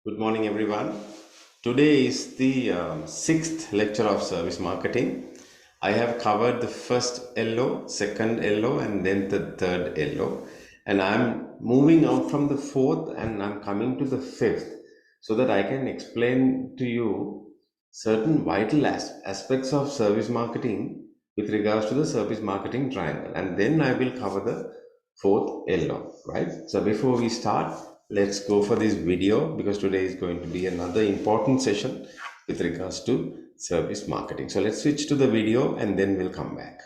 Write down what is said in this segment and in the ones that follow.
Good morning, everyone. Today is the sixth lecture of service marketing. I have covered the first LO, second LO, and then the third LO. And I'm moving out from the fourth and I'm coming to the fifth so that I can explain to you certain vital aspects of service marketing with regards to the service marketing triangle. And then I will cover the fourth LO, right? So before we start, let's go for this video because today is going to be another important session with regards to service marketing. So let's switch to the video and then we'll come back.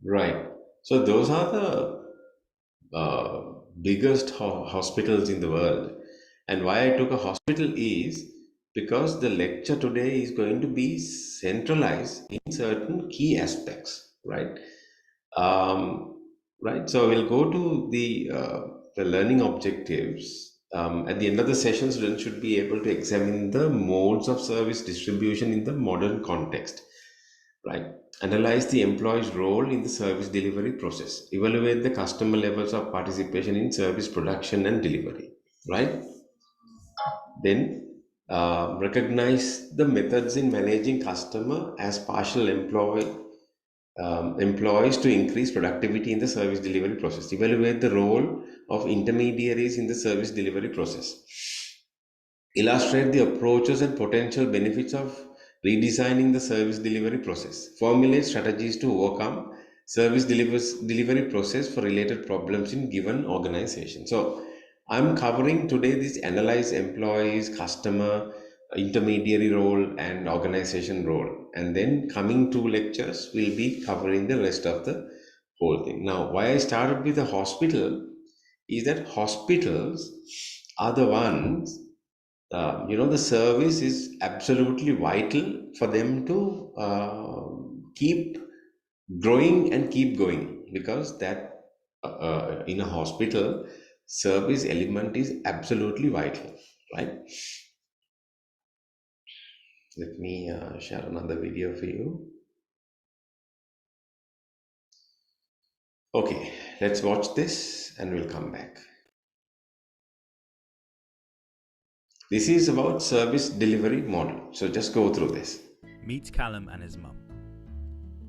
Right. So those are the biggest hospitals in the world. And why I took a hospital is because the lecture today is going to be centralized in certain key aspects, right? Right. So we'll go to the learning objectives. At the end of the session, students should be able to examine the modes of service distribution in the modern context, right? Analyze the employee's role in the service delivery process. Evaluate the customer levels of participation in service production and delivery, right? Then recognize the methods in managing customer as partial employees to increase productivity in the service delivery process. Evaluate the role of intermediaries in the service delivery process. Illustrate the approaches and potential benefits of redesigning the service delivery process. Formulate strategies to overcome service delivery process for related problems in given organization. So I'm covering today this analyze employees, customer, intermediary role, and organization role. And then coming two lectures will be covering the rest of the whole thing. Now, why I started with the hospital is that hospitals are the ones, the service is absolutely vital for them to keep growing and keep going, because that in a hospital service element is absolutely vital, right? Let me share another video for you. Okay, let's watch this and we'll come back. This is about service delivery model, so just go through this. Meet Callum and his mum.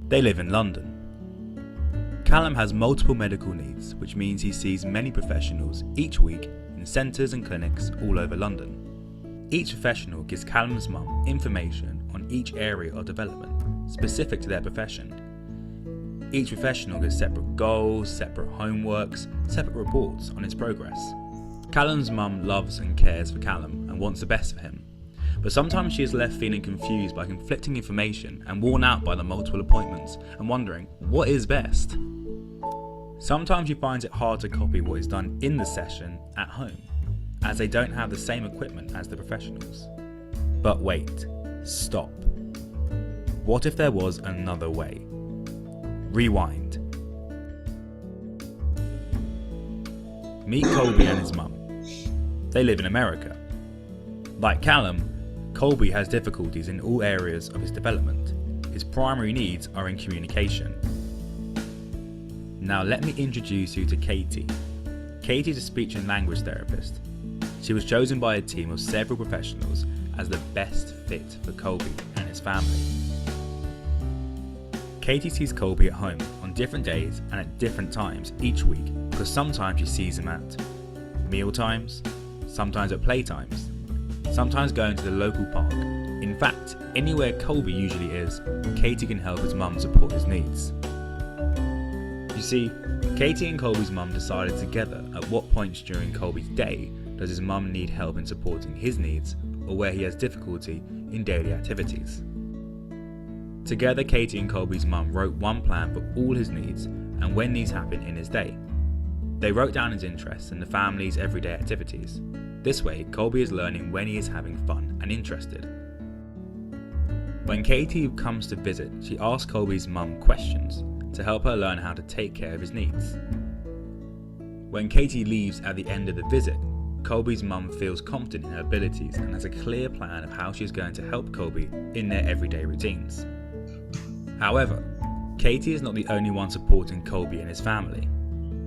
They live in London. Callum has multiple medical needs, which means he sees many professionals each week in centres and clinics all over London. Each professional gives Callum's mum information on each area of development specific to their profession. Each professional gives separate goals, separate homeworks, separate reports on his progress. Callum's mum loves and cares for Callum and wants the best for him, but sometimes she is left feeling confused by conflicting information and worn out by the multiple appointments and wondering what is best. Sometimes she finds it hard to copy what is done in the session at home, as they don't have the same equipment as the professionals. But wait, stop. What if there was another way? Rewind. Meet Colby and his mum. They live in America. Like Callum, Colby has difficulties in all areas of his development. His primary needs are in communication. Now let me introduce you to Katie. Katie is a speech and language therapist. She was chosen by a team of several professionals as the best fit for Colby and his family. Katie sees Colby at home on different days and at different times each week, because sometimes she sees him at meal times, sometimes at playtimes, sometimes going to the local park. In fact, anywhere Colby usually is, Katie can help his mum support his needs. You see, Katie and Colby's mum decided together at what points during Colby's day does his mum need help in supporting his needs, or where he has difficulty in daily activities. Together, Katie and Colby's mum wrote one plan for all his needs and when these happen in his day. They wrote down his interests and the family's everyday activities. This way, Colby is learning when he is having fun and interested. When Katie comes to visit, she asks Colby's mum questions to help her learn how to take care of his needs. When Katie leaves at the end of the visit, Colby's mum feels confident in her abilities and has a clear plan of how she is going to help Colby in their everyday routines. However, Katie is not the only one supporting Colby and his family.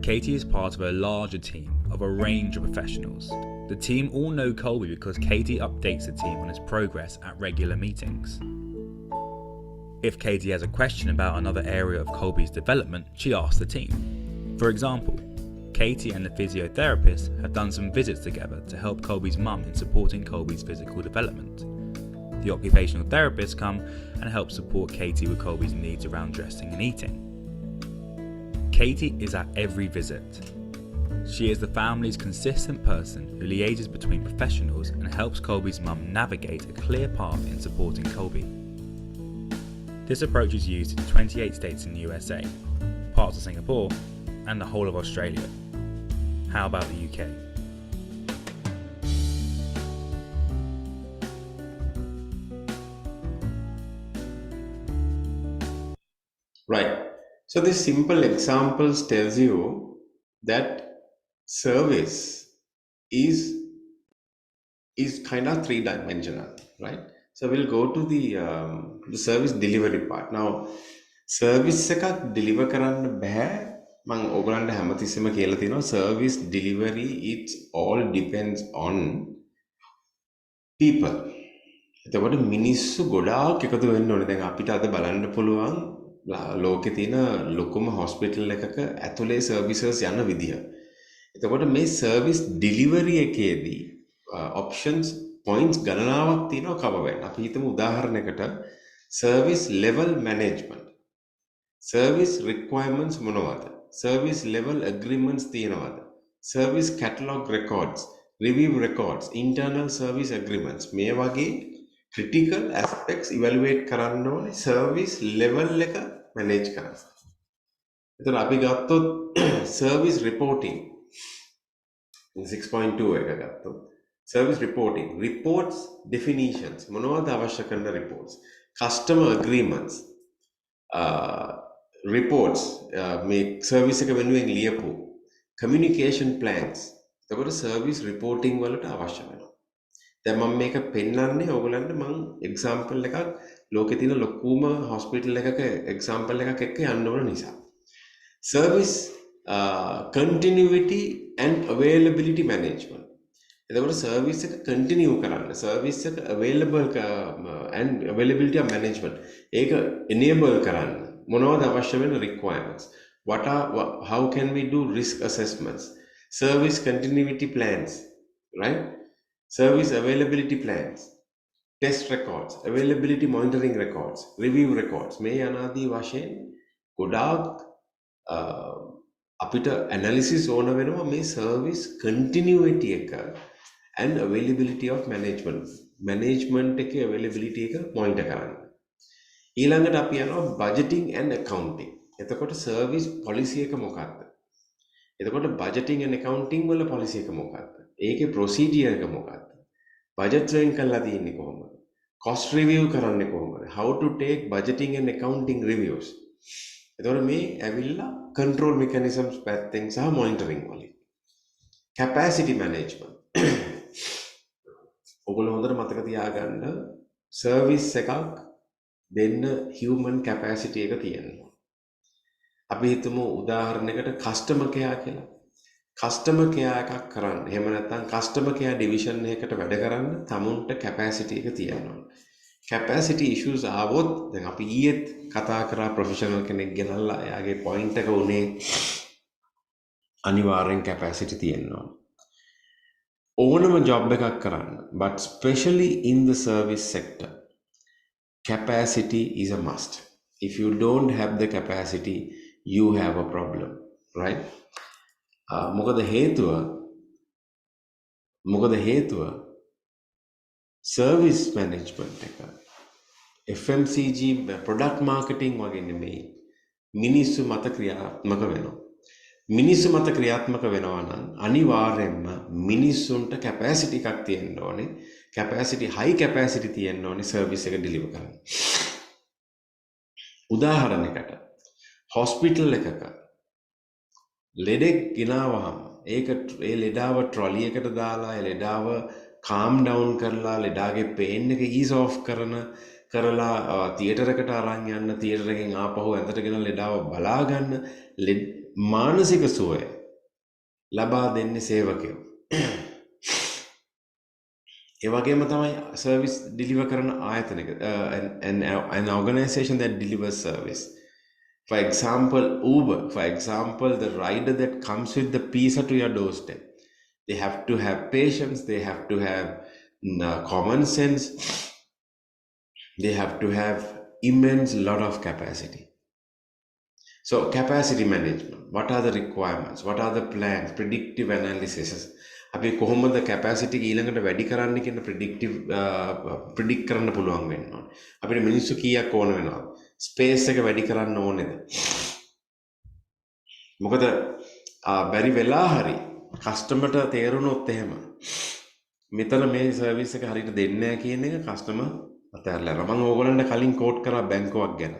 Katie is part of a larger team of a range of professionals. The team all know Colby because Katie updates the team on his progress at regular meetings. If Katie has a question about another area of Colby's development, she asks the team. For example, Katie and the physiotherapist have done some visits together to help Colby's mum in supporting Colby's physical development. The occupational therapists come and help support Katie with Colby's needs around dressing and eating. Katie is at every visit. She is the family's consistent person who liaises between professionals and helps Colby's mum navigate a clear path in supporting Colby. This approach is used in 28 states in the USA, parts of Singapore, and the whole of Australia. How about the UK? Right. So this simple examples tells you that service is kind of three-dimensional, right? So we'll go to the service delivery part. Now, service එකක් deliver කරන්න බෑ. මම ඕගලන්ට හැමතිස්සෙම කියලා තියෙනවා service delivery it all depends on people. එතකොට මිනිස්සු ගොඩාක් එකතු වෙන්න ඕනේ. දැන් අපිට අද බලන්න පුළුවන් ලෝකේ තියෙන ලොකුම හොස්පිටල් එකක ඇතුලේ සර්විසස් යන විදිය. එතකොට මේ සර්විස් ඩිලිවරි එකේදී ඔප්ෂන්ස් පොයින්ට්ස් ගණනාවක් තියෙනවා කවර් වෙන්න. අපි හිතමු උදාහරණයකට service level management. service requirements මොනවද? service level agreements තියෙනවද? service catalog records, review records, internal service agreements මේ වගේ critical aspects evaluate කරන්න ඕනේ service level එක manage කරන්න. එතකොට අපි ගත්තොත් service reporting 6.2 එක ගත්තොත් service reporting reports definitions මොනවද අවශ්‍ය කරන reports customer agreements reports මේ service එක වෙනුවෙන් ලියපු communication plans එතකොට service reporting වලට අවශ්‍ය වෙනවා. දැන් මම මේක පෙන්නන්නේ ඔයගලන්ට මම example එකක් ලෝකේ තියෙන ලොකුම hospital එකක example එකක් එක්ක යන්න ඕන නිසා. Service continuity and availability management. එතකොට සර්විස් එක කන්ටිනියු කරන්න සර්විස් එක available and availability of management ඒක enable කරන්න මොනවද අවශ්‍ය වෙන requirements how can we do risk assessments service continuity plans right service availability plans test records availability monitoring records review records මේ අනාදී වශයෙන් ගොඩාක් අපිට analysis ඕන වෙනවා මේ service continuity එක and availability of management එකේ availability එක monitor කරන්න. ඊළඟට අපි යනවා budgeting and accounting. එතකොට service policy එක මොකක්ද? එතකොට budgeting and accounting වල policy එක මොකක්ද? ඒකේ procedure එක මොකක්ද? budget වෙන් කරලා තියෙන්නේ කොහොමද? cost review කරන්නේ කොහොමද? how to take budgeting and accounting reviews. එතකොට මේ ඇවිල්ලා control mechanisms පැත්තෙන් සහ monitoring වලින්. capacity management ඔගොල්ලෝ හොඳට මතක තියාගන්න සර්විස් එකක් දෙන්න human capacity එක තියෙනවා. අපි හිතමු උදාහරණයකට customer care කියලා. customer care එකක් කරන්න. එහෙම නැත්නම් customer care division එකකට වැඩ කරන්න තමුන්ට capacity එක තියෙනවා. capacity issues ආවොත් දැන් අපි ඊයේත් කතා කරා professional කෙනෙක් ගෙනල්ලා එයාගේ point එක උනේ අනිවාර්යෙන් capacity තියෙනවා. ඕනම job එකක් කරන්න but especially in the service sector capacity is a must. If you don't have the capacity you have a problem right මොකද හේතුව service management එක FMCG product marketing වගේ නෙමෙයි මිනිස්සු මත ක්‍රියාත්මක වෙනවා. මිනිස්සු මත ක්‍රියාත්මක වෙනවා නම් අනිවාර්යයෙන්ම මිනිස්සුන්ට කැපැසිටි එකක් තියෙන්න ඕනේ. high capacity තියෙන්න ඕනේ සර්විස් එක ඩෙලිවර් කරන්න. උදාහරණයකට hospital එකක ලෙඩෙක් ගෙනාවහම ඒ ලෙඩාව ට්‍රොලි එකට දාලා ඒ ලෙඩාව calm down කරලා ලෙඩාගේ pain එක ease off කරලා තියටර් එකට අරන් යන්න තියටර් එකෙන් ආපහු ඇඳට ගෙන ලෙඩාව බලා ගන්න මානසික සුවය ලබා දෙන්නේ සේවකයෝ. ඒ වගේම තමයි සර්විස් ඩිලිවර් කරන ආයතනයක an organization that delivers service. For example, Uber, the rider that comes with the pizza to your doorstep. They have to have patience, they have to have common sense, they have to have immense lot of capacity. So capacity management, what are the requirements, what are the plans, predictive analysis. අපි කොහොමද capacity ඊළඟට වැඩි කරන්න කියන predict කරන්න පුළුවන් වෙන්න ඕනේ. අපිට මිනිස්සු කීයක් ඕන වෙනවද? ස්පේස් එක වැඩි කරන්න ඕනේද? මොකද බැරි වෙලා හරි කස්ටමර්ට තේරුණොත් එහෙම මෙතන මේ සර්විස් එක හරියට දෙන්නේ නැහැ කියන එක කස්ටමර් අතහැරලා යනවා. මම ඕගොල්ලන්ට කලින් කෝට් කරා බැංකුවක් ගැන.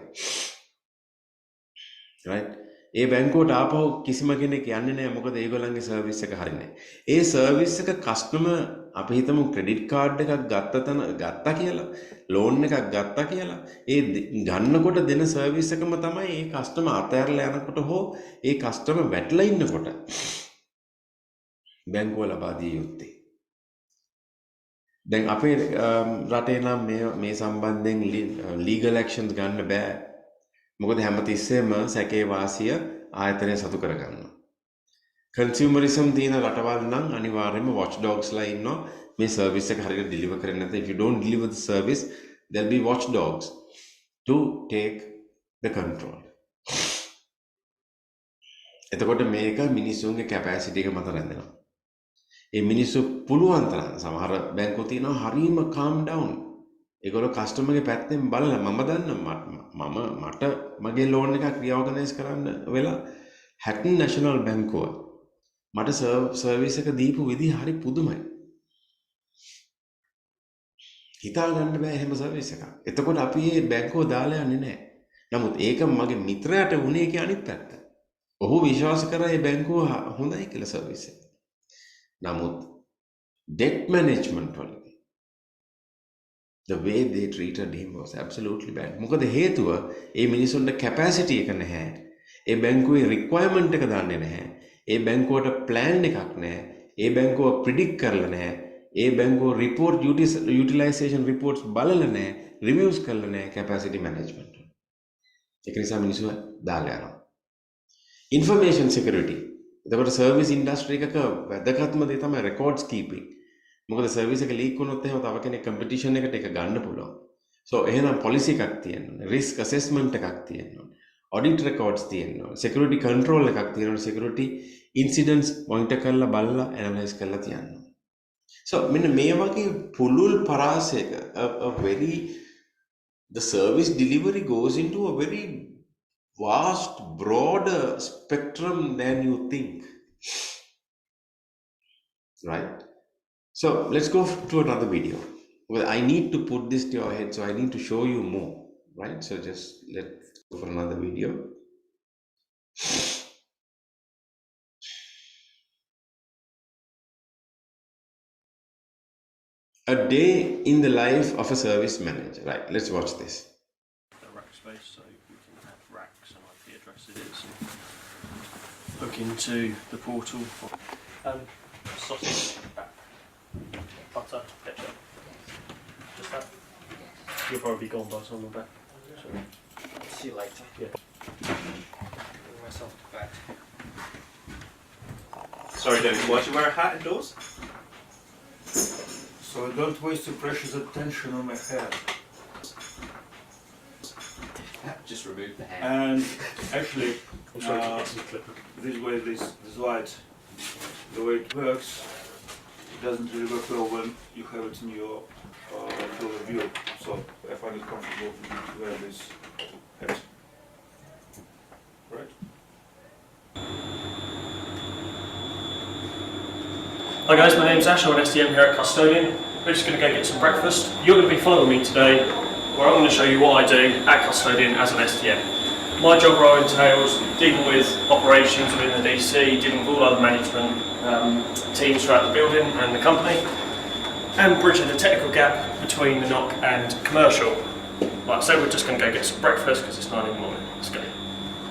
right ඒ බැංකුවට ආපහු කිසිම කෙනෙක් යන්නේ නැහැ මොකද ඒගොල්ලන්ගේ සර්විස් එක හරිය නැහැ. ඒ සර්විස් එක කස්ටමර් අපි හිතමු ක්‍රෙඩිට් කාඩ් එකක් ගත්තා කියලා ලෝන් එකක් ගත්තා කියලා ඒ ගන්නකොට දෙන සර්විස් එකම තමයි ඒ කස්ටමර් අතහැරලා යනකොට හෝ ඒ කස්ටමර් වැටලා ඉන්නකොට බැංකුව ලබා දිය යුත්තේ. දැන් අපේ රටේ නම් මේ සම්බන්ධයෙන් ලීගල් ඇක්ෂන්ස් ගන්න බෑ. මොකද හැමතිස්සෙම සැකේ වාසිය ආයතනය සතු කරගන්නවා. කන්සියුමරිසම් තියෙන රටවල් නම් අනිවාර්යයෙන්ම watch dogs ලා ඉන්නවා මේ සර්විස් එක හරියට ඩෙලිවර් කරන්නේ නැත්නම් if you don't deliver the service there'll be watch dogs to take the control. එතකොට මේක මිනිස්සුන්ගේ කැපැසිටි එක මත රැඳෙනවා. ඒ මිනිස්සු පුළුවන් තරම් සමහර බැංකු තියෙනවා හරීම calm down. ඒගොල්ලෝ කස්ටමර්ගේ පැත්තෙන් බලලා මම දන්නවා මට මගේ ලෝන් එකක් රියෝගනයිස් කරන්න වෙලා හැටන් නැෂනල් බැංකුව මට සර්විස් එක දීපු විදිහ හරි පුදුමයි. හිතා ගන්න බෑ එහෙම සර්විස් එකක්. එතකොට අපි මේ බැංකුව දාලා යන්නේ නැහැ. නමුත් ඒක මගේ මිත්‍රයාට වුණේ ඒකේ අනිත් පැත්ත. ඔහු විශ්වාස කරා මේ බැංකුව හොඳයි කියලා සර්විස් එක. නමුත් debt management වලදී the way they treated him was absolutely bad. මොකද හේතුව ඒ මිනිසුන්ට capacity එක නැහැ. ඒ බැංකුවේ requirement එක දන්නේ නැහැ. ඒ බැංකුවට plan එකක් නැහැ. ඒ බැංකුව predict කරලා නැහැ. ඒ බැංකුව report utilization reports බලලා නැහැ. reviews කරලා නැහැ capacity management. ඒක නිසා මිනිස්සු දාලා යනවා. Information security. එතකොට සර්විස් ඉන්ඩස්ට්‍රි එකක වැදගත්ම දේ තමයි records keeping. මොකද සර්විස් එක ලීක් වුණොත් එහෙම තව කෙනෙක් කම්පිටිෂන් එකට ඒක ගන්න පුළුවන්. So එහෙනම් policy එකක් තියෙන්න ඕනේ. risk assessment එකක් තියෙන්න ඕනේ. audit records තියෙන්න ඕනේ. security control එකක් තියෙන්න ඕනේ. security incidents monitor කරලා බලලා analyze කරලා තියන්න ඕනේ. So මෙන්න මේ වගේ පුළුල් පරාසයක the service delivery goes into a very vast, broader spectrum than you think, right? So let's go to another video. Well, I need to put this to your head, so I need to show you more, right? So just let's go for another video. A day in the life of a service manager, right? Let's watch this. Rack space, so we can have racks and IP addresses. Look into the portal. Sausage, back, butter, ketchup. Just that. You'll probably be gone by the time we're back. See you later. Yeah. Bring myself to bed. Sorry, David. Why do you wear a hat indoors? So I don't waste your precious attention on my hair. Just remove the hair. And actually, I'm sorry to get some clip. this way, this light, the way it works, it doesn't really work well when you have it in your field of view. So I find it comfortable for you to wear this hat. Right? Hi guys, my name's Ash. I'm an SDM here at Custodian. We're just going to go get some breakfast. You're going to be following me today, where I'm going to show you what I do at Custodian as an SDM. My job role entails dealing with operations within the DC, dealing with all other management teams throughout the building and the company, and bridging the technical gap between the NOC and commercial. Like I said, we're just going to go get some breakfast because it's 9 in the morning. Let's go.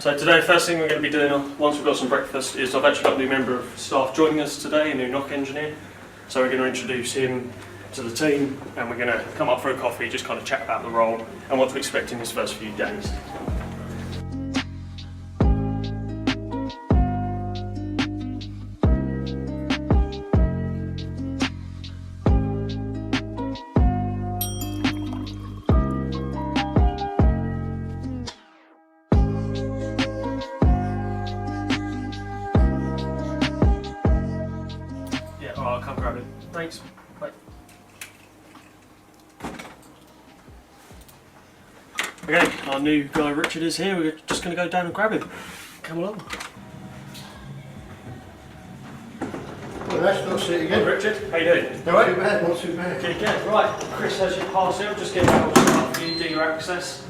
So today, first thing we're going to be doing once we've got some breakfast is I've actually got a new member of staff joining us today, a new NOC engineer. So we're going to introduce him to the team and we're going to come up for a coffee, just kind of chat about the role and what to expect in his first few days. I'll come grab it. Thanks. Bye. Okay, our new guy Richard is here. We're just going to go down and grab him. Come along. Well, that's not see Hey again. Richard, how you doing? Not too bad, not too bad. Okay, good. Right, Chris has your pass here. Just get out for you, do your access.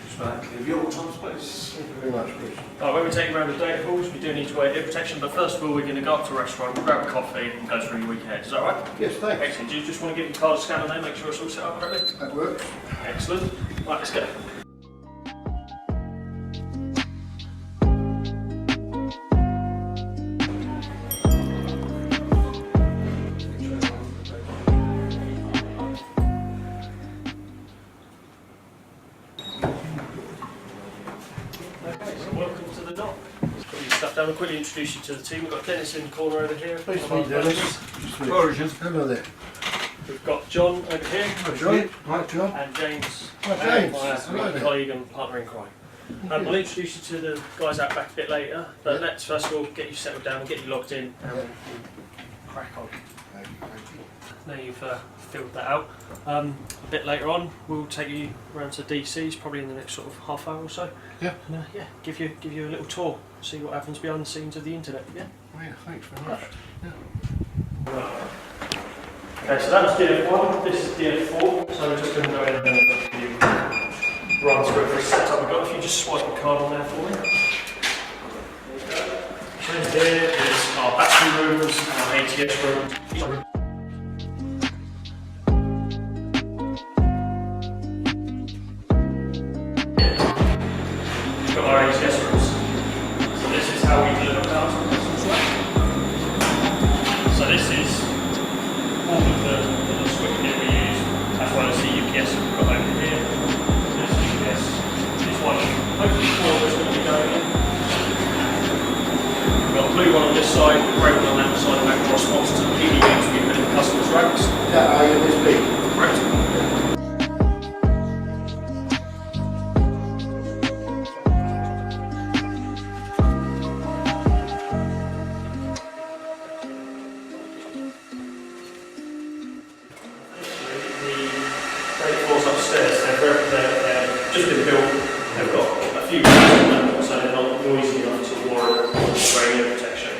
Just back, leave your time space. Thank you very much, Chris. Right, when we take you around the data halls, we do need to wear ear protection, but first of all, we're going to go up to a restaurant, grab a coffee, and go through your week ahead. Is that right? Yes, thanks. Excellent. Do you just want to get your card scanned there, make sure it's all set up correctly? That works. Excellent. Right, let's go. Okay, so welcome to the dock. Let's put your stuff down and quickly introduce you to the team. We've got Dennis in the corner over here. Pleased to meet you, Dennis. Origin. Hello there. We've got John over here. Hi, John. Hi, John. And James, Hi, James. my Hello there. colleague and partner in crime. I'll introduce you to the guys out back a bit later, but let's first of all get you settled down and get you logged in and we'll crack on. Now you've filled that out. A bit later on, we'll take you around to DC's, probably in the next sort of half hour or so. Yeah. And yeah, give you a little tour, see what happens behind the scenes of the internet. Yeah. Oh yeah, thanks very much. Okay, so that was DF1. This is DF4. So we're just going to go ahead and give you run through it for a setup. We've got if you just swipe the card on there for me. So here is our battery rooms and our ATS rooms. We've got our ATS rooms. So this is how we deliver power to the customer's. So this is all of the switchgear we use, as well as the UPS we've got over here. So this is UPS. This one, hopefully 4 is going to be going in. We've got a blue one on this side, a grey one on that side, and that corresponds to the PDUs we put in the customer's racks. Is that ILO? Correct. Upstairs, they're just been built, they've got a few rooms on them, so they're not noisy enough to warrant radio protection.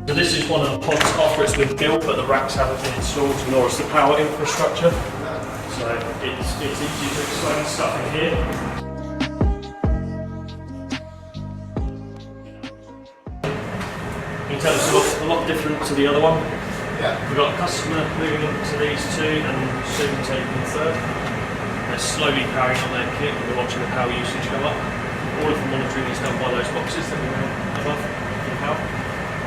So this is one of the pods after it's been built, but the racks haven't been installed, nor is the power infrastructure. So it's easy to explain stuff in here. You can tell it's a lot different to the other one. Yeah. We've got a customer moving into these two and soon taking the third. They're slowly powering on their kit and we're watching the power usage go up. All of the monitoring is done by those boxes that we have above the power.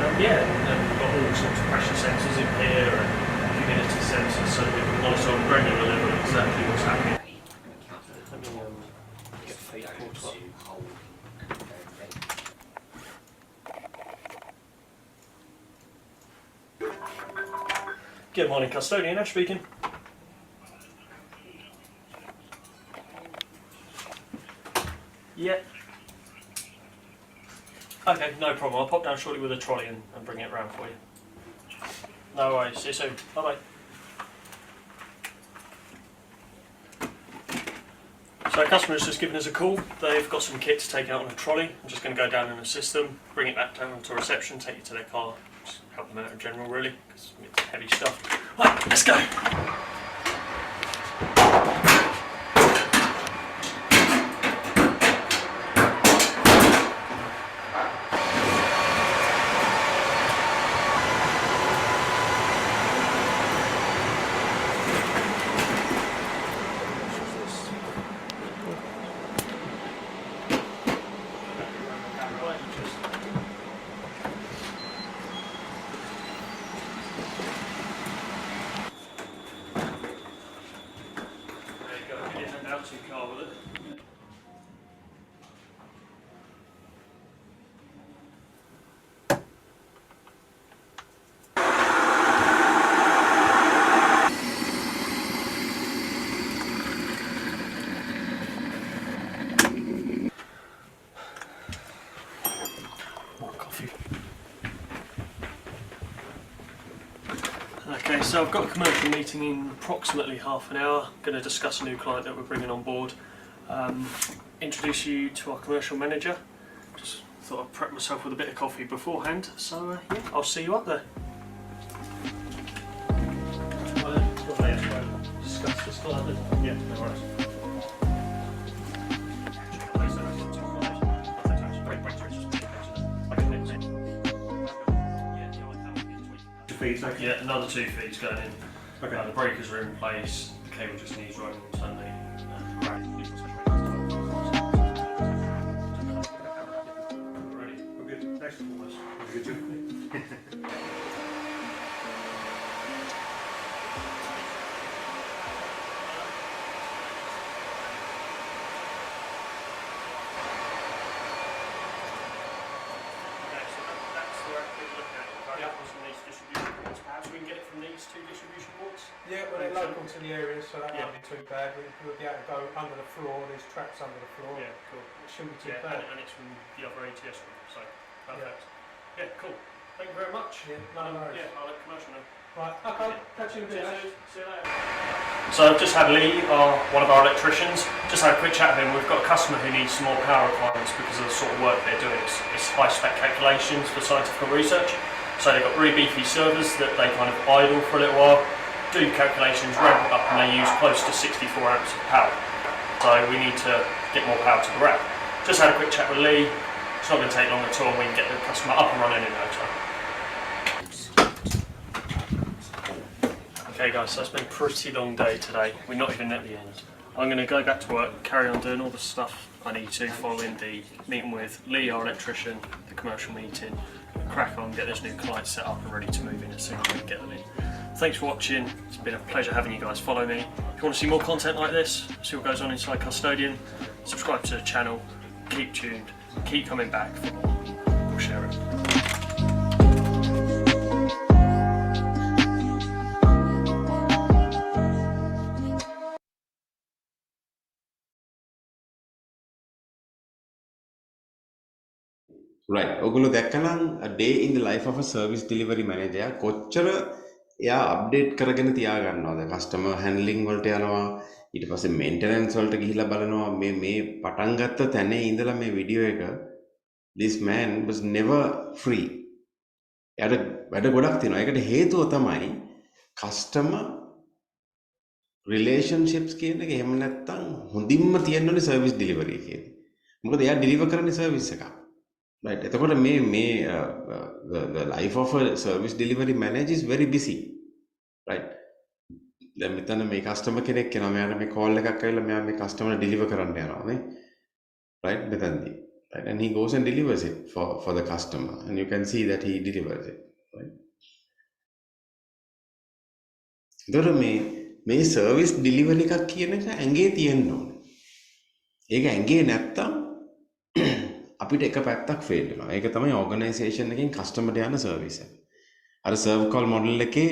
And we've got all sorts of pressure sensors in here and humidity sensors so that we can monitor on a granular level exactly what's happening. Let me get feet caught up. Good morning, custodian. Ash speaking. Yeah. Okay, no problem. I'll pop down shortly with a trolley and bring it round for you. No worries. See you soon. Bye bye. So our customer's just given us a call. They've got some kit to take out on a trolley. I'm just going to go down and assist them, bring it back down to reception, take it to their car. Just help them out in general, really, because it's heavy stuff. Right, let's go. Car with it. More coffee. Okay, so I've got a commercial meeting in approximately half an hour. I'm going to discuss a new client that we're bringing on board. Introduce you to our commercial manager. Just thought I'd prep myself with a bit of coffee beforehand, so yeah, I'll see you up there. Discuss this client. Yeah, no worries. Yeah, another 2 feeds going in. Okay. The breakers are in place, the cable just needs running internally. Ready? We're good. Thanks for almost. Good job. Okay, so that's Yeah, well, they're local to the area, so that Yeah. won't be too bad. We'll be able to go under the floor. There's traps under the floor. Yeah, cool. It shouldn't be too Yeah, bad. and it's from the other ATS group, so perfect. Yeah, cool. Thank you very much. Yeah, no worries. Yeah, I'll let commercial know. Right, okay, catch you in a bit. Ash. See you later. So I've just had Lee, one of our electricians, just had a quick chat with him. We've got a customer who needs some more power requirements because of the sort of work they're doing. It's high spec calculations for scientific research. So they've got really beefy servers that they kind of idle for a little while, do calculations, ramp it up, and they use close to 64 amps of power. So we need to get more power to the rack. Just had a quick chat with Lee. It's not going to take long at all, and we can get the customer up and running in no time. Okay guys, so it's been a pretty long day today. We're not even at the end. I'm going to go back to work, carry on doing all the stuff I need to following the meeting with Lee, our electrician, the commercial meeting, crack on, get this new client set up and ready to move in as soon as we can get them in. Thanks for watching. It's been a pleasure having you guys follow me. If you want to see more content like this, see what goes on inside Custodian, subscribe to the channel, keep tuned, keep coming back for more. We'll share it. right ඔගොල්ලෝ දැක්කනම් a day in the life of a service delivery manager කොච්චර එයා update කරගෙන තියා ගන්නවද customer handling වලට යනවා ඊට පස්සේ maintenance වලට ගිහිල්ලා බලනවා මේ පටන් ගත්ත තැනේ ඉඳලා මේ වීඩියෝ එක this man was never free එයාට වැඩ ගොඩක් තියෙනවා ඒකට හේතුව තමයි customer relationships කියන එක එහෙම නැත්තම් හොඳින්ම තියෙන්නේ service delivery එකේ මොකද එයා deliver කරන්නේ service එකක් right එතකොට the life of a service delivery manager is very busy right දැන් මෙතන මේ customer කෙනෙක් කෙනා මෙයාට මේ call එකක් ඇවිල්ලා මෙයා මේ customer deliver කරන්න යනවා නේ right මෙතනදී right and he goes and delivers it for the customer and you can see that he delivers it right එතකොට මේ service delivery එකක් කියන එක ඇඟේ තියෙන්න ඕනේ ඒක ඇඟේ නැත්තම් අපිට එක පැත්තක් ෆේල් වෙනවා. ඒක තමයි ඕගනයිසේෂන් එකකින් කස්ටමර්ට යන සර්විස් එක. අර සර්ව් කෝල් මොඩල් එකේ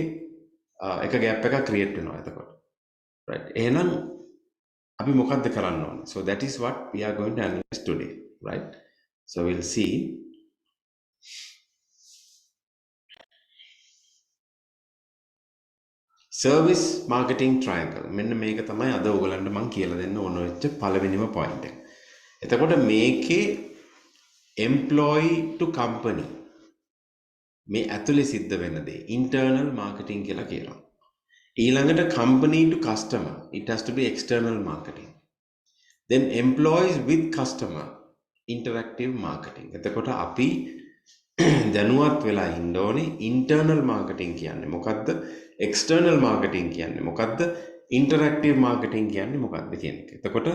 එක ગેප් එකක් ක්‍රියේට් වෙනවා එතකොට. right. එහෙනම් අපි මොකද්ද කරන්න ඕනේ? So that is what we are going to analyze today, right? So we'll see service marketing triangle. මෙන්න මේක තමයි අද ඔයගලන්ට මම කියලා දෙන්න ඕන වෙච්ච පළවෙනිම පොයින්ට් එක. එතකොට මේකේ employee to company මේ ඇතුලේ සිද්ධ වෙන දේ internal marketing කියලා කියනවා. ඊළඟට company to customer it has to be external marketing. Then employees with customer interactive marketing. එතකොට අපි දැනුවත් වෙලා ඉන්න ඕනේ internal marketing කියන්නේ මොකද්ද? external marketing කියන්නේ මොකද්ද? interactive marketing කියන්නේ මොකද්ද කියන එක. එතකොට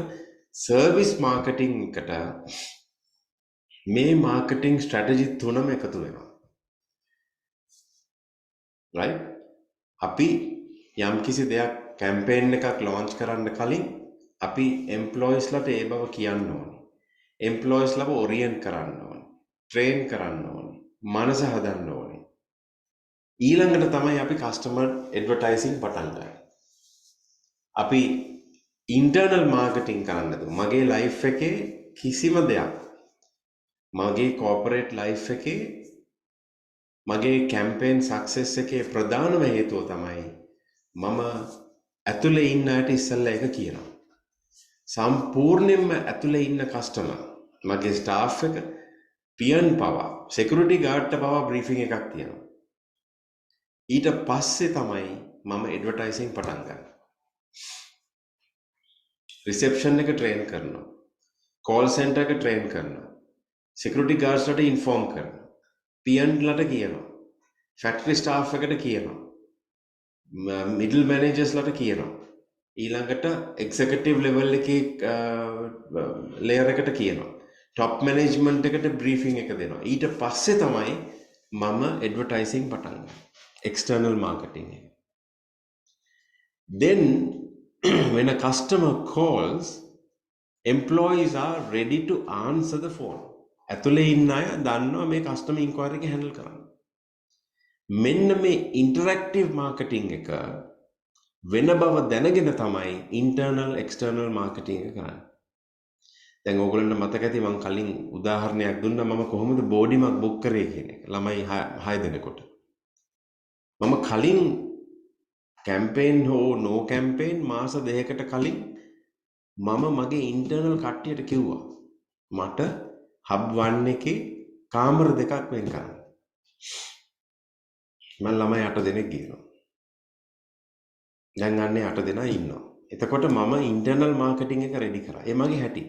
service marketing එකට මේ marketing strategy තුනම එකතු වෙනවා. right? අපි යම් කිසි දෙයක් campaign එකක් launch කරන්න කලින් අපි employees ලට ඒ බව කියන්න ඕනේ. employees ලව orient කරන්න ඕනේ. train කරන්න ඕනේ. මනස හදන්න ඕනේ. ඊළඟට තමයි අපි customer advertising පටන් ගන්නේ. අපි internal marketing කරන්නද මගේ life එකේ කිසිම දෙයක් මගේ corporate life එකේ මගේ campaign success එකේ ප්‍රධානම හේතුව තමයි මම ඇතුලේ ඉන්න අයට ඉස්සෙල්ලා එක කියනවා. සම්පූර්ණයෙන්ම ඇතුලේ ඉන්න customer මගේ staff එක පියන් පවා security guard ට පවා briefing එකක් තියෙනවා. ඊට පස්සේ තමයි මම advertising පටන් ගන්නේ. reception එක train කරනවා. call center එක train කරනවා. security guards ලට inform කරනවා. PM ලට කියනවා. factory staff එකට කියනවා. middle managers ලට කියනවා. ඊළඟට executive level එකේ layer එකට කියනවා. top management එකට briefing එක දෙනවා. ඊට පස්සේ තමයි මම advertising පටන් ගන්නේ. external marketing එක. Then when a customer calls, employees are ready to answer the phone. ඇතුලේ ඉන්න අය දන්නවා මේ customer inquiry එක handle කරන්න. මෙන්න මේ interactive marketing එක වෙන බව දැනගෙන තමයි internal external marketing එක කරන්නේ. දැන් ඕගොල්ලන්ට මතක ඇති මම කලින් උදාහරණයක් දුන්නා මම කොහොමද බෝඩිමක් බුක් කරේ කියන එක. ළමයි 6 දෙනෙකුට. මම කලින් කැම්පේන් හෝ නෝ කැම්පේන් මාස 2කට කලින් මම මගේ ඉන්ටර්නල් කට්ටියට කිව්වා. මට හබ් 1 එකේ කාමර දෙකක් වෙන් කරන්න. මම ළමයි 8 දෙනෙක් ගියනවා. දැන් අන්නේ 8 දෙනා ඉන්නවා. එතකොට මම ඉන්ටර්නල් මාකටිං එක රෙඩි කරා. ඒ මගේ හැටි.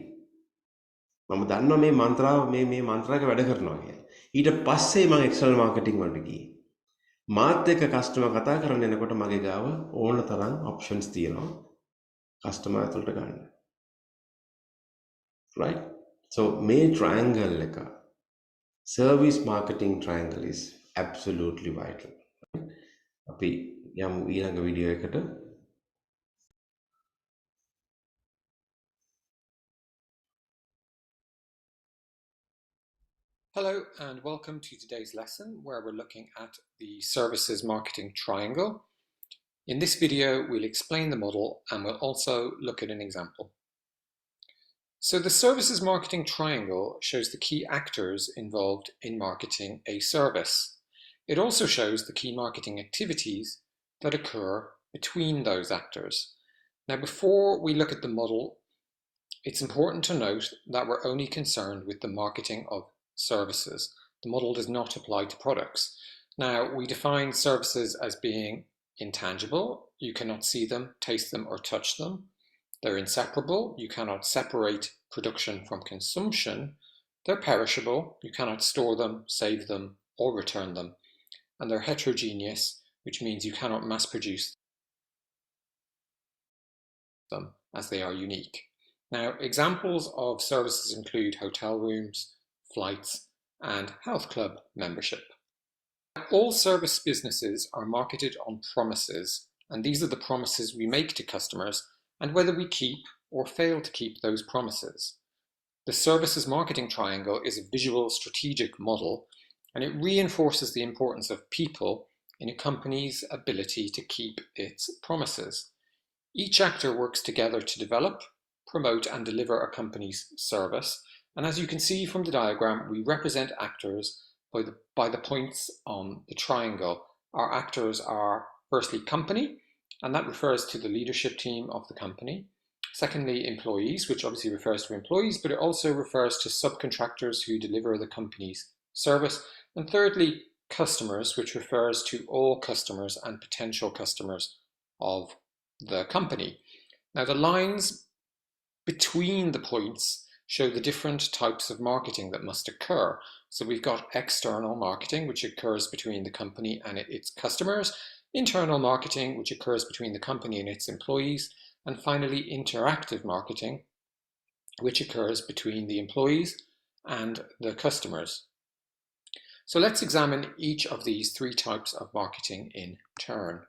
මම දන්නවා මේ මන්ත්‍රාවක වැඩ කරනවා කියලා. ඊට පස්සේ මම එක්ස්ටර්නල් මාකටිං වලට ගියේ. මාත් එක්ක කස්ටමර් කතා කරන්න එනකොට මගේ ගාව ඕන තරම් ඔප්ෂන්ස් තියෙනවා. කස්ටමර් ඇතුළට ගන්න. right? So මේ triangle එක service marketing triangle is absolutely vital. අපි යමු ඊළඟ වීඩියෝ එකට. Hello and welcome to today's lesson where we're looking at the services marketing triangle. In this video, we'll explain the model and we'll also look at an example. So the services marketing triangle shows the key actors involved in marketing a service. It also shows the key marketing activities that occur between those actors. Now, before we look at the model, it's important to note that we're only concerned with the marketing of services. The model does not apply to products. Now, we define services as being intangible. You cannot see them, taste them, or touch them. They're inseparable. You cannot separate production from consumption. They're perishable. You cannot store them, save them, or return them. And they're heterogeneous, which means you cannot mass produce them as they are unique. Now, examples of services include hotel rooms, flights, and health club membership. All service businesses are marketed on promises, and these are the promises we make to customers and whether we keep or fail to keep those promises. The services marketing triangle is a visual strategic model, and it reinforces the importance of people in a company's ability to keep its promises. Each actor works together to develop, promote, and deliver a company's service. And as you can see from the diagram, we represent actors by the points on the triangle. Our actors are firstly company, and that refers to the leadership team of the company. Secondly, employees, which obviously refers to employees, but it also refers to subcontractors who deliver the company's service. And thirdly, customers, which refers to all customers and potential customers of the company. Now, the lines between the points show the different types of marketing that must occur. So we've got external marketing, which occurs between the company and its customers, internal marketing, which occurs between the company and its employees, and finally interactive marketing, which occurs between the employees and the customers. So let's examine each of these three types of marketing in turn.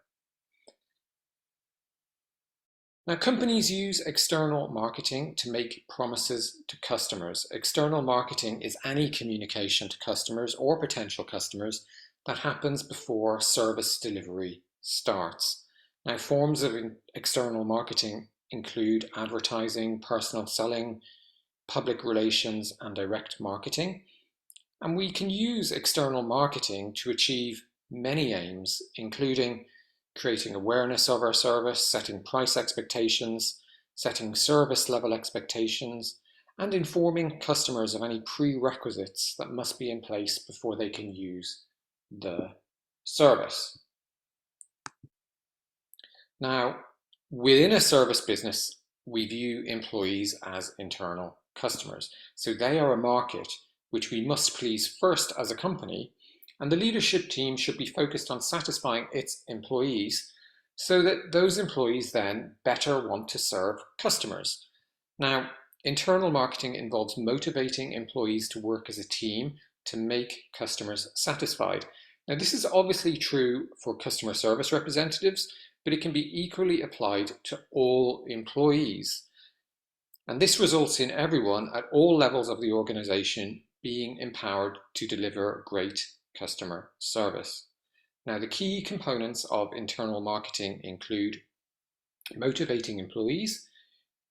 Now, companies use external marketing to make promises to customers. External marketing is any communication to customers or potential customers that happens before service delivery starts. Now, forms of external marketing include advertising, personal selling, public relations, and direct marketing. And we can use external marketing to achieve many aims, including creating awareness of our service, setting price expectations, setting service level expectations, and informing customers of any prerequisites that must be in place before they can use the service. Now, within a service business, we view employees as internal customers. So they are a market which we must please first as a company, and the leadership team should be focused on satisfying its employees so that those employees then better want to serve customers. Now, internal marketing involves motivating employees to work as a team to make customers satisfied. Now, this is obviously true for customer service representatives, but it can be equally applied to all employees. And this results in everyone at all levels of the organization being empowered to deliver great customer service. Now, the key components of internal marketing include motivating employees,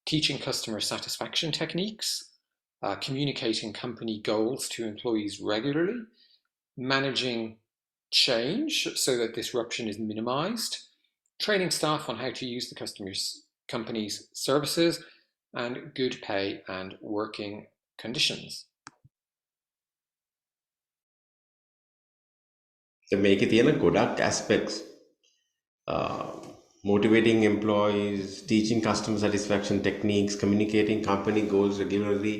teaching customer satisfaction techniques, communicating company goals to employees regularly, managing change so that disruption is minimized, training staff on how to use the company's services, and good pay and working conditions. මේකේ තියෙන ගොඩක් aspects. Motivating employees, teaching customer satisfaction techniques, communicating company goals regularly,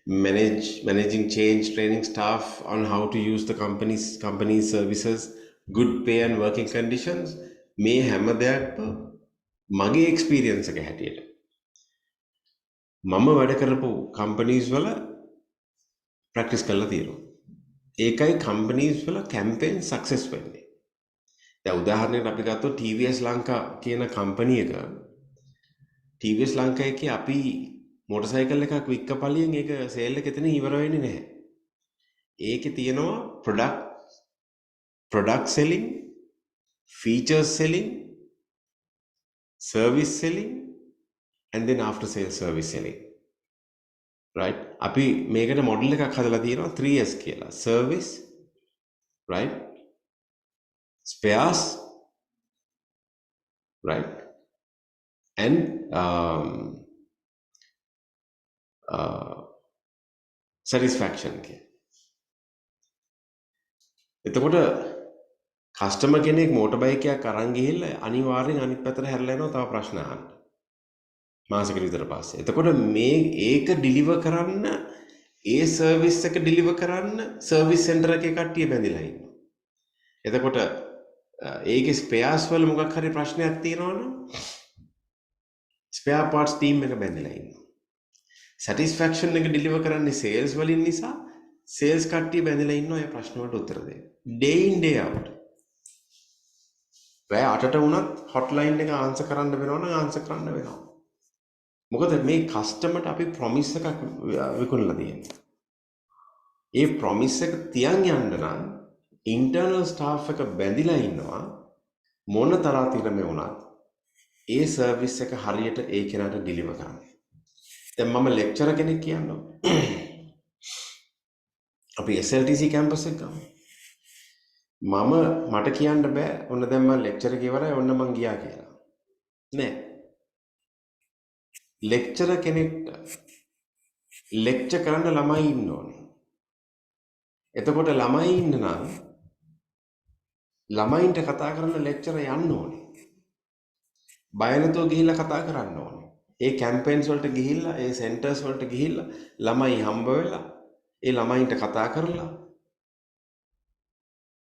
managing change, training staff on how to use the company's services, good pay and working conditions. මේ හැම දෙයක්ම මගේ experience එක හැටියට මම වැඩ කරපු companies වල practice කරලා තියෙනවා. ඒකයි companies වල campaign success වෙන්නේ. දැන් උදාහරණයකට අපි ගත්තොත් TVS ලංකා කියන කම්පැනි එක TVS ලංකා එකේ අපි මොටරසයිකල් එකක් වික්ක පළියෙන් ඒක සේල් එක එතන ඉවර වෙන්නේ නැහැ. ඒකේ තියෙනවා product selling, features selling, service selling and then after sales service selling. Right? අපි මේකට මොඩල් එකක් හදලා තියෙනවා 3S කියලා. Service, right? Spares, right? And satisfaction. එතකොට කස්ටමර් කෙනෙක් මෝටර් බයික් එකක් අරන් ගිහිල්ලා අනිවාර්යෙන් අනිත් පැත්තට හැරලා යනවා තව ප්‍රශ්න අහන්න. මාසෙකට විතර පස්සේ. එතකොට මේ ඒක ඩිලිවර් කරන්න ඒ සර්විස් එක ඩිලිවර් කරන්න සර්විස් සෙන්ටර් එකේ කට්ටිය බැඳිලා ඉන්නවා. එතකොට ඒකේ ස්පෙයාර්ස් වල මොකක් හරි ප්‍රශ්නයක් තියෙනවනම් ස්පෙයාර් පාර්ට්ස් ටීම් එක බැඳිලා ඉන්නවා. සැටිස්ෆැක්ෂන් එක ඩිලිවර් කරන්නේ සේල්ස් වලින් නිසා සේල්ස් කට්ටිය බැඳිලා ඉන්නවා ඒ ප්‍රශ්න වලට උත්තර දෙන්න. day in day out. රෑ 8ට වුණත් හොට්ලයින් එක ආන්සර් කරන්න වෙනවා නම් ආන්සර් කරන්න වෙනවා. මොකද මේ කස්ටමර්ට අපි ප්‍රොමිස් එකක් විකුණලා තියෙනවා. ඒ ප්‍රොමිස් එක තියන් යන්න නම් ඉන්ටර්නල් ස්ටාෆ් එක බැඳිලා ඉන්නවා මොන තරතිරම වුණත් ඒ සර්විස් එක හරියට ඒ කෙනාට ඩිලිවර් කරන්න. දැන් මම ලෙක්චරර් කෙනෙක් කියන්නම්. අපි SLTC කැම්පස් එක ගමු. මට කියන්න බෑ ඔන්න දැන් මම ලෙක්චර් එක ඉවරයි ඔන්න මං ගියා කියලා. නෑ. ලෙක්චරර් කෙනෙක්ට ලෙක්චර් කරන්න ළමයි ඉන්න ඕනේ. එතකොට ළමයි ඉන්න නම් ළමයින්ට කතා කරන්න ලෙක්චරර් යන්න ඕනේ. බය නැතුව ගිහිල්ලා කතා කරන්න ඕනේ. ඒ කැම්පේන්ස් වලට ගිහිල්ලා ඒ සෙන්ටර්ස් වලට ගිහිල්ලා ළමයි හම්බ වෙලා ඒ ළමයින්ට කතා කරලා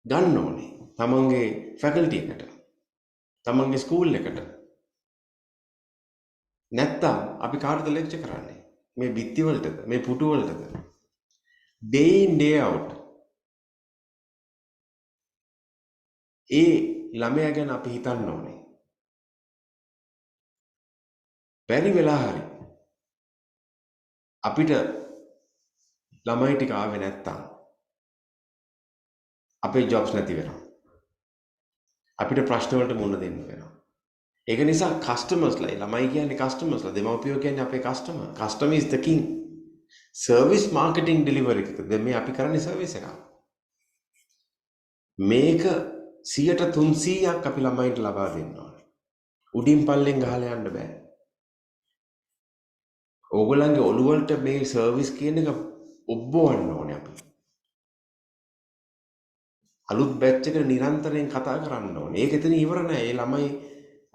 ගන්න ඕනේ. තමන්ගේ ෆැකල්ටි එකට. තමන්ගේ ස්කූල් එකට. නැත්තම් අපි කාටද ලෙක්චර් කරන්නේ? මේ බිත්ති වලටද? මේ පුටු වලටද? day in day out. ඒ ළමයා ගැන අපි හිතන්න ඕනේ. බැරි වෙලා හරි අපිට ළමයි ටික ආවේ නැත්තම් අපේ ජොබ්ස් නැති වෙනවා. අපිට ප්‍රශ්න වලට මුහුණ දෙන්න වෙනවා. ඒක නිසා කස්ටමර්ස්ලා ළමයි කියන්නේ කස්ටමර්ස්ලා දෙමව්පියෝ කියන්නේ අපේ customer. Customer is the king. Service marketing delivery එක. දැන් මේ අපි කරන්නේ සර්විස් එකක්. මේක 300% අපි ළමයින්ට ලබා දෙන්න ඕනේ. උඩින් පල්ලෙන් ගහලා යන්න බෑ. ඕගොල්ලන්ගේ ඔළුව වලට මේ සර්විස් කියන එක ඔබවන්න ඕනේ අපි. අලුත් බැච් එකට නිරන්තරයෙන් කතා කරන්න ඕනේ. ඒක එතන ඉවර නෑ. ඒ ළමයි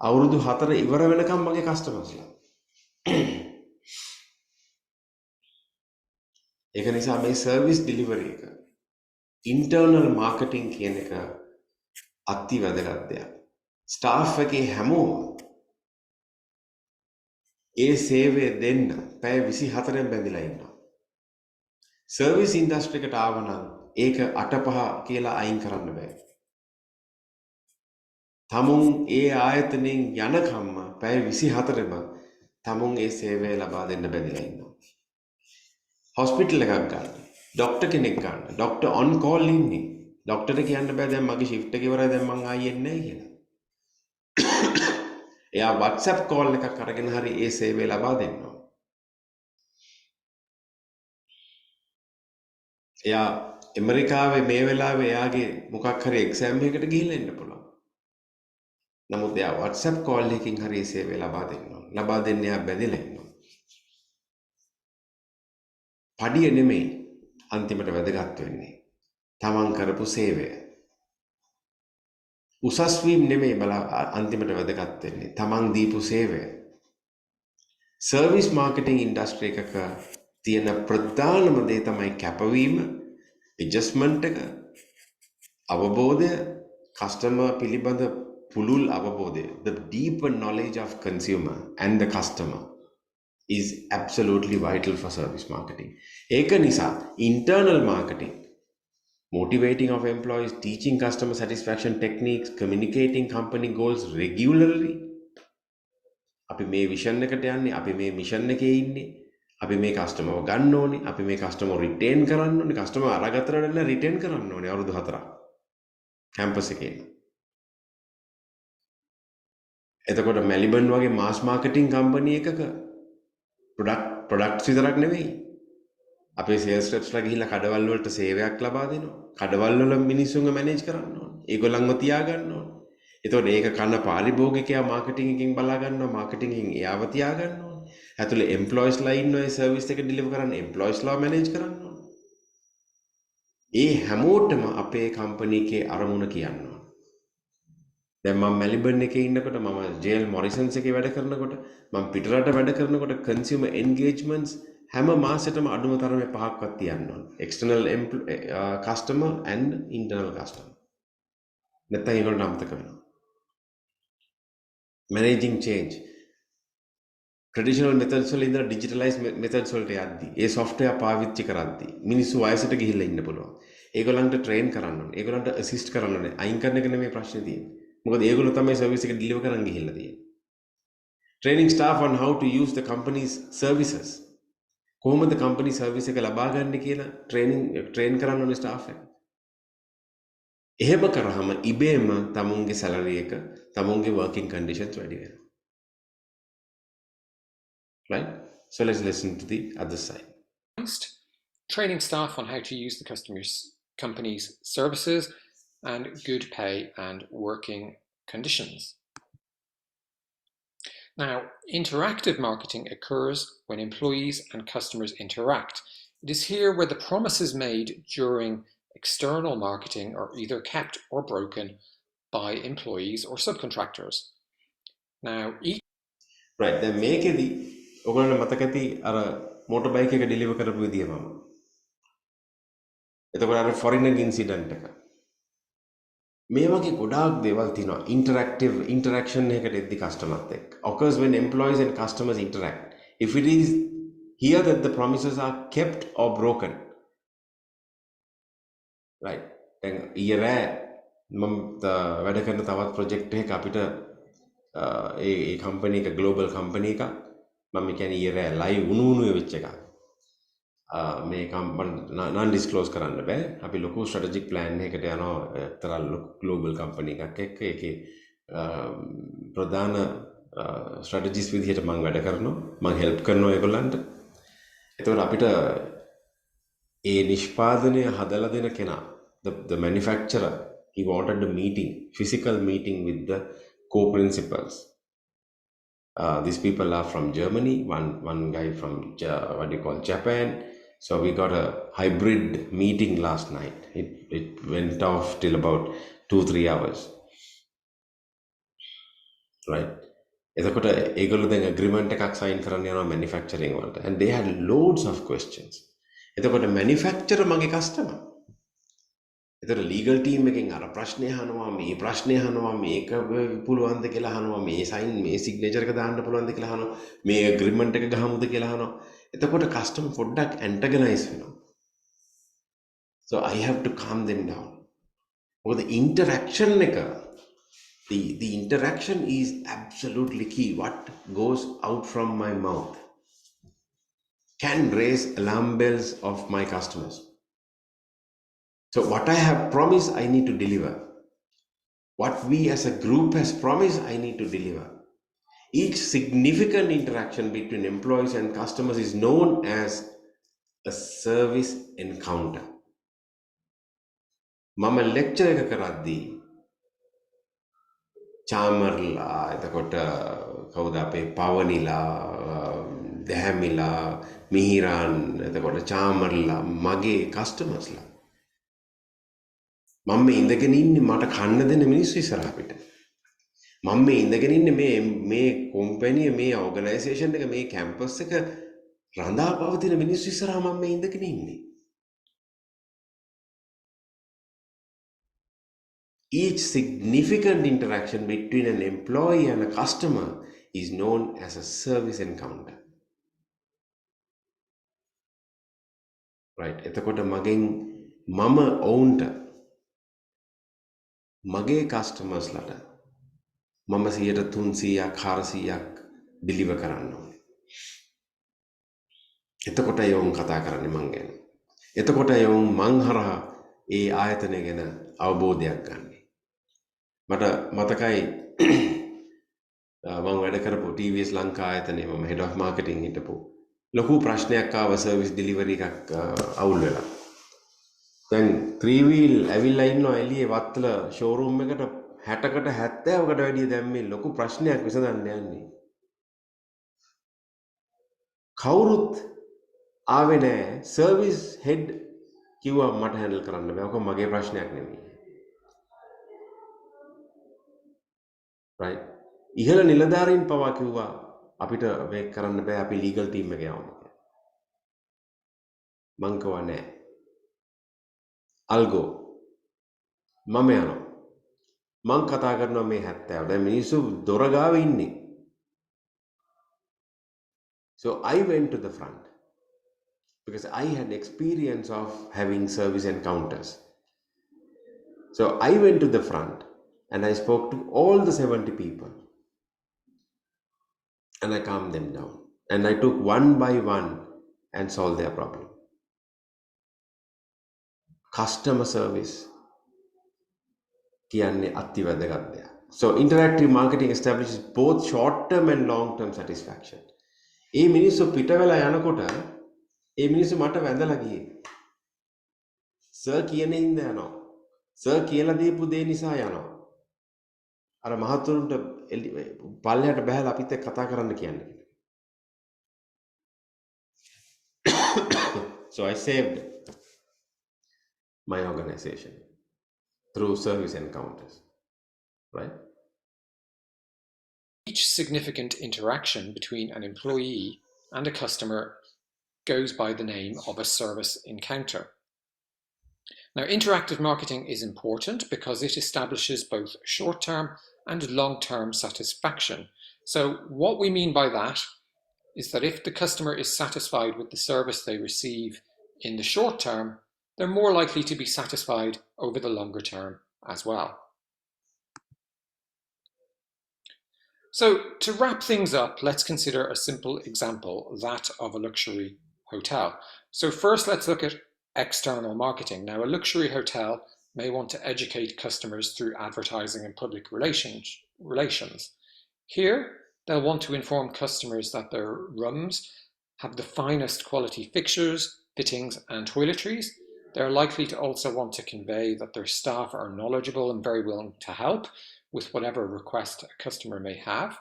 අවුරුදු 4 ඉවර වෙනකම් මගේ කස්ටමර්ස්ලා. ඒක නිසා මේ සර්විස් ඩෙලිවරි එක ඉන්ටර්නල් මාකටිං කියන එක අති වැදගත් දෙයක්. ස්ටාෆ් එකේ හැමෝම ඒ සේවය දෙන්න පැය 24න් බැඳිලා ඉන්නවා. සර්විස් ඉන්ඩස්ට්‍රි එකට ආව නම් ඒක 8-5 කියලා අයින් කරන්න බෑ. තමුන් ඒ ආයතනෙන් යනකම්ම පැය 24ම තමුන් ඒ සේවය ලබා දෙන්න බැඳිලා ඉන්නවා. හොස්පිටල් එකක් ගන්න. ડોක්ටර් කෙනෙක් ගන්න. ડોක්ටර් ඔන් කෝල් ඉන්නේ. ડોක්ටර්ට කියන්න බෑ දැන් මගේ shift එක ඉවරයි දැන් මං ආයෙ එන්නේ නැහැ කියලා. එයා WhatsApp call එකක් අරගෙන හරි ඒ සේවය ලබා දෙන්න ඕන. එයා ඇමරිකාවේ මේ වෙලාවේ එයාගේ මොකක් හරි එක්සෑම් එකකට ගිහිල්ලා ඉන්න පුළුවන්. නමුත් එයා WhatsApp call එකකින් හරි ඒ සේවය ලබා දෙන්න ඕන. ලබා දෙන්න එයා බැඳිලා ඉන්න ඕන. පඩිය නෙමෙයි අන්තිමට වැදගත් වෙන්නේ. තමන් කරපු සේවය. උසස් වීම නෙමෙයි අන්තිමට වැදගත් වෙන්නේ. තමන් දීපු සේවය. සර්විස් මාකටිං ඉන්ඩස්ට්‍රි එකක තියෙන ප්‍රධානම දේ තමයි කැපවීම, ඇඩ්ජස්ට්මන්ට් එක, අවබෝධය, කස්ටමර් පිළිබඳ පුළුල් අවබෝධය. The deeper knowledge of consumer and the customer is absolutely vital for service marketing. ඒක නිසා internal marketing, motivating of employees, teaching customer satisfaction techniques, communicating company goals regularly. අපි මේ විෂන් එකට යන්නේ, අපි මේ මිෂන් එකේ ඉන්නේ, අපි මේ කස්ටමර්ව ගන්න ඕනේ, අපි මේ කස්ටමර් රිටේන් කරන්න ඕනේ, කස්ටමර් අරගත්තට වඩා රිටේන් කරන්න ඕනේ අවුරුදු 4ක් කැම්පස් එකේ. එතකොට මෙලිබන් වගේ මාස් මාකටිං කම්පැනි එකක ප්‍රොඩක්ට්ස් විතරක් නෙවෙයි. අපේ සේල්ස් රෙප්ස්ලා ගිහිල්ලා කඩවල් වලට සේවයක් ලබා දෙනවා. කඩවල් වල මිනිස්සුන්ව මැනේජ් කරන්න ඕනේ. ඒගොල්ලන්ව තියාගන්න ඕනේ. එතකොට ඒක කන පාරිභෝගිකයා මාකටිං එකකින් බලා ගන්නවා, මාකටිං එකෙන් එයාව තියාගන්න ඕනේ. ඇතුලේ එම්ප්ලොයිස්ලා ඉන්නවා ඒ සර්විස් එක ඩිලිවර් කරන්න, එම්ප්ලොයිස්ලා මැනේජ් කරන්න ඕනේ. ඒ හැමෝටම අපේ කම්පැනි එකේ අරමුණ කියන්න ඕනේ. දැන් මම මෙල්බන් එකේ ඉන්නකොට, මම ජේල් මොරිසන්ස් එකේ වැඩ කරනකොට, මම පිටරට වැඩ කරනකොට කන්සියුමර් එන්ගේජ්මන්ට්ස් හැම මාසෙටම අඩුම තරමේ 5ක්වත් තියන්න ඕන. External customer and internal customer. නැත්නම් ඒගොල්ලෝ අමතක වෙනවා. managing change. traditional methods වල ඉඳලා digitalized methods වලට යද්දී, ඒ software පාවිච්චි කරද්දී මිනිස්සු වයසට ගිහිල්ලා ඉන්න පුළුවන්. ඒගොල්ලන්ට train කරන්න ඕනේ. ඒගොල්ලන්ට assist කරන්න ඕනේ. අයින් කරන එක නෙමෙයි ප්‍රශ්නේ තියෙන්නේ. මොකද ඒගොල්ලෝ තමයි සර්විස් එක ඩිලිවර් කරන් ගිහිල්ලා තියෙන්නේ. Training staff on how to use the company's services. කොහොමද කම්පැනි සර්විස් එක ලබා ගන්න කියලා ට්‍රේන් කරන්න ඕනේ ස්ටාෆ් එක. එහෙම කරාම ඉබේම තමුන්ගේ සැලරි එක, තමුන්ගේ working conditions වැඩි වෙනවා. Right? So let's listen to the other side. Next, training staff on how to use the company's services and good pay and working conditions. Now, interactive marketing occurs when employees and customers interact. It is here where the promises made during external marketing are either kept or broken by employees or subcontractors. Now, right, දැන් මේකෙදි ඔයගොල්ලෝ මතක ඇති අර motor bike එක deliver කරපු විදිය මම. එතකොට අර ෆොරිනර් ඉන්සිඩන්ට් එක. මේ වගේ ගොඩාක් දේවල් තියෙනවා. interaction එකකට එද්දි කස්ටමර්ත් එක්ක. occurs when employees and customers interact. If it is here that the promises are kept or broken. Right. දැන් ඊයේ රෑ මම වැඩ කරන තවත් ප්‍රොජෙක්ට් එකක අපිට ඒ කම්පැනි එක ග්ලෝබල් කම්පැනි එකක් මම කියන්නේ ඊයේ රෑ ලයිව් උණුවේ වෙච්ච එකක්. මේ කම්පැනි non disclose කරන්න බෑ. අපි ලොකු ස්ට්‍රැටජික් ප්ලෑන් එකකට යනවා එක්තරා ග්ලෝබල් කම්පැනි එකක් එක්ක. ඒකේ ප්‍රධාන ස්ට්‍රැටජිස් විදිහට මම වැඩ කරනවා. මම හෙල්ප් කරනවා ඒගොල්ලන්ට. ඒතකොට අපිට ඒ නිෂ්පාදනය හදලා දෙන කෙනා, the manufacturer, he wanted a meeting, physical meeting with the co-principals. These people are from Germany, one guy from Japan. So we got a hybrid meeting last night. It went off till about 2-3 hours. Right. එතකොට ඒගොල්ලෝ දැන් agreement එකක් sign කරන්න යනවා manufacturing වලට. And they had loads of questions. එතකොට manufacturer මගේ customer. එතකොට legal team එකෙන් අර ප්‍රශ්නේ අහනවා, මේ ප්‍රශ්නේ අහනවා, මේක පුළුවන්ද කියලා අහනවා, මේ sign මේ signature එක දාන්න පුළුවන්ද කියලා අහනවා, මේ agreement එක ගහමුද කියලා අහනවා. එතකොට customer පොඩ්ඩක් antagonize වෙනවා. So I have to calm them down. මොකද interaction එක the interaction is absolutely key. What goes out from my mouth can raise alarm bells of my customers. So what I have promised, I need to deliver. What we as a group has promised, I need to deliver. Each significant interaction between employees and customers is known as a service encounter. මම lecture එක කරද්දී චාමර්ලා එතකොට කවුද අපේ පවනිලා දැහැමිලා මිහිරන් එතකොට චාමර්ලා මගේ කස්ටමර්ස්ලා මම මේ ඉඳගෙන ඉන්නේ මට කන්න දෙන මිනිස්සු ඉස්සරහ පිට මම මේ ඉඳගෙන ඉන්නේ මේ කම්පැනි මේ ඕගනයිසේෂන් එක මේ කැම්පස් එක රඳා පවතින මිනිස්සු ඉස්සරහා මම මේ ඉඳගෙන ඉන්නේ. Each significant interaction between an employee and a customer is known as a service encounter. Right. එතකොට මගෙන් මම ඔවුන්ට මගේ කස්ටමර්ස්ලට මම 300ක් 400ක් ඩිලිවර් කරන්න ඕනේ. එතකොට යෝන් කතා කරන්නේ මං ගැන. එතකොට යෝන් මං හරහා ඒ ආයතනය ගැන අවබෝධයක් ගන්න. මට මතකයි මම වැඩ කරපු TVS ලංකා ආයතනයේ මම head of marketing හිටපු ලොකු ප්‍රශ්නයක් ආව සර්විස් ඩිලිවරි එකක් අවුල් වෙලා. දැන් 3 wheel ඇවිල්ලා ඉන්නවා එළියේ වත්තල ෂෝරූම් එකට 60කට 70කට වැඩිය දැන් මේ ලොකු ප්‍රශ්නයක් විසඳන්න යන්නේ. කවුරුත් ආවේ නැහැ. සර්විස් හෙඩ් කිව්වා මට හැන්ඩල් කරන්න බෑ. ඔක මගේ ප්‍රශ්නයක් නෙමෙයි. right ඉහළ නිලධාරීන් පවා කිව්වා අපිට මේක කරන්න බෑ අපි ලීගල් ටීම් එක යවමු කියලා. මං කිව්වා නෑ. අල්ගෝ මම යනවා. මං කතා කරනවා මේ 70. දැන් මිනිස්සු දොර ගාව ඉන්නේ. So I went to the front because I had experience of having service encounters. So I went to the front and I spoke to all the 70 people and I calmed them down and I took one by one and solved their problem. Customer service කියන්නේ අති වැදගත් දෙයක්. So interactive marketing establishes both short term and long term satisfaction. ඒ මිනිස්සු පිට වෙලා යනකොට ඒ මිනිස්සු මට වැඳලා ගියේ. සර් කියන හින්දා යනවා. සර් කියලා දීපු දේ නිසා යනවා. අර මහතුරුන්ට පල්ලෙහාට බහැලා අපිත් එක්ක කතා කරන්න කියන්නේ. So I saved my organization through service encounters, right? Each significant interaction between an employee and a customer goes by the name of a service encounter. Now, interactive marketing is important because it establishes both short-term and long-term satisfaction. So what we mean by that is that if the customer is satisfied with the service they receive in the short term, they're more likely to be satisfied over the longer term as well. So to wrap things up, let's consider a simple example, that of a luxury hotel. So first, let's look at external marketing. Now, a luxury hotel may want to educate customers through advertising and public relations. Here, they'll want to inform customers that their rooms have the finest quality fixtures, fittings, and toiletries. They're likely to also want to convey that their staff are knowledgeable and very willing to help with whatever request a customer may have.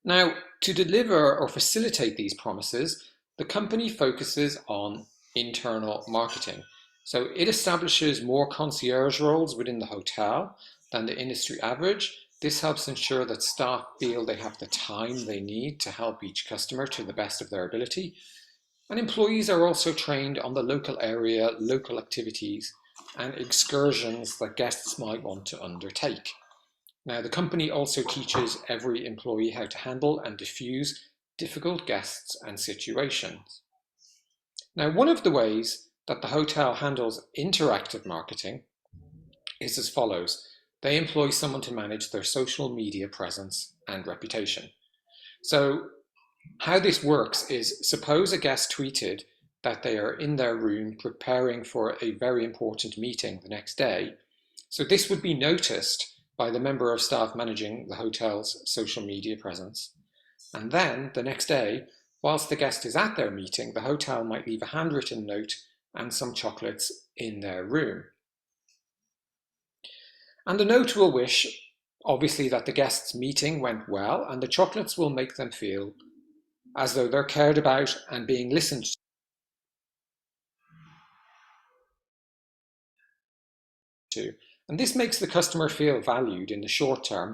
Now, to deliver or facilitate these promises, the company focuses on internal marketing. So it establishes more concierge roles within the hotel than the industry average. This helps ensure that staff feel they have the time they need to help each customer to the best of their ability. And employees are also trained on the local area, local activities, and excursions that guests might want to undertake. Now, the company also teaches every employee how to handle and diffuse difficult guests and situations. Now, one of the ways that the hotel handles interactive marketing is as follows. They employ someone to manage their social media presence and reputation. So how this works is, suppose a guest tweeted that they are in their room preparing for a very important meeting the next day. So this would be noticed by the member of staff managing the hotel's social media presence. And then, the next day, whilst the guest is at their meeting, the hotel might leave a handwritten note and some chocolates in their room. And the note will wish, obviously, that the guest's meeting went well, and the chocolates will make them feel as though they're cared about and being listened to. And this makes the customer feel valued in the short term,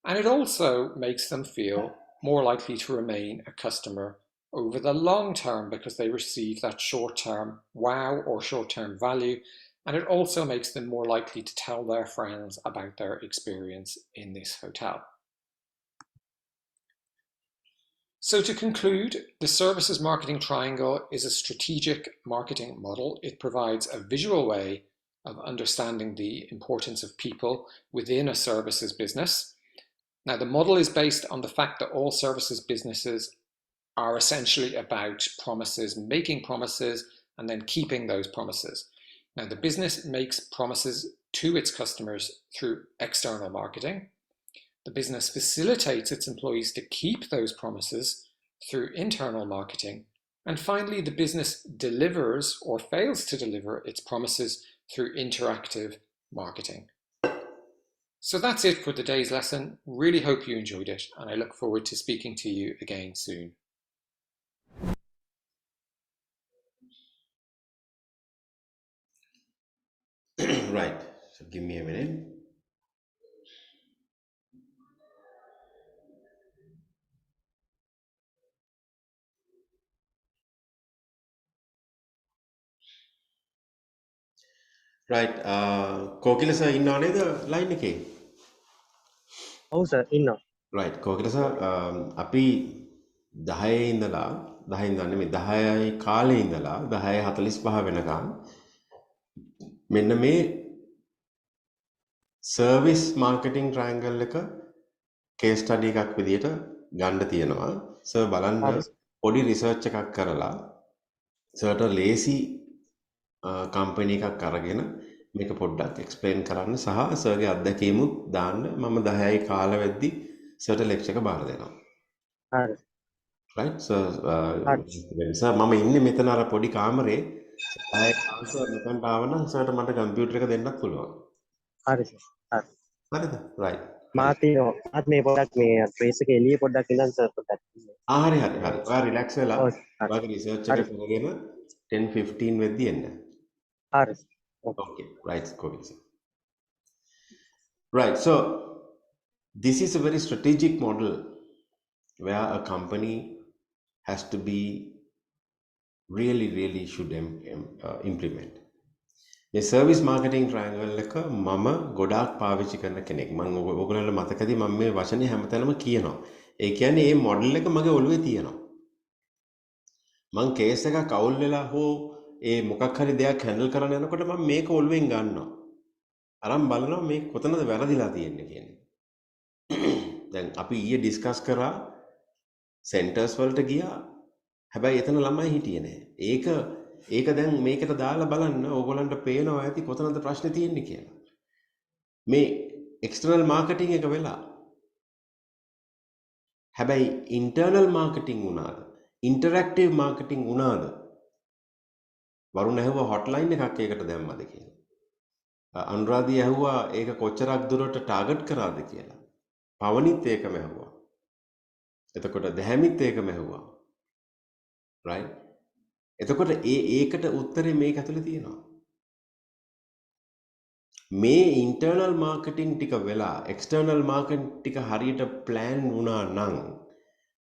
and it also makes them feel more likely to remain a customer over the long term because they receive that short-term wow or short-term value, and it also makes them more likely to tell their friends about their experience in this hotel. So to conclude, the services marketing triangle is a strategic marketing model. It provides a visual way of understanding the importance of people within a services business. Now, the model is based on the fact that all services businesses are essentially about promises, making promises, and then keeping those promises. Now, the business makes promises to its customers through external marketing. The business facilitates its employees to keep those promises through internal marketing. And finally, the business delivers or fails to deliver its promises through interactive marketing. So that's it for today's lesson. Really hope you enjoyed it, and I look forward to speaking to you again soon. Right, so give me a minute. Right, Kokila sir ඉන්නව නේද line එකේ? ඔව් sir ඉන්නවා. Right, Kokila sir අපි 10 ඉඳලා 10 ඉඳන් නෙමෙයි 10යි කාලේ ඉඳලා 10:45 වෙනකන් මෙන්න මේ සර්විස් මාකටිං ට්‍රයැන්ගල් එක කේස් ස්ටඩි එකක් විදියට ගන්න තියෙනවා. සර් බලන්න හරි. පොඩි රිසර්ච් එකක් කරලා සර්ට ලේසි කම්පැනි එකක් අරගෙන මේක පොඩ්ඩක් එක්ස්ප්ලেইন කරන්න සහ සර්ගේ අත්දැකීමුත් දාන්න මම 10යි කාල වෙද්දි සර්ට ලෙක්චර් එක බාර දෙනවා. හරි. right so හරි. සර් මම ඉන්නේ මෙතන අර පොඩි කාමරේ 10යි කාල සර් මෙතනට ආවනම් සර්ට මට කම්පියුටර් එක දෙන්නත් පුළුවන්. හරි සර්. හරි. හරිද? right මාත් මේ පොඩ්ඩක් මේ ට්‍රේස් එක එළිය පොඩ්ඩක් ඉඳන් සර් පොඩ්ඩක්. හරි හරි හරි. ඔයා රිලැක්ස් වෙලා ඔව් හරි. ඔයාගේ රිසර්ච් එක කරගෙන 10:15 වෙද්දි එන්න. හරි. okay right cool. Right, so this is a very strategic model where a company has to be really should implement. මේ සර්විස් මාකටිං ට්‍රයැන්ගල් එක මම ගොඩාක් පාවිච්චි කරන කෙනෙක්. මම ඔයගොල්ලෝ මතකදී මම මේ වචනේ හැමතැනම කියනවා. ඒ කියන්නේ මේ මොඩල් එක මගේ ඔළුවේ තියෙනවා. මම කේස් එකක් අවුල් වෙලා හෝ ඒ මොකක් හරි දෙයක් හැන්ඩල් කරන්න යනකොට මම මේක ඔළුවෙන් ගන්නවා. අරන් බලනවා මේ කොතනද වැරදිලා තියෙන්නේ කියන්නේ. දැන් අපි ඊයේ ඩිස්කස් කරා සෙන්ටර්ස් වලට ගියා. හැබැයි එතන ළමයි හිටියේ නැහැ. ඒක දැන් මේකට දාලා බලන්න ඕගොල්ලන්ට පේනවා ඇති කොතනද ප්‍රශ්නේ තියෙන්නේ කියලා. මේ එක්ස්ටර්නල් මාකටිං එක වෙලා. හැබැයි ඉන්ටර්නල් මාකටිං වුණාද? ඉන්ටරැක්ටිව් මාකටිං වුණාද? වරුණ ඇහුවා හොට්ලයින් එකක් ඒකට දැම්මද කියලා. අනුරාධි ඇහුවා ඒක කොච්චරක් දුරට ටාගට් කරාද කියලා. පවනිත් ඒකම ඇහුවා. එතකොට දැහැමිත් ඒකම ඇහුවා. right එතකොට ඒකට උත්තරේ මේක ඇතුලේ තියෙනවා. මේ ඉන්ටර්නල් මාකටිං ටික වෙලා එක්ස්ටර්නල් මාකටිං ටික හරියට ප්ලෑන් වුණා නම්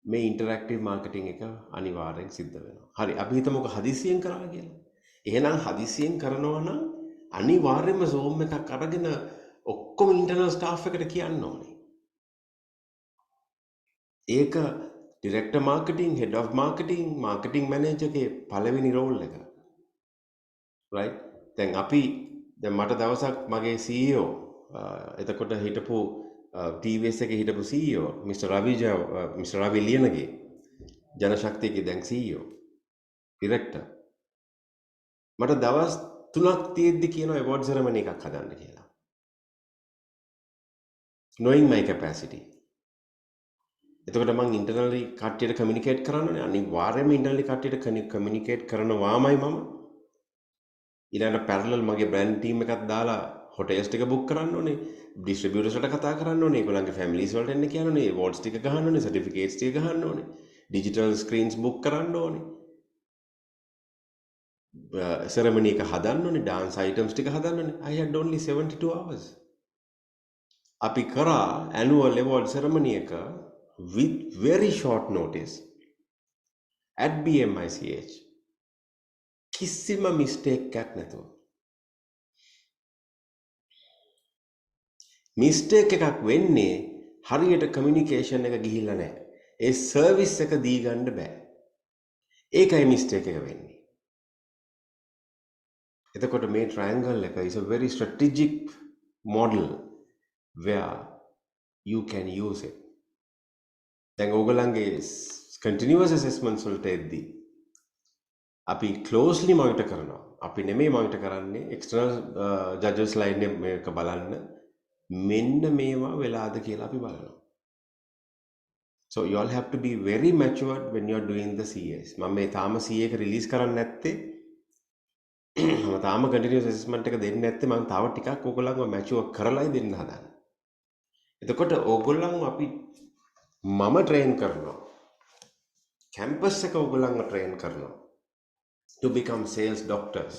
මේ ඉන්ටරැක්ටිව් මාකටිං එක අනිවාර්යෙන් සිද්ධ වෙනවා. හරි අපි හිතමුකෝ හදිසියෙන් කරා කියලා. එහෙනම් හදිසියෙන් කරනවා නම් අනිවාර්යයෙන්ම Zoom එකක් අරගෙන ඔක්කොම ඉන්ටර්නල් ස්ටාෆ් එකට කියන්න ඕනේ. ඒක director marketing, head of marketing, marketing මැනේජර්ගේ පළවෙනි රෝල් එක. right දැන් මට දවසක් මගේ CEO එතකොට හිටපු TVS එකේ හිටපු CEO මිස්ටර් රවි ලියනගේ ජනශක්තියගේ දැන් CEO ඩිරෙක්ටර් මට දවස් 3ක් තියෙද්දි කියනවා ඇවෝඩ් සෙරමනි එකක් හදන්න කියලා. knowing my capacity. එතකොට මම internally කට්ටියට communicate කරන්න ඕනේ. අනිවාර්යයෙන්ම internally කට්ටියට communicate කරනවාමයි මම. ඊළඟට parallel මගේ brand team එකක් දාලා hotels ටික book කරන්න ඕනේ. distributors වලට කතා කරන්න ඕනේ. ඒගොල්ලන්ගේ families වලට එන්න කියන්න ඕනේ. awards ටික ගහන්න ඕනේ. certificates ටික ගහන්න ඕනේ. digital screens book කරන්න ඕනේ. ceremony එක හදන්න ඕනේ. dance items ටික හදන්න ඕනේ. I had only 72 hours. අපි කරා annual award ceremony එක with very short notice at BMICH. කිසිම mistake එකක් නැතුව. mistake එකක් වෙන්නේ හරියට communication එක ගිහිල්ලා නැහැ. ඒ service එක දී ගන්න බෑ. ඒකයි mistake එක වෙන්නේ. එතකොට මේ triangle එක is a very strategic model where you can use it. දැන් ඕගොල්ලන්ගේ continuous assessments වලට එද්දී අපි closely monitor කරනවා. අපි නෙමෙයි monitor කරන්නේ external judges line මේක බලන්න මෙන්න මේවා වෙලාද කියලා අපි බලනවා. So you all have to be very matured when you are doing the CAs. මම මේ තාම CA එක release කරන්නේ නැත්තේ මම තාම continuous assessment එක දෙන්නේ නැත්තේ මම තව ටිකක් ඕගොල්ලන්ව mature කරලායි දෙන්න හදන්නේ. එතකොට ඕගොල්ලන්ව අපි මම train කරනවා. campus එක ඕගොල්ලන්ව train කරනවා. To become sales doctors,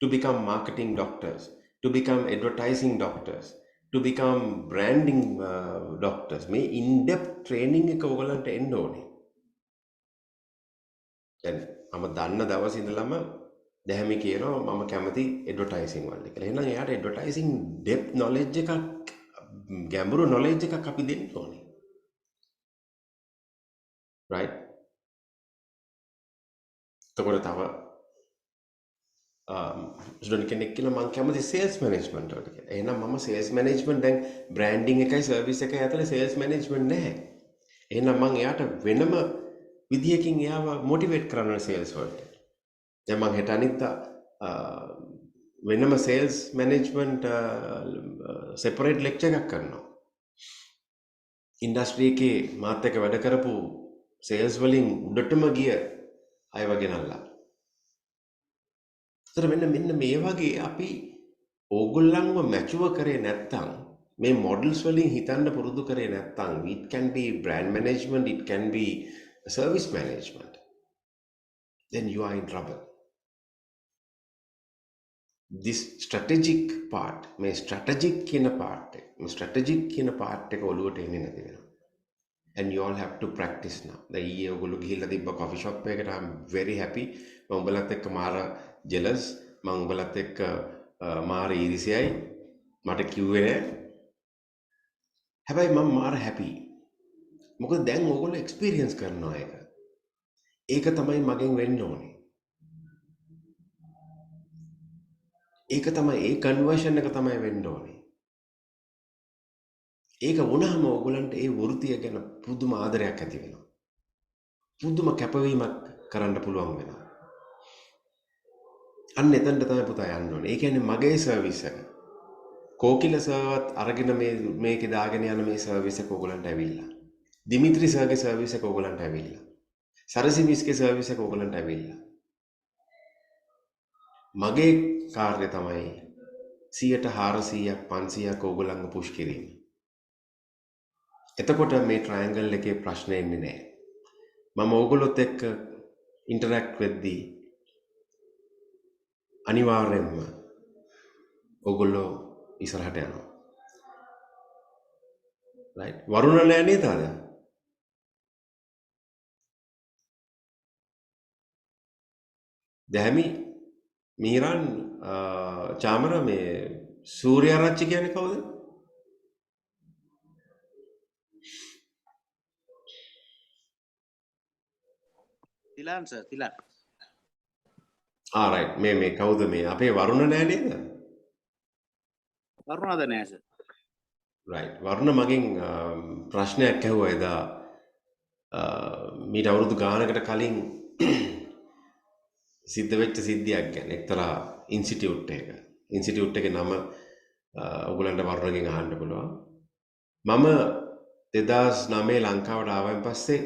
to become marketing doctors, to become advertising doctors, to become branding doctors. මේ in-depth training එක ඔයගලන්ට එන්න ඕනේ. දැන් මම දන්න දවස් ඉඳලම දැහැමි කියනවා මම කැමති advertising වලට කියලා. එහෙනම් එයාට advertising depth knowledge එකක් ගැඹුරු knowledge එකක් අපි දෙන්න ඕනේ. Right? එතකොට තව ස්ටුඩන්ට් කෙනෙක් කියලා මම කැමති sales management වලට කියලා. එහෙනම් මම sales management දැන් branding එකයි service එකයි අතර sales management නැහැ. එහෙනම් මම එයාට වෙනම විදියකින් එයාව motivate කරන්න ඕනේ sales වලට. දැන් මම හෙට අනිත්තා වෙනම sales management separate lecture එකක් කරනවා. industry එකේ මාත් එක්ක වැඩ කරපු sales වලින් උඩටම ගිය අයව ගෙනල්ලා. ඒතර මෙන්න මේ වගේ අපි ඕගොල්ලන්ව mature කරේ නැත්තම් මේ models වලින් හිතන්න පුරුදු කරේ නැත්තම් it can be brand management, it can be service management, then you are in trouble. This strategic part, මේ strategic කියන part එක ඔළුවට එන්නේ නැති වෙනවා. And you all have to practice now. දැන් ඊයේ ඔයගොල්ලෝ ගිහිල්ලා තිබ්බ coffee shop එකකට I'm very happy. මම උඹලත් එක්ක මාර jealous. මම උඹලත් එක්ක මාර ඊර්ෂ්‍යයි. මට කිව්වේ නෑ. හැබැයි මම මාර happy. මොකද දැන් ඔයගොල්ලෝ experience කරනවා ඒක. ඒක තමයි මගෙන් වෙන්න ඕනේ. ඒක තමයි ඒ conversion එක තමයි වෙන්න ඕනේ. ඒක වුණාම ඕගොල්ලන්ට ඒ වෘත්තිය ගැන පුදුම ආදරයක් ඇති වෙනවා. පුදුම කැපවීමක් කරන්න පුළුවන් වෙනවා. අන්න එතනට තමයි පුතා යන්න ඕනේ. ඒ කියන්නේ මගේ සර්විස් එක. කෝකිල සර්වත් අරගෙන මේකේ දාගෙන යන මේ සර්විස් එක ඕගොල්ලන්ට ඇවිල්ලා. දිමිත්‍රි සර්ගේ සර්විස් එක ඕගොල්ලන්ට ඇවිල්ලා. සරසිමිස්ගේ සර්විස් එක ඕගොල්ලන්ට ඇවිල්ලා. මගේ කාර්යය තමයි 100%ක් 500ක් ඕගොල්ලන්ව පුෂ් කිරීම. එතකොට මේ ට්‍රයැන්ගල් එකේ ප්‍රශ්න එන්නේ නැහැ. මම ඕගොල්ලොත් එක්ක ඉන්ටරැක්ට් වෙද්දී අනිවාර්යෙන්ම ඕගොල්ලෝ ඉස්සරහට යනවා. රයිට්. වරුණ නෑ නේද අද? දැහැමි මීරන් චාමර මේ සූර්යාරච්චි කියන්නේ කවුද? තිලන් සර් තිලන්. රයිට්. මේ කවුද මේ අපේ වරුණ නෑ නේද? වරුණද නෑ සර්. රයිට්. වරුණ මගෙන් ප්‍රශ්නයක් ඇහුවා එදා මීට අවුරුදු ගානකට කලින් සිද්ධ වෙච්ච සිද්ධියක් ගැන එක්තරා ඉන්ස්ටිටියුට් එකක. ඉන්ස්ටිටියුට් එකේ නම ඔයගොල්ලන්ට වරුණගෙන් අහන්න පුළුවන්. මම 2009 ලංකාවට ආවන් පස්සේ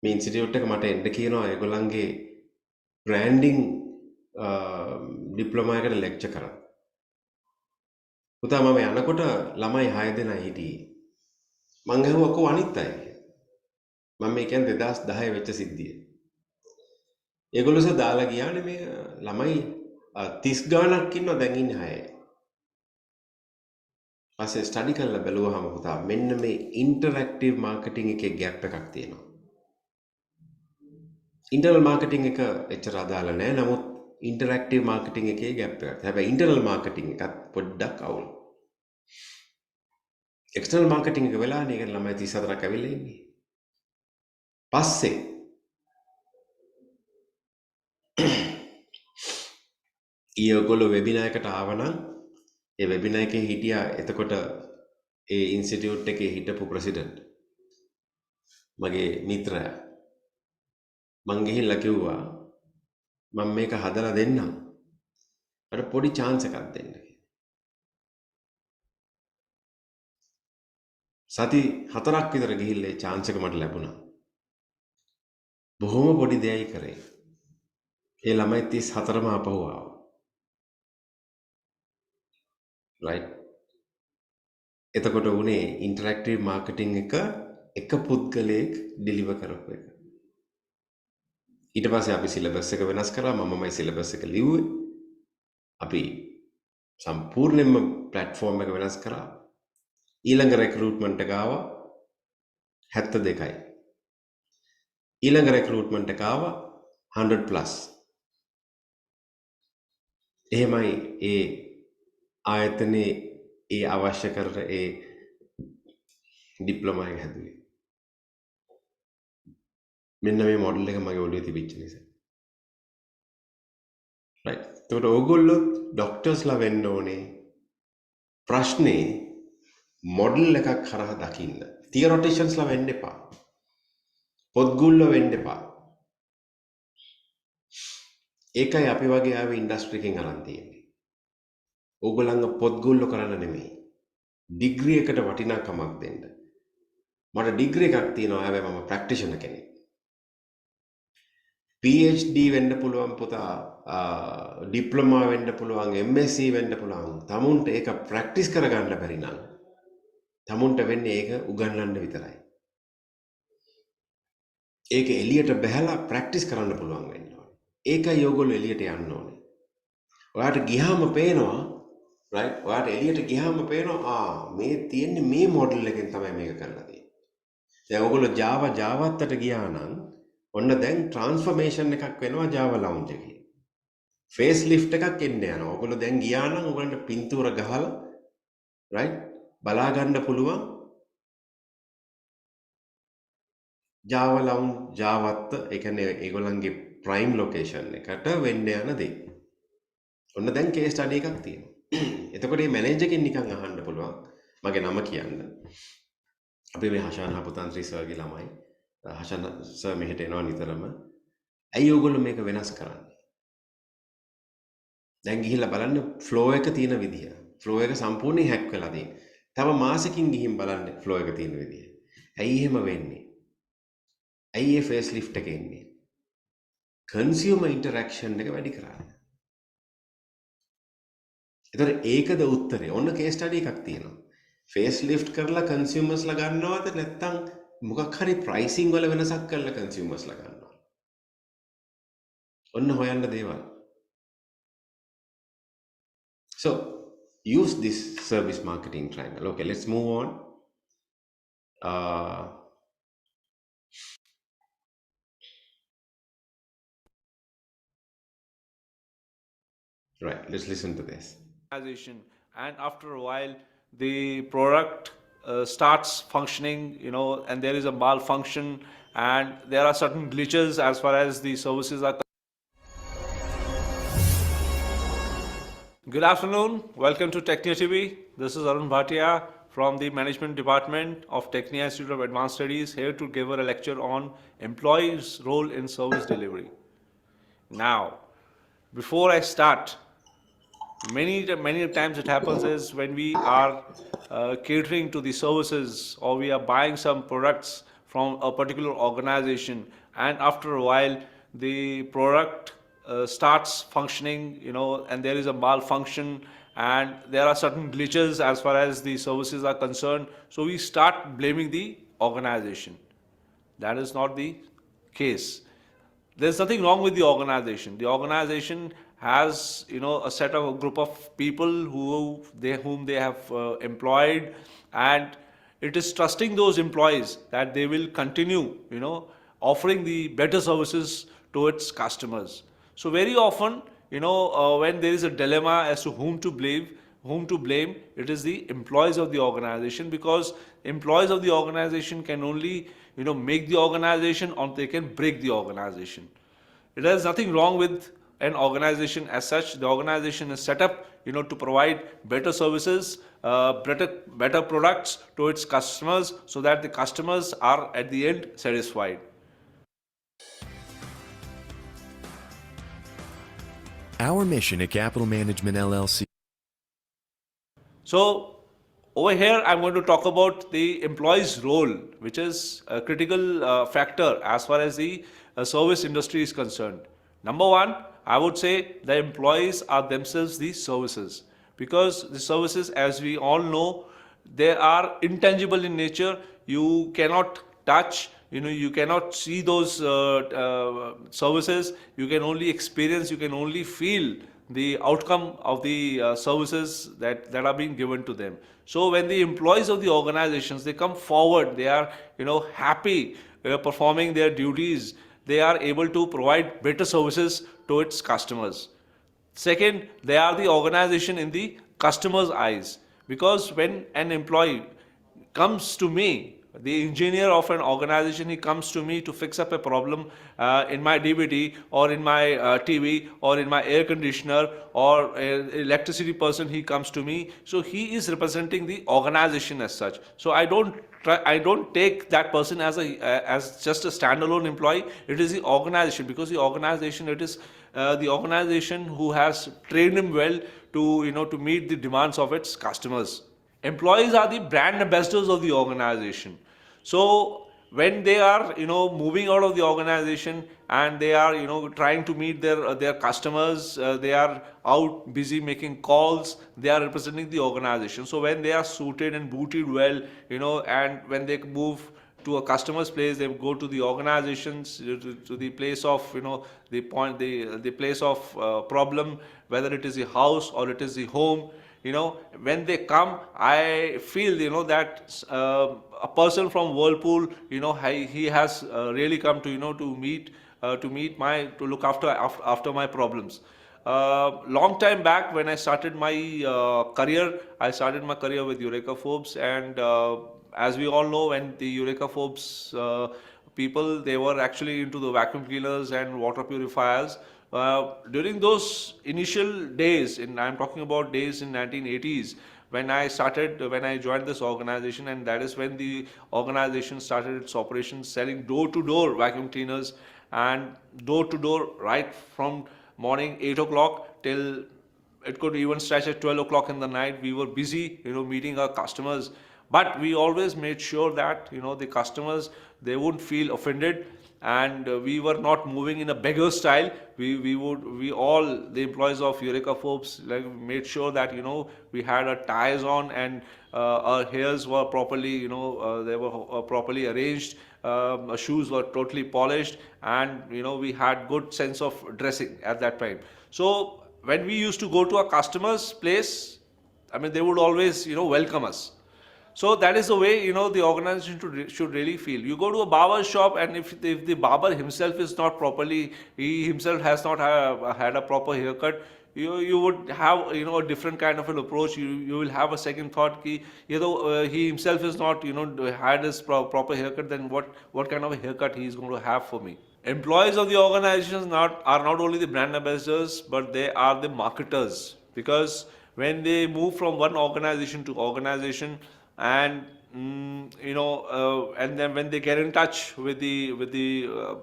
මේ ඉන්ස්ටිටියුට් එක මට එන්න කියනවා ඒගොල්ලන්ගේ බ්‍රෑන්ඩින් ඩිප්ලෝමා එකට ලෙක්චර් කරන්න. පුතා මම යනකොට ළමයි 6 දෙනා හිටියේ. මං ඇහුවා කො අනිත් අය කියලා. මම මේ කියන්නේ 2010 වෙච්ච සිද්ධිය. ඒගොල්ලෝ දාලා ගියානේ මේ ළමයි 30 ගාණක් ඉන්නවා දැන් ඉන්නේ 6. පස්සේ ස්ටඩි කරලා බැලුවාම පුතා මෙන්න මේ ඉන්ටරැක්ටිව් මාකටිං එකේ ગેප් එකක් තියෙනවා. ඉන්ටර්නල් මාකටිං එක එච්චර අදාළ නැහැ. නමුත් ඉන්ටරැක්ටිව් මාකටිං එකේ ગેප් එකක්. හැබැයි ඉන්ටර්නල් මාකටිං එකත් පොඩ්ඩක් අවුල්. එක්ස්ටර්නල් මාකටිං එක වෙලානේ ඒක ළමයි 34ක් ඇවිල්ලා ඉන්නේ. පස්සේ ඊයගොල්ලෝ වෙබිනා එකට ආවනම් ඒ වෙබිනා එකේ හිටියා එතකොට ඒ ඉන්ස්ටිටියුට් එකේ හිටපු ප්‍රෙසිඩන්ට් මගේ මිත්‍රයා මං ගිහිල්ලා කිව්වා මම මේක හදලා දෙන්නම් අර පොඩි chance එකක් දෙන්න කියලා. සති 4ක් විතර ගිහිල්ලා ඒ chance එක මට ලැබුණා. බොහොම පොඩි දෙයයි කරේ. ඒ ළමයි 34ම ආපහු ආවා. right එතකොට උනේ ඉන්ටරැක්ටිව් මාකටිං එක පුද්ගලයෙක් ඩිලිවර් කරපු එක. ඊට පස්සේ අපි සිලබස් එක වෙනස් කරා. මමමයි සිලබස් එක ලිව්වේ. අපි සම්පූර්ණයෙන්ම ප්ලැට්ෆෝම් එක වෙනස් කරා. ඊළඟ රෙක්‍රූට්මන්ට් එක ආවා 72යි. ඊළඟ රෙක්රූට්මන්ට් එක ආවා 100 ප්ලස්. එහෙමයි ඒ ආයතනයේ ඒ අවශ්‍ය කරන ඒ ඩිප්ලෝමා එක හැදුවේ. මෙන්න මේ මොඩල් එක මගේ ඔළුවේ තිබිච්ච නිසා. right. ඒකට ඕගොල්ලෝ ડોක්ටර්ස්ලා වෙන්න ඕනේ. ප්‍රශ්නේ මොඩල් එකක් කරා දකින්න. තියරටිෂන්ස්ලා වෙන්න එපා. පොත්ගුල්ලෝ වෙන්න එපා. ඒකයි අපි වගේ ආවේ ඉන්ඩස්ට්‍රි එකෙන් අරන් තියෙන්නේ. ඕගොල්ලන්ගේ පොත්ගුල්ලෝ කරන්න නෙමෙයි. ඩිග්‍රී එකට වටිනාකමක් දෙන්න. මට ඩිග්‍රී එකක් තියෙනවා හැබැයි මම ප්‍රැක්ටිෂනර් කෙනෙක්. PhD වෙන්න පුළුවන් පුතා, ඩිප්ලෝමා වෙන්න පුළුවන්, MSc වෙන්න පුළුවන්. තමුන්ට ඒක ප්‍රැක්ටිස් කරගන්න බැරි නම් තමුන්ට වෙන්නේ ඒක උගන්වන්න විතරයි. ඒක එළියට බහැලා ප්‍රැක්ටිස් කරන්න පුළුවන් වෙන්න ඕනේ. ඒකයි ඔයගොල්ලෝ එළියට යන්න ඕනේ. ඔයාට ගියාම පේනවා right ඔයාට එළියට ගියාම පේනවා මේ තියෙන්නේ මේ මොඩල් එකෙන් තමයි මේක කරලා තියෙන්නේ. දැන් ඔයගොල්ලෝ Javaත් ගියා නම් ඔන්න දැන් ට්‍රාන්ස්ෆර්මේෂන් එකක් වෙනවා Java Lounge එකේ. ෆේස් ලිෆ්ට් එකක් එන්න යනවා. ඔයගොල්ලෝ දැන් ගියා නම් ඔයගොල්ලන්ට පින්තූර ගහලා right බලා ගන්න පුළුවන් Java Lounge Javaත් ඒ කියන්නේ ඒගොල්ලන්ගේ ප්‍රයිම් ලොකේෂන් එකට වෙන්න යන දේ. ඔන්න දැන් කේස් ස්ටඩි එකක් තියෙනවා. එතකොට මේ මැනේජර් කෙනෙක් නිකන් අහන්න පුළුවන්. මගේ නම කියන්න. අපි මේ හෂාන් හපුතන්ත්‍රි සර්ගේ ළමයි. හෂාන් සර් මෙහෙට එනවා නිතරම. ඇයි ඔයගොල්ලෝ මේක වෙනස් කරන්නේ? දැන් ගිහිල්ලා බලන්න ෆ්ලෝ එක තියෙන විදිය. ෆ්ලෝ එක සම්පූර්ණයෙන් හැක් වෙලා තියෙනවා. තව මාසෙකින් ගිහින් බලන්න ෆ්ලෝ එක තියෙන විදිය. ඇයි එහෙම වෙන්නේ? ඇයි ඒ ෆේස් ලිෆ්ට් එක එන්නේ? කන්සියුමර් ඉන්ටරැක්ෂන් එක වැඩි කරන්නේ. ඒතර ඒකද උත්තරේ. ඔන්න කේස් ස්ටඩි එකක් තියෙනවා. ෆේස් ලිෆ්ට් කරලා කන්සියුමර්ස්ලා ගන්නවද නැත්නම් මොකක් හරි ප්‍රයිසිං වල වෙනසක් කරලා කන්සියුමර්ස්ලා ගන්නවද? ඔන්න හොයන්න දේවල්. So use this service marketing triangle. Okay, let's move on. Right, let's listen to this. And after a while the product starts functioning, and there is a malfunction and there are certain glitches as far as the services are. Good afternoon, welcome to Technia TV. This is Arun Bhatia from the Management Department of Technia Institute of Advanced Studies, here to give a lecture on employees' role in service delivery. Now, before I start, many times it happens is when we are catering to the services, or we are buying some products from a particular organization, and after a while the product starts functioning, and there is a malfunction, and there are certain glitches as far as the services are concerned, so we start blaming the organization. That is not the case. There's nothing wrong with the organization. The organization has, a set of a group of people whom they have employed, and it is trusting those employees that they will continue, offering the better services to its customers. So very often, when there is a dilemma as to whom to blame, it is the employees of the organization, because employees of the organization can only, make the organization, or they can break the organization. It has nothing wrong with an organization as such. The organization is set up, to provide better services, better products to its customers, so that the customers are at the end satisfied. Our mission at Capital Management LLC. So over here, I'm going to talk about the employee's role, which is a critical factor as far as the service industry is concerned. Number one, I would say the employees are themselves the services, because the services, as we all know, they are intangible in nature. You cannot touch, you cannot see those services. You can only experience, you can only feel the outcome of the services that are being given to them. So when the employees of the organizations, they come forward, they are happy performing their duties, they are able to provide better services to its customers. Second, they are the organization in the customer's eyes, because when an employee comes to me, the engineer of an organization, he comes to me to fix up a problem in my DVD, or in my TV, or in my air conditioner, or an electricity person, he comes to me. So he is representing the organization as such. So I don't take that person as just a standalone employee. It is the organization, because the organization, it is the organization who has trained him well to meet the demands of its customers. Employees are the brand ambassadors of the organization. So when they are moving out of the organization, and they are trying to meet their customers, they are out busy making calls, they are representing the organization. So when they are suited and booted well, and when they move to a customer's place, they go to the organizations, to the place of the place of problem, whether it is the house or it is the home. When they come, I feel that a person from Whirlpool, he has really come to meet to look after my problems. Long time back, when I started my career, with Eureka Forbes, and as we all know, when the Eureka Forbes people, they were actually into the vacuum cleaners and water purifiers. During those initial days, I'm talking about days in 1980s, when I joined this organization, and that is when the organization started its operations, selling door-to-door vacuum cleaners, and door-to-door right from morning 8 o'clock till it could even stretch at 12 o'clock in the night. We were busy, meeting our customers, but we always made sure that the customers, they wouldn't feel offended, and we were not moving in a beggar style. We all the employees of Eureka Forbes made sure that we had our ties on, and our hairs were properly they were properly arranged, our shoes were totally polished, and we had good sense of dressing at that time. So when we used to go to a customer's place, they would always welcome us. So that is the way the organization should really feel. You go to a barber shop, and if the barber himself is not properly, he himself has not had a proper haircut, you would have a different kind of an approach. You will have a second thought he himself is not had his proper haircut, then what kind of a haircut he is going to have for me. Employees of the organizations are not only the brand ambassadors, but they are the marketers, because when they move from one organization to organization, and and then when they get in touch with the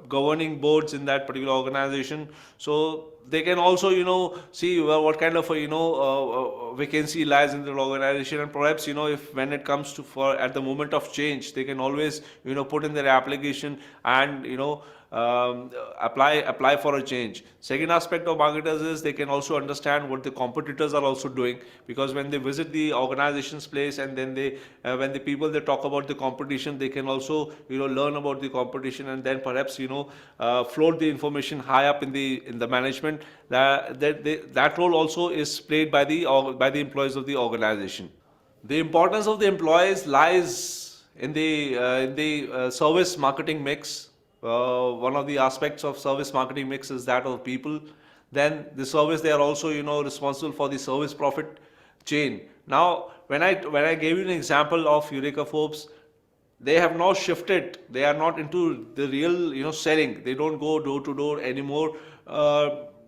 governing boards in that particular organization, so they can also see what kind of a vacancy lies in their organization, and perhaps if when it comes to for at the moment of change, they can always put in their application and apply for a change. Second aspect of marketers is they can also understand what the competitors are also doing, because when they visit the organization's place and then they when the people they talk about the competition, they can also learn about the competition, and then perhaps float the information high up in the management. That role also is played by the employees of the organization. The importance of the employees lies in the service marketing mix. One of the aspects of service marketing mix is that of people. Then the service, they are also responsible for the service profit chain. Now, when I gave you an example of Eureka Forbes, they have now shifted. They are not into the real selling. They don't go door to door anymore.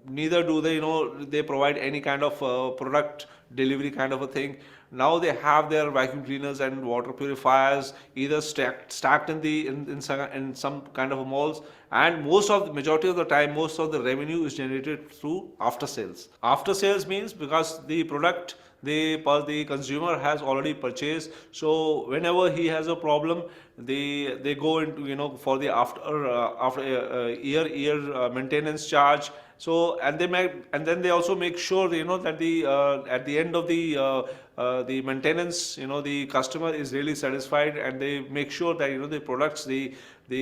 Neither do they they provide any kind of product delivery kind of a thing. Now they have their vacuum cleaners and water purifiers either stacked in some kind of malls, and most of the majority of the time, most of the revenue is generated through after sales. After sales means because the product the consumer has already purchased, so whenever he has a problem, they go into for the after year maintenance charge. So and then they also make sure that at the end of the maintenance, the customer is really satisfied, and they make sure that the products, the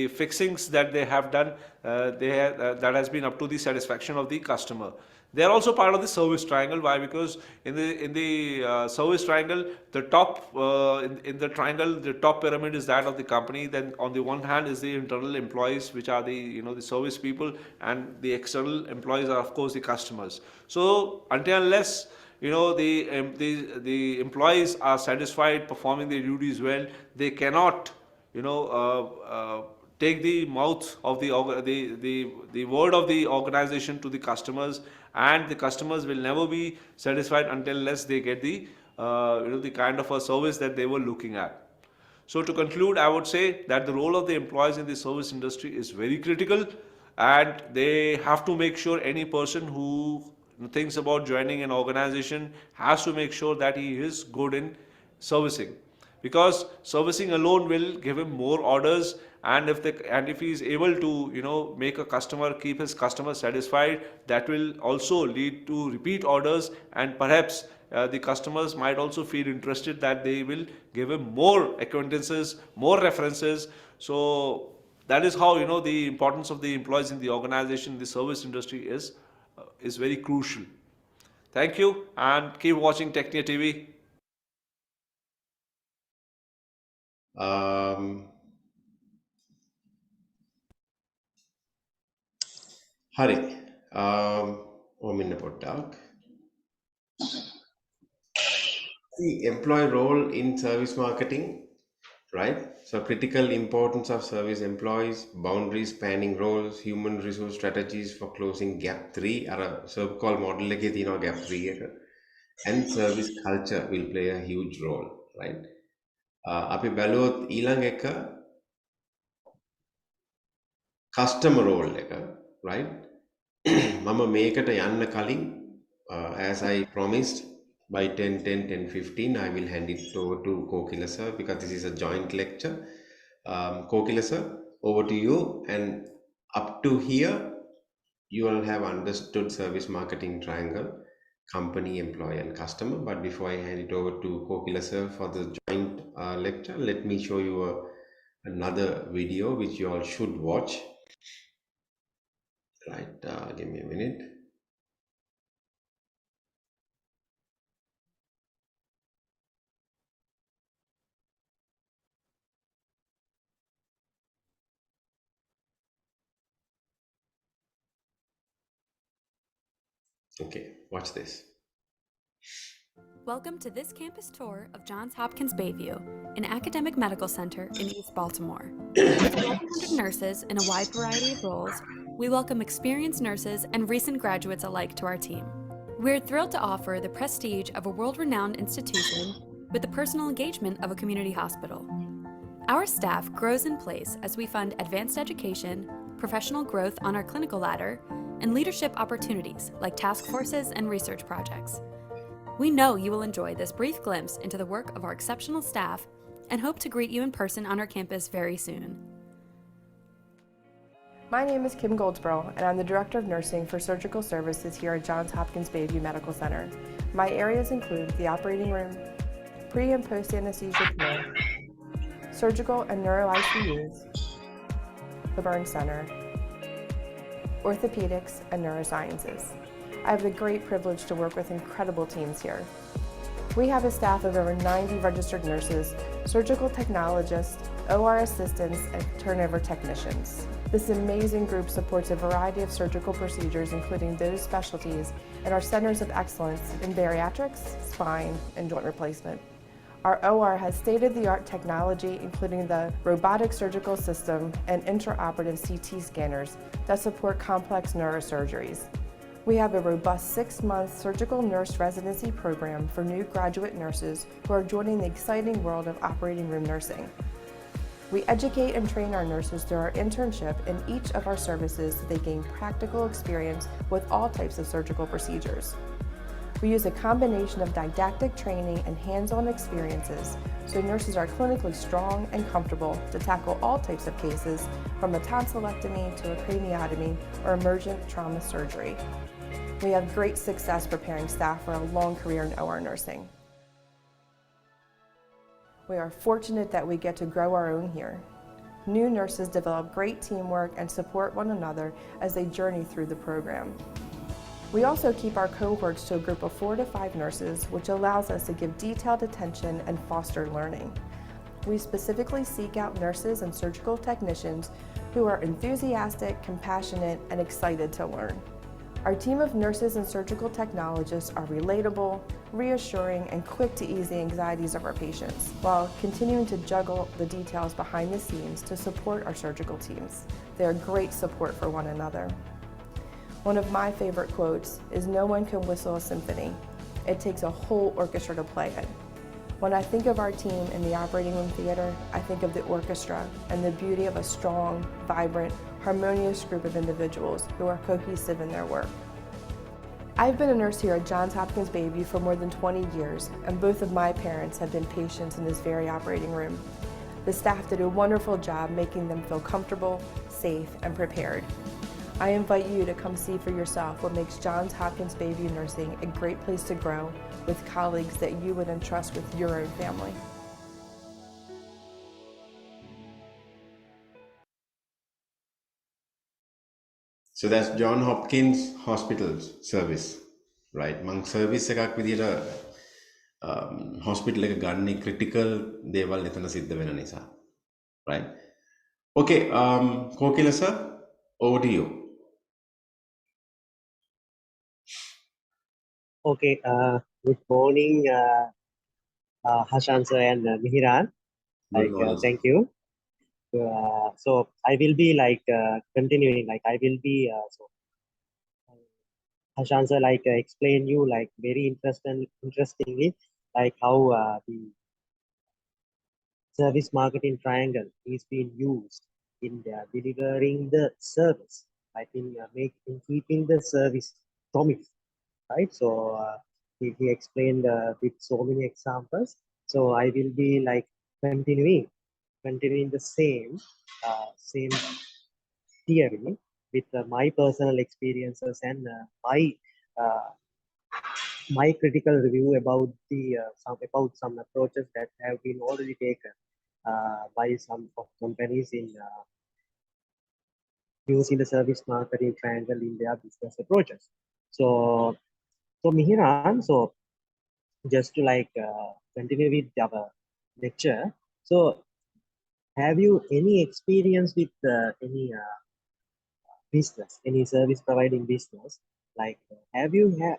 fixings that they have done, that has been up to the satisfaction of the customer. They are also part of the service triangle. Why? Because in the service triangle, the top in the triangle, the top pyramid is that of the company. Then on the one hand is the internal employees, which are the the service people, and the external employees are of course the customers. So until unless the employees are satisfied, performing their duties well, they cannot take the mouth of the word of the organization to the customers, and the customers will never be satisfied until unless they get the the kind of a service that they were looking at. So to conclude, I would say that the role of the employees in the service industry is very critical, and they have to make sure any person who thinks about joining an organization has to make sure that he is good in servicing, because servicing alone will give him more orders, and if he is able to make a customer, keep his customer satisfied, that will also lead to repeat orders, and perhaps the customers might also feel interested that they will give him more acquaintances, more references. So that is how the importance of the employees in the organization, the service industry is very crucial. Thank you, and keep watching Technia TV. හරි ඔමින්න පොට්ටක්. The employee role in service marketing, right? So critical importance of service employees, boundaries spanning roles, human resource strategies for closing gap 3 අර SERP model එකේ තියෙනවා gap 3 එක, and service culture will play a huge role, right? අපි බැලුවොත් ඊළඟ එක customer role එක, right? මම මේකට යන්න කලින් as I promised, by 10:15 I will hand it over to Kokila sir, because this is a joint lecture. Kokila sir, over to you, and up to here you will have understood service marketing triangle, company, employee and customer. But before I hand it over to Kokila sir for the joint lecture, let me show you another video which you all should watch. Right, give me a minute. Okay, watch this. Welcome to this campus tour of Johns Hopkins Bayview, an academic medical center in East Baltimore. With 1,100 nurses in a wide variety of roles, we welcome experienced nurses and recent graduates alike to our team. We're thrilled to offer the prestige of a world-renowned institution with the personal engagement of a community hospital. Our staff grows in place as we fund advanced education, professional growth on our clinical ladder, and leadership opportunities like task forces and research projects. We know you will enjoy this brief glimpse into the work of our exceptional staff and hope to greet you in person on our campus very soon. My name is Kim Goldsboro, and I'm the Director of Nursing for Surgical Services here at Johns Hopkins Bayview Medical Center. My areas include the operating room, pre- and post-anesthesia care, surgical and neuro ICUs, the burn center, orthopedics, and neurosciences. I have the great privilege to work with incredible teams here. We have a staff of over 90 registered nurses, surgical technologists, OR assistants, and turnover technicians. This amazing group supports a variety of surgical procedures, including those specialties in our centers of excellence in bariatrics, spine, and joint replacement. Our OR has state-of-the-art technology, including the robotic surgical system and intraoperative CT scanners that support complex neurosurgeries. We have a robust 6-month surgical nurse residency program for new graduate nurses who are joining the exciting world of operating room nursing. We educate and train our nurses through our internship in each of our services so they gain practical experience with all types of surgical procedures. We use a combination of didactic training and hands-on experiences so nurses are clinically strong and comfortable to tackle all types of cases, from a tonsillectomy to a craniotomy or emergent trauma surgery. We have great success preparing staff for a long career in OR nursing. We are fortunate that we get to grow our own here. New nurses develop great teamwork and support one another as they journey through the program. We also keep our cohorts to a group of 4 to 5 nurses, which allows us to give detailed attention and foster learning. We specifically seek out nurses and surgical technicians who are enthusiastic, compassionate, and excited to learn. Our team of nurses and surgical technologists are relatable, reassuring, and quick to ease the anxieties of our patients, while continuing to juggle the details behind the scenes to support our surgical teams. They are great support for one another. One of my favorite quotes is, "No one can whistle a symphony. It takes a whole orchestra to play it." When I think of our team in the operating room theater, I think of the orchestra and the beauty of a strong, vibrant, harmonious group of individuals who are cohesive in their work. I've been a nurse here at Johns Hopkins Bayview for more than 20 years, and both of my parents have been patients in this very operating room. The staff did a wonderful job making them feel comfortable, safe, and prepared. I invite you to come see for yourself what makes Johns Hopkins Bayview Nursing a great place to grow with colleagues that you would entrust with your own family. So that's John Hopkins Hospital service, right? මං service එකක් විදියට hospital එක ගන්නේ critical දේවල් එතන සිද්ධ වෙන නිසා, right? Okay, Kokila sir, over to you. Okay, good morning, Hashan sir and Mihiran. Good morning. Thank you. So I will be continuing. Hashan sir explain you very interestingly how the service marketing triangle is being used in delivering the service. I think in keeping the service promise, right? So he explained with so many examples. So I will be continuing the same theory with my personal experiences and uh, my critical review about some approaches that have been already taken by some of companies in using the service marketing triangle in their business approaches. So Mihiran, so just to continue with our lecture. So have you any experience with any business, any service providing business? Have you for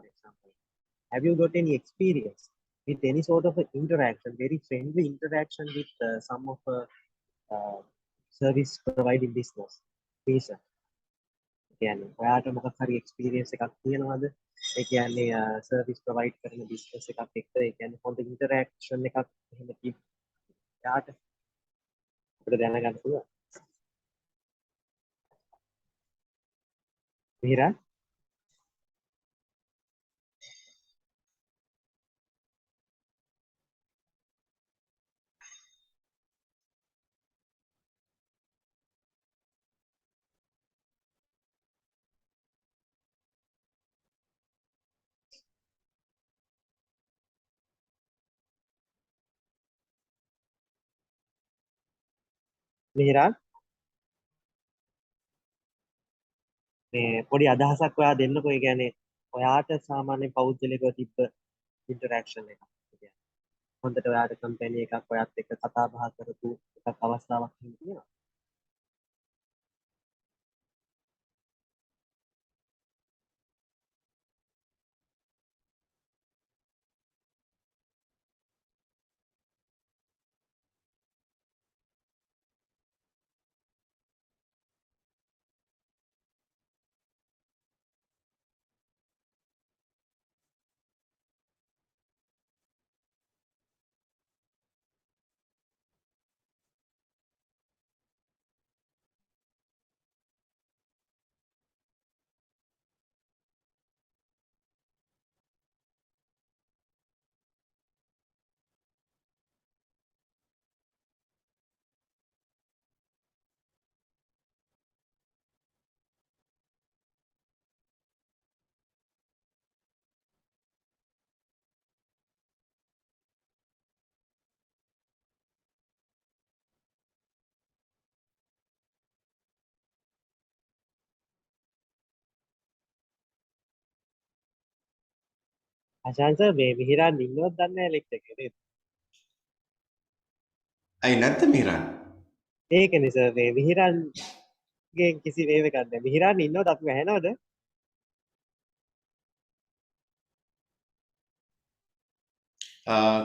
example, have you got any experience with any sort of interaction, very friendly interaction with some of service providing business? Please, කියන්නේ ඔයාට මොකක් හරි experience එකක් තියෙනවද? ඒ කියන්නේ service provide කරන business එකක් එක්ක ඒ කියන්නේ හොඳ interaction එකක් එහෙම ඔයාට අපිට දැනගන්න පුළුවන්. මිහිරන් මිහිරන් මේ පොඩි අදහසක් ඔයා දෙන්නකෝ. ඒ කියන්නේ ඔයාට සාමාන්‍ය පෞද්ගලිකව තිබ්බ ඉන්ටරැක්ෂන් එකක්. ඒ කියන්නේ හොඳට ඔයාට කම්පැනි එකක් ඔයත් එක්ක කතා බහ කරපු එකක් අවස්ථාවක් තියෙනවා. අශාන්ත මේ මිහිරන් ඉන්නවද දන්නේ නැහැ ලෙක්චර් එකේ නේද? ඇයි නැත්ද මිහිරන්? ඒකනේ සර් මේ මිහිරන්ගෙන් කිසි වේව එකක් නැහැ. මිහිරන් ඉන්නවද අපි ඇහෙනවද?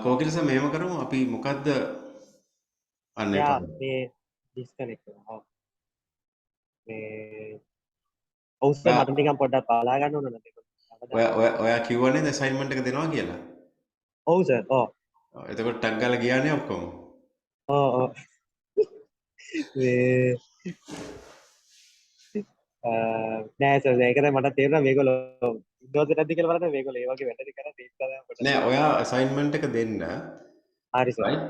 කෝකිල සර් මෙහෙම කරමු අපි මොකද්ද අන්න එයා එපා. මේ ඩිස්කනෙක්ට් වෙනවා. ඔව්. මේ ඔව් සර් ඔයා මට නිකන් පොඩ්ඩක් බලා ගන්න ඕන නේද? ඔයා ඔයා ඔයා කිව්වා නේද අසයින්මන්ට් එක දෙනවා කියලා? ඔව් සර්. ඔව්. එතකොට ටග් ගාලා ගියානේ ඔක්කොම. ඔව් ඔව්. මේ නෑ සර් ඒකද මට තේරුණා මේගොල්ලෝ ඉන්නවද නැද්ද කියලා බලන්න මේගොල්ලෝ ඒ වගේ වැඩ කරලා ඒක තමයි මට නෑ ඔයා අසයින්මන්ට් එක දෙන්න. හරි සර්. right?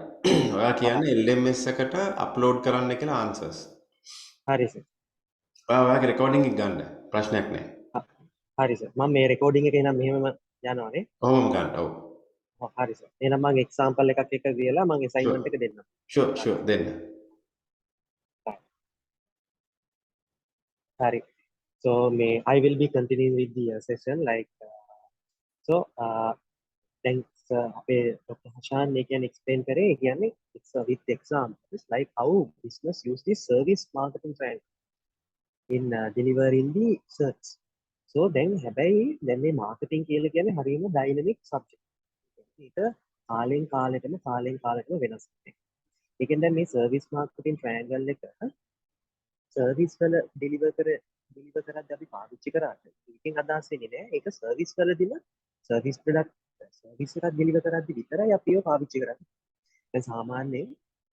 ඔයා කියන්නේ LMS එකට අප්ලෝඩ් කරන්න කියලා answers. හරි සර්. ඔයාගේ රෙකෝඩින් එක ගන්න. ප්‍රශ්නයක් නෑ. හරි සර්. මම මේ රෙකෝඩින් එකේ නම් මෙහෙමම යනවානේ. කොහොම ගන්න. ඔව්. හරි සර්. එහෙනම් මම එක්සැම්පල් එකක් එක කියලා මම sure අසයින්මන්ට් එක දෙන්නම්. sure දෙන්න. Sorry. So may I will be continuing with the session like so then අපේ Dr. Hashan they can explain කරේ කියන්නේ it's with examples like how business use this service marketing trend in delivering the search. So then හැබැයි දැන් මේ marketing කියලා කියන්නේ හරියම dynamic subject. ඒක කාලෙන් කාලෙටම වෙනස් වෙනවා. ඒකෙන් දැන් මේ service marketing triangle එක සර්විස් වල ඩිලිවර් කරද්දී අපි පාවිච්චි කරාට ඒකෙන් අදහස් වෙන්නේ නෑ ඒක සර්විස් වලදීම සර්විස් ප්‍රොඩක්ට් සර්විස් එකක් ඩිලිවර් කරද්දී විතරයි අපි ඒක පාවිච්චි කරන්නේ. දැන් සාමාන්‍යයෙන්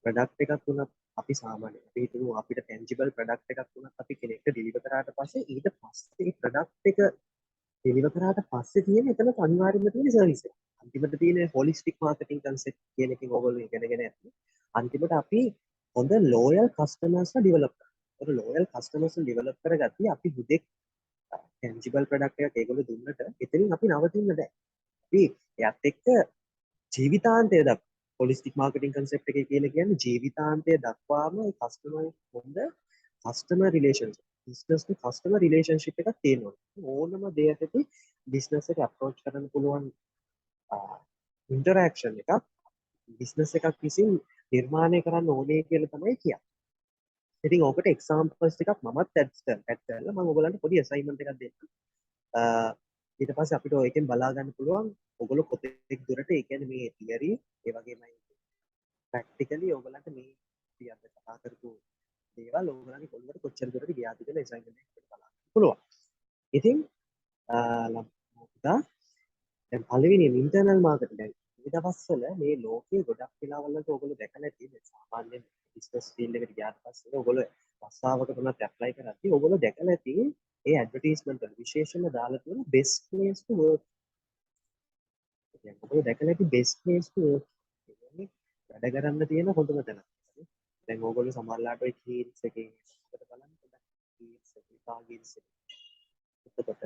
ප්‍රොඩක්ට් එකක් වුණත් අපි සාමාන්‍යයෙන් අපි හිතමු අපිට ටැන්ජිබල් ප්‍රොඩක්ට් එකක් වුණත් අපි කෙනෙක්ට ඩිලිවර් කරාට පස්සේ ඊට පස්සේ ප්‍රොඩක්ට් එක ඩිලිවර් කරාට පස්සේ තියෙන එතන අනිවාර්යයෙන්ම තියෙන සර්විස් එක. අන්තිමට තියෙන හොලිස්ටික් මාකටිං කන්සෙප්ට් කියන එකෙන් ඔයගොල්ලෝ ඉගෙනගෙන යන්නේ. අන්තිමට අපි හොඳ ලෝයල් කස්ටමර්ස්ලා ඩෙවලොප් කරනවා. ලෝයල් කස්ටමර්ස් ඩෙවලොප් කරගත්තී අපි හුදෙක් ටැන්ජිබල් ප්‍රොඩක්ට් එකක් ඒගොල්ලෝ දුන්නට එතනින් අපි නවතින්න බෑ. අපි එයත් එක්ක ජීවිතාන්තය දක්වා හොලිස්ටික් මාකටිං කන්සෙප්ට් එකේ කියලා කියන්නේ ජීවිතාන්තය දක්වාම ඒ කස්ටමර් හොඳ කස්ටමර් රිලේෂන්ෂිප් බිස්නස් ටු කස්ටමර් රිලේෂන්ෂිප් එකක් තියෙනවා. ඕනම දෙයකදී බිස්නස් එක අප්‍රෝච් කරන්න පුළුවන් ඉන්ටරැක්ෂන් එකක් බිස්නස් එකක් විසින් නිර්මාණය කරන්න ඕනේ කියලා තමයි කියන්නේ. ඉතින් ඕකට එක්සාම්පල්ස් ටිකක් මමත් ඇඩ් කරලා මම ඔයගලන්ට පොඩි අසයින්මන්ට් එකක් දෙන්නම්. ඊට පස්සේ අපිට ඒකෙන් බලා ගන්න පුළුවන් ඔයගොල්ලෝ කොතෙක් දුරට ඒ කියන්නේ මේ තියරි ඒ වගේමයි ප්‍රැක්ටිකලි ඔයගලන්ට මේ අපි අද කතා කරපු දේවල් ඔයගලන්ගේ කොල්ලට කොච්චර දුරට ගියාද කියලා අසයින්මන්ට් එකකට බලන්න පුළුවන්. ඉතින් දැන් පළවෙනි ඉන්ටර්නල් මාකටිං දැන් මේ දවස්වල මේ ලෝකයේ ගොඩක් වෙලාවල් වලට ඔයගොල්ලෝ දැකලා තියෙන සාමාන්‍ය බිස්නස් ෆීල්ඩ් එකට ගියාට පස්සේ ඔයගොල්ලෝ රස්සාවකට උනත් ඇප්ලයි කරද්දී ඔයගොල්ලෝ දැකලා තියෙන ඒ ඇඩ්වර්ටයිස්මන්ට් වල විශේෂයෙන්ම දාලා තියෙන best place to work. ඔබ දැකලා ඇති best place to work. කියන්නේ වැඩ කරන්න තියෙන හොඳම තැන. දැන් ඕගොල්ලෝ සමහරලාට ඔය කීට්ස් එකේ අපිට බලන්න පොඩ්ඩක් කීට්ස් එකේ ටාගිට්ස් එකේ. එතකොට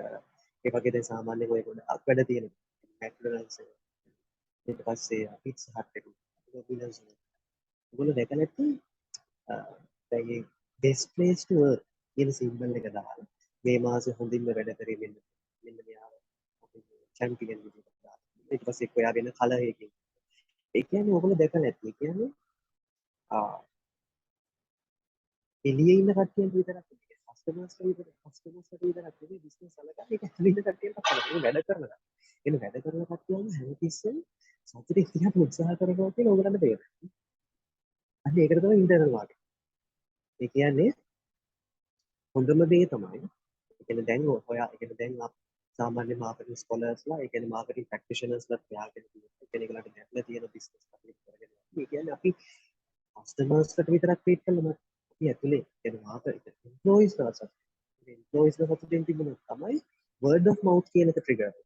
ඒ වගේ දැන් සාමාන්‍යයෙන් ඔය ගොඩක් වැඩ තියෙන McDonald's එක. ඊට පස්සේ pizza hut එක. ඔයගොල්ලෝ දැකලා ඇති දැන් මේ best place to work කියන සිම්බල් එක දාලා මේ මාසේ හොඳින්ම වැඩ කරේ මෙන්න මෙයාව චැම්පියන් විදිහට දාලා. ඊට පස්සේ ඔයා වෙන කලර් එකකින්. ඒ කියන්නේ ඔයගොල්ලෝ දැකලා ඇති. ඒ කියන්නේ එළියේ ඉන්න කට්ටියන්ට විතරක් නෙමෙයි කස්ටමර්ස්ට විතරක් නෙමෙයි බිස්නස් වලට ඒක ඇතුළේ ඉන්න කට්ටියන්ට තමයි වැඩ කරනවා. එන වැඩ කරන කට්ටියන් හැමතිස්සෙම සතුටින් ඉන්න උත්සාහ කරනවා කියලා ඕගොල්ලන්ට තේරෙනවා. අන්න ඒකට තමයි ඉන්ටර්නල් මාකටිංగ్. ඒ කියන්නේ හොඳම දේ තමයි ඒ කියන්නේ දැන් ඔයා ඒ කියන්නේ දැන් සාමාන්‍ය මාකටිංగ్ ස්කෝලර්ස්ලා ඒ කියන්නේ මාකටිංగ్ ප්‍රැක්ටිෂනර්ස්ලා හොයාගෙන තියෙනවා. ඒ කියන්නේ ඒගොල්ලන්ට දැක්ලා තියෙන බිස්නස් කටයුතු කරගෙන යනවා. ඒ කියන්නේ අපි කස්ටමර්ස්ට විතරක් ට්‍රීට් කළා අපි ඇතුලේ කියන්නේ මාකටිං එම්ප්ලොයිස් ලාට එම්ප්ලොයිස්ලා සතුටින් තිබුණොත් තමයි word of mouth කියන එක ට්‍රිගර් වෙන්නේ.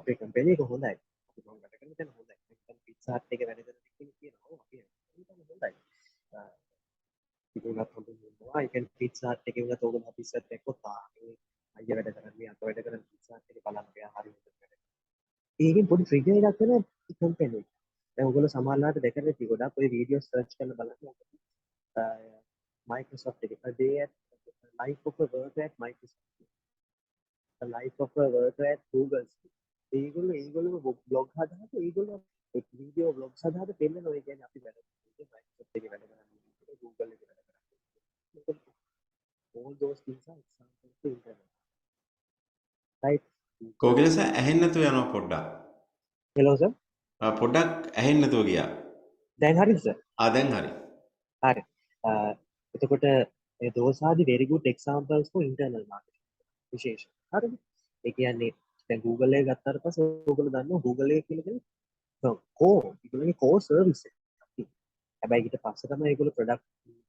අපේ කම්පැනි එක හොඳයි. අපි මම වැඩ කරන තැන හොඳයි. නැත්නම් පිට්සා හට් එකේ වැඩ කරන කෙනෙක් කියනවා අපි හොඳයි. ඉතින්වත් හොඳින් ඉන්නවා. ඒ කියන්නේ පිට්සා හට් එකේ වුණත් ඕගොල්ලෝ අපි ඉස්සත් එක්කත් අයියා වැඩ කරන්නේ අත වැඩ කරන පිට්සා හට් එකේ බලන්න එයා හරි හොඳට වැඩ කරනවා. ඒකෙන් පොඩි ට්‍රිගර් එකක් වෙන කම්පැනි එක. දැන් ඔයගොල්ලෝ සමහරලාට දැකලා ඇති ගොඩක් ඔය වීඩියෝ සර්ච් කරලා බලන්න Microsoft එක. A day at life of a worker at Microsoft. A life of a worker at Google. ඒගොල්ලෝ බ්ලොග් හදාගෙන ඒගොල්ලෝ වීඩියෝ බ්ලොග්ස් හදාගෙන දෙන්නන ඔය කියන්නේ අපි වැඩ කරන්නේ Microsoft එකේ වැඩ කරන්නේ Google එකේ වැඩ කරන්නේ. all those things are examples to internet. Right? කෝකිලස ඇහෙන්නේ නැතුව යනවා පොඩ්ඩක්. Hello sir. පොඩ්ඩක් ඇහෙන්නේ නැතුව ගියා. දැන් හරිද sir? දැන් හරි. හරි. එතකොට those are the very good examples for internal marketing. විශේෂ. හරිද? ඒ කියන්නේ දැන් Google එක ගත්තාට පස්සේ ඔයගොල්ලෝ දන්නවා Google එක කියලා කියන්නේ ඒගොල්ලෝගේ core service එක. හැබැයි ඊට පස්සේ තමයි ඒගොල්ලෝ product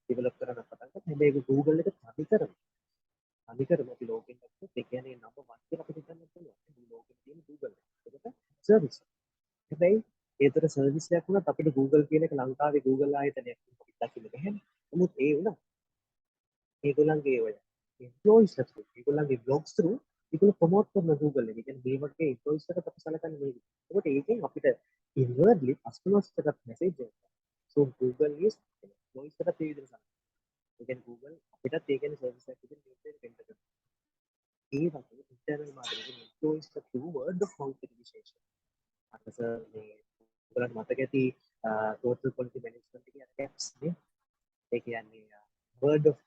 develop කරන්න පටන් ගත්තේ. හැබැයි ඒක Google එක තනිකරම අපි ලෝකෙන් ගත්තොත් ඒ කියන්නේ number 1 කියලා අපිට හිතන්න පුළුවන්. මේ ලෝකෙ තියෙන Google එක. ඒකට service. හැබැයි ඒතර සර්විස් එකක් වුණත් අපිට Google කියන එක ලංකාවේ Google ආයතනයක් අපිට දකින්න බැහැ. නමුත් ඒ වුණා ඒගොල්ලන්ගේ ඔය employees through ඒගොල්ලන්ගේ blogs through ඒගොල්ලෝ ප්‍රොමෝට් කරන Google එක. ඒ කියන්නේ මේ වගේ employees එකට අපි සලකන්නේ මේක. ඒකට ඒකෙන් අපිට inwardly customers එකට message එනවා. So Google is employees එකට ඒ විදිහට සලකනවා. ඒ කියන්නේ Google අපිටත් ඒ කියන්නේ සර්විස් එකක් විදිහට මේක දෙන්න කරනවා. ඒ වගේ internal marketing employees through word of mouth එක විශේෂයි. අර සර් මේ ඔයගලන්ට මතක ඇති total quality management එකේ apps නේ. ඒ කියන්නේ word of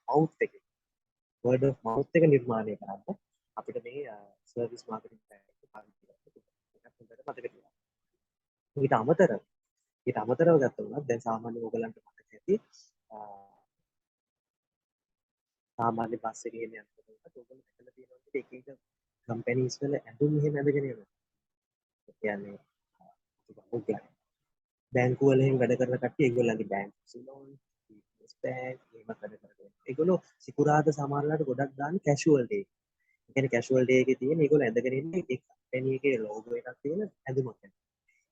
mouth එක නිර්මාණය කරන්න අපිට මේ සර්විස් මාකටිංగ్ ප්ලෑන් එක පාවිච්චි කරන්න පුළුවන්. ඒකත් හොඳට මතක තියාගන්න. ඊට අමතරව ගත්තොත් දැන් සාමාන්‍යයෙන් ඔයගලන්ට මතක ඇති සාමාන්‍ය බස් එකේ යන යනකොට ඔයගොල්ලෝ දැකලා තියෙනවා එක එක කම්පැනිස් වල ඇඳුම් මෙහෙම ඇඳගෙන යනවා. ඒ කියන්නේ බැංකුව වල එහෙම වැඩ කරන කට්ටිය ඒගොල්ලන්ගේ බැංක් සිලෝන් බැංක් එහෙම වැඩ කරගෙන. ඒගොල්ලෝ සිකුරාදා සමහරලාට ගොඩක් දාන්නේ කැෂුවල් ඩේ. ඒ කියන්නේ කැෂුවල් ඩේ එකේ තියෙන ඒගොල්ලෝ ඇඳගෙන ඉන්නේ ඒ කම්පැනි එකේ ලෝගෝ එකක් තියෙන ඇඳුමක්.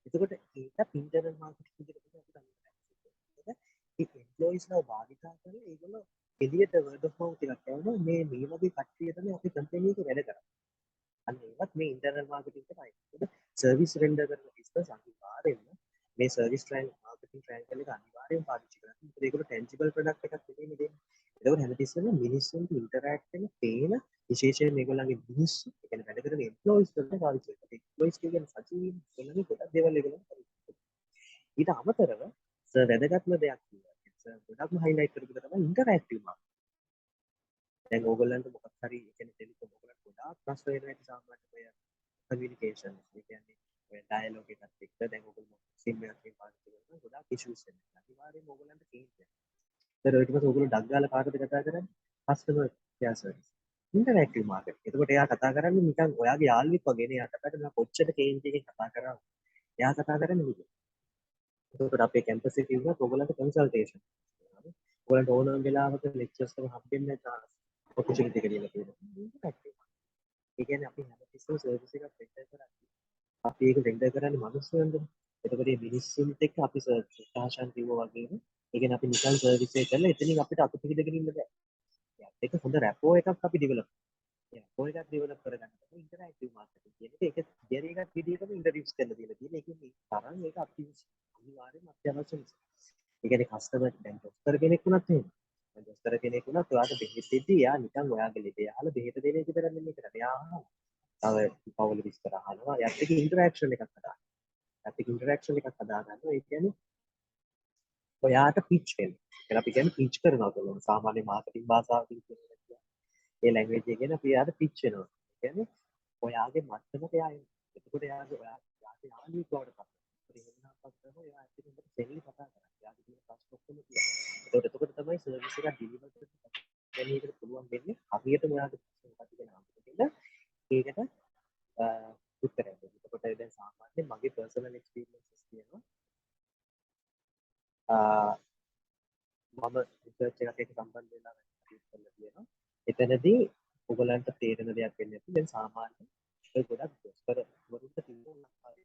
එතකොට ඒක ඉන්ටර්නල් මාකටිං විදිහට තමයි අපි දන්නේ. ඒ එම්ප්ලොයිස්ලා භාවිතා කරලා ඒගොල්ලෝ එළියට word of mouth එකක් යවනවා මේ වගේ කට්ටිය තමයි අපි කම්පැනි එකේ වැඩ කරන්නේ. අන්න ඒවත් මේ ඉන්ටර්නල් මාකටිං තමයි. ඒක සර්විස් රෙන්ඩර් කරන බිස්නස් අනිවාර්යයෙන්ම මේ සර්විස් මාකටිං ට්‍රයැන්ගල් එක අනිවාර්යයෙන් පාවිච්චි කරනවා. මොකද ඒකට ටැන්ජිබල් ප්‍රොඩක්ට් එකක් දෙන්නේ දෙන්නේ. ඒකෝර හැමතිස්සෙම මිනිස්සුන්ට ඉන්ටරැක්ට් වෙන පේන විශේෂයෙන් මේගොල්ලන්ගේ මිනිස්සු ඒ කියන්නේ වැඩ කරන එම්ප්ලොයිස් වලට පාවිච්චි කරනවා. එම්ප්ලොයිස් කියන්නේ සජීවීන් ඒගොල්ලන්ගේ ගොඩක් දේවල් ඒගොල්ලන් කරනවා. ඊට අමතරව වැදගත්ම දෙයක් තියෙනවා. ගොඩක්ම හයිලයිට් කරපු එක තමයි ඉන්ටරැක්ටිව් මාකටිං. දැන් ඕගොල්ලන්ට මොකක් හරි ඒ කියන්නේ ටෙලිකොම් ඔයගොල්ලන්ට ගොඩාක් ප්‍රශ්න වෙනවා ඇති සාමාන්‍ය ඔය කමියුනිකේෂන් ඒ කියන්නේ ඔය ඩයලොග් එකත් එක්ක දැන් ඔයගොල්ලෝ සිම් එකක් පාවිච්චි කරනවා ගොඩාක් ඉෂුස් වෙනවා. අනිවාර්යයෙන්ම ඕගොල්ලන්ට තේරෙනවා. ඊට පස්සේ ඔයගොල්ලෝ ඩග් ගාලා කාටද කතා කරන්නේ? Customer care service. Interactive marketing. එතකොට එයා කතා කරන්නේ නිකන් ඔයාගේ යාළුවෙක් වගේ නේ. එයා කතා කරනවා කොච්චර කේන්ති එකෙන් කතා කරා. එයා කතා කරන්නේ නිකන්. එතකොට අපේ කැම්පස් එකේ ඉන්න ඔයගොල්ලන්ට කන්සල්ටේෂන්. ඔයගොල්ලන්ට ඕනම වෙලාවක ලෙක්චර්ස් එක හම්බෙන්න chance. opportunity එක දීලා තියෙනවා. ඒ කියන්නේ අපි හැමතිස්සෙම සර්විස් එකක් රෙන්ඩර් කරන්නේ. අපි ඒක රෙන්ඩර් කරන්නේ මිනිස්සුන්ටනේ. එතකොට මේ මිනිස්සුන්ට එක්ක අපි සර්විස් කිව්වා වගේම ඒ කියන්නේ අපි නිකන් සර්විස් එක කරලා එතනින් අපිට අත පිළිදගෙන ඉන්න බෑ. ඒක හොඳ රැපෝ එකක් අපි ඩෙවලොප් රැපෝ එකක් ඩෙවලොප් කරගන්න තමයි ඉන්ටරැක්ටිව් මාකටිං කියන එක. ඒක තියරි එකක් විදිහටම ඉන්ට්‍රොඩියුස් කරලා දීලා තියෙන. ඒකේ මේ තරම් ඒක අනිවාර්යයෙන්ම අත්‍යවශ්‍ය නිසා. ඒ කියන්නේ කස්ටමර් දැන් දොස්තර කෙනෙක් වුණත් එහෙම. දැන් දොස්තර කෙනෙක් වුණත් ඔයාට බෙහෙත් දෙද්දී එයා නිකන් ඔයාගේ ලෙඩේ අහලා බෙහෙත දෙන එක විතරක් නෙමෙයි කරන්නේ. එයා අහනවා. තව පවුල විස්තර අහනවා. එයාත් එක්ක ඉන්ටරැක්ෂන් එකක් හදාගන්නවා. එයාත් එක්ක ඉන්ටරැක්ෂන් එකක් හදාගන්නවා. ඒ කියන්නේ ඔයාට පිච් වෙන්න. කියලා අපි කියන්නේ පිච් කරනවා කියලා. සාමාන්‍ය මාකටිං භාෂාවකින් කියනවා. ඒ ලැන්ග්වේජ් එකෙන් අපි එයාට පිච් වෙනවා. ඒ කියන්නේ ඔයාගේ මට්ටමට එයා එනවා. එතකොට එයාගේ යාළුවෙක් බවට පත් වෙනවා. එහෙම නම් පස්සේ එයා ඇත්තටම ෆ්‍රෙන්ඩ්ලි කතා කරනවා. එයාගේ තියෙන ප්‍රශ්න ඔක්කොම කියනවා. එතකොට තමයි සර්විස් එකක් ඩිලිවර් කරන්න ඒකට පුළුවන් වෙන්නේ. හරියටම ඔයාගේ ප්‍රශ්න මොකක්ද කියන ඒකට උත්තරයක් දෙන්න. එතකොට දැන් සාමාන්‍යයෙන් මගේ පර්සනල් එක්ස්පීරියන්සස් තියෙනවා. මම රිසර්ච් එකක් එක්ක සම්බන්ධ වෙලා වැඩ කරලා තියෙනවා. එතනදී ඔයගලන්ට තේරෙන දෙයක් වෙන්නේ නැති. දැන් සාමාන්‍යයෙන් ඒ ගොඩක් දොස්තර වරුන්ට තියෙන අපේ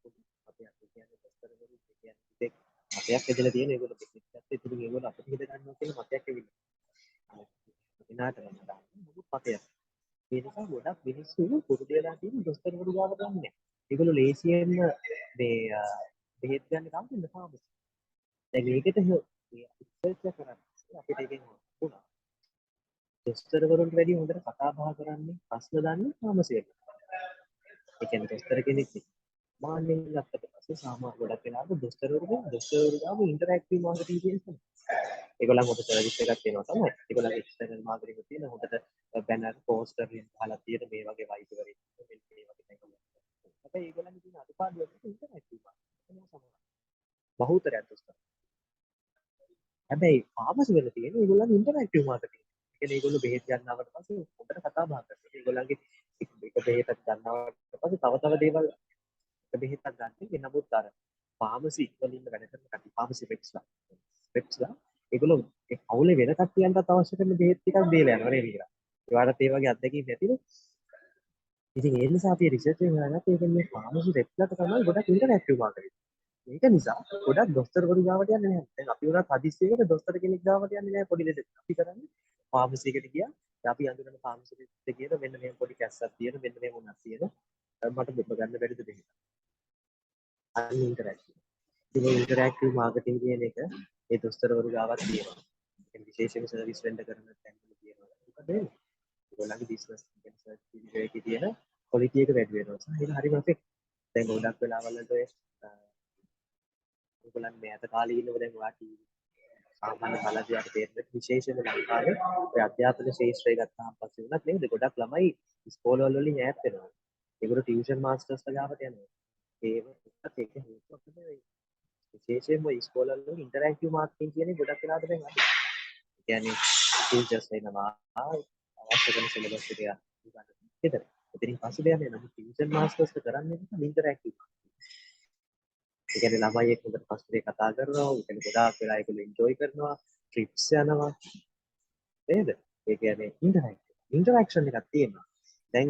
කියන්නේ දොස්තර වරුන් කියන්නේ මතයක් ඇදලා තියෙන ඒගොල්ලෝ පිටිපස්සේ ඉතින් ඒගොල්ලෝ අපිට හිත ගන්නවා කියලා මතයක් ඇවිල්ලා. එනාට වෙනවා. මොකක් මතයක්. ඒ නිසා ගොඩක් මිනිස්සු පුරුදු වෙලා තියෙන දොස්තර වරු ගාවට යන්නේ නැහැ. ඒගොල්ලෝ ලේසියෙන්ම මේ බෙහෙත් ගන්න කවුද ෆාමසි. දැන් මේකට රිසර්ච් කරන්නේ අපිට එකෙන් වුණා. දොස්තරවරුන්ට වැඩි හොඳට කතා බහ කරන්නේ ප්‍රශ්න දන්නේ ෆාමසියට. ඒ කියන්නේ දොස්තර කෙනෙක් මාන්නෙන් ගත්තට පස්සේ සාමාන්‍ය ගොඩක් වෙලාවට දොස්තරවරු ගාව ඉන්ටරැක්ටිව් මාකටිං කියන්නේ. ඒගොල්ලන් ඔබ සර්විස් එකක් දෙනවා තමයි. ඒගොල්ලන්ගේ එක්ස්ටර්නල් මාකටිං එක තියෙන හොඳට බැනර් පෝස්ටර් ගහලා තියෙන මේ වගේ වයිට් වලින් මේ වගේ දේවල්. හැබැයි ඒගොල්ලන්ගේ තියෙන අඩුපාඩුව තමයි ඉන්ටරැක්ටිව් මාකටිං. බහුතරයක් දොස්තර. හැබැයි ෆාමසි වල තියෙන ඒගොල්ලන් ඉන්ටරැක්ටිව් මාකටිං. ඒ කියන්නේ ඒගොල්ලෝ බෙහෙත් ගන්නවට පස්සේ හොඳට කතා බහ කරනවා. ඒගොල්ලන්ගේ එක බෙහෙතක් ගන්නවට පස්සේ තව දේවල් බෙහෙතක් ගන්න. නමුත් අර ෆාමසි වලින් වැඩ කරන කටි ෆාමසි රෙප්ස්ලා ඒගොල්ලෝ ඒ පවුලේ වෙන කට්ටියන්ටත් අවශ්‍ය කරන බෙහෙත් ටිකක් දීලා යනවා නේද කියලා. ඒවට ඒ වගේ අත්දැකීම් නැතිනේ. ඉතින් ඒ නිසා අපි රිසර්ච් එකෙන් හොයාගත්තා ඒක මේ ෆාමසි රෙප්ස්ලාට තමයි ගොඩක් ඉන්ටරැක්ටිව් මාකටිං. ඒක නිසා ගොඩක් දොස්තරවරු ගාවට යන්නේ නැහැ. දැන් අපි උනත් හදිස්සියකට දොස්තර කෙනෙක් ගාවට යන්නේ නැහැ පොඩි ලෙඩ. අපි කරන්නේ ෆාමසි එකට ගියා. අපි අඳුරන ෆාමසි එකට ගියද මෙන්න මේ පොඩි කැස්සක් තියෙන මෙන්න මේ මොනක් තියෙන මට බෙද ගන්න බැරිද බෙහෙත. අන්න ඉන්ටරැක්ටිව්. ඉතින් ඉන්ටරැක්ටිව් මාකටිං කියන එක ඒ දොස්තරවරු ගාවත් තියෙනවා. ඒ විශේෂයෙන්ම සර්විස් වෙන්ඩර් කරන තැන්වල තියෙනවා. මොකද වෙන්නේ? ඒගොල්ලන්ගේ බිස්නස් එකේ තියෙන ක්වොලිටි එක වැඩි වෙනවා. ඒක හරිම එෆෙක්ට්. දැන් ගොඩක් වෙලාවල් වලට ඔයගොල්ලන් මේ අත කාලේ ඉන්නව දැන් ඔයා සාමාන්‍ය කලදියට තේරෙන්නේ විශේෂයෙන්ම ලංකාවේ ඔය අධ්‍යාපන ශාස්ත්‍රය ගත්තාම පස්සේ වුණත් නේද ගොඩක් ළමයි ඉස්කෝලවල වලින් ඈත් වෙනවා. ඒගොල්ලෝ ටියුෂන් මාස්ටර්ස්ලා ගාවට යනවා. ඒක හේතුවක් තමයි විශේෂයෙන්ම ඉස්කෝලවල වල ඉන්ටරැක්ටිව් මාකටිං කියන්නේ ගොඩක් වෙලාවට දැන් අඩුයි. ඒ කියන්නේ ටීචර්ස් එනවා අවශ්‍ය කරන සිලබස් එක ගන්න විතර. ඉතින් පස්සේ දෙන්නේ නම් ටියුෂන් මාස්ටර්ස්ලා කරන්නේ ඉන්ටරැක්ටිව්. ඒ කියන්නේ ළමයි එක්ක හොඳට පස්සේ කතා කරනවා. ඒ කියන්නේ ගොඩාක් වෙලා ඒගොල්ලෝ එන්ජොයි කරනවා. ට්‍රිප්ස් යනවා. නේද? ඒ කියන්නේ ඉන්ටරැක්ෂන් එකක් තියෙනවා. දැන්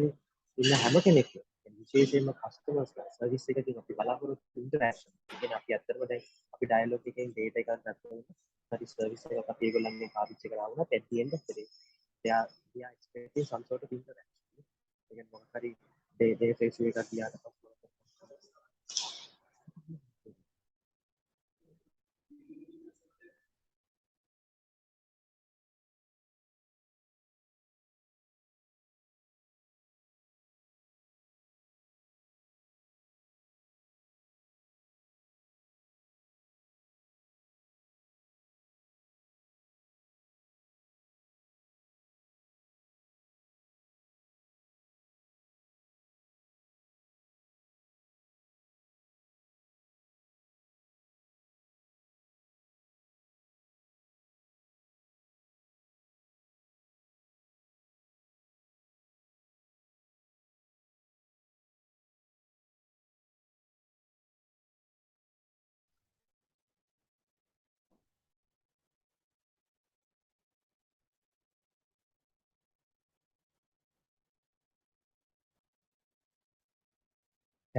ඉන්න හැම කෙනෙක්ම විශේෂයෙන්ම කස්ටමර්ස්ලා සර්විස් එකකින් අපි බලාපොරොත්තු ඉන්ටරැක්ෂන්. ඒ කියන්නේ අපි ඇත්තටම දැන් අපි ඩයලොග් එකෙන් ඩේටා එකක් ගත්තොත් හරි සර්විස් එකක් අපි ඒගොල්ලන්ගෙන් පාවිච්චි කරා වුණත් at the end of the day they are expecting some sort of interaction. ඒ කියන්නේ මොකක් හරි they face එකක් ගියාට පස්සේ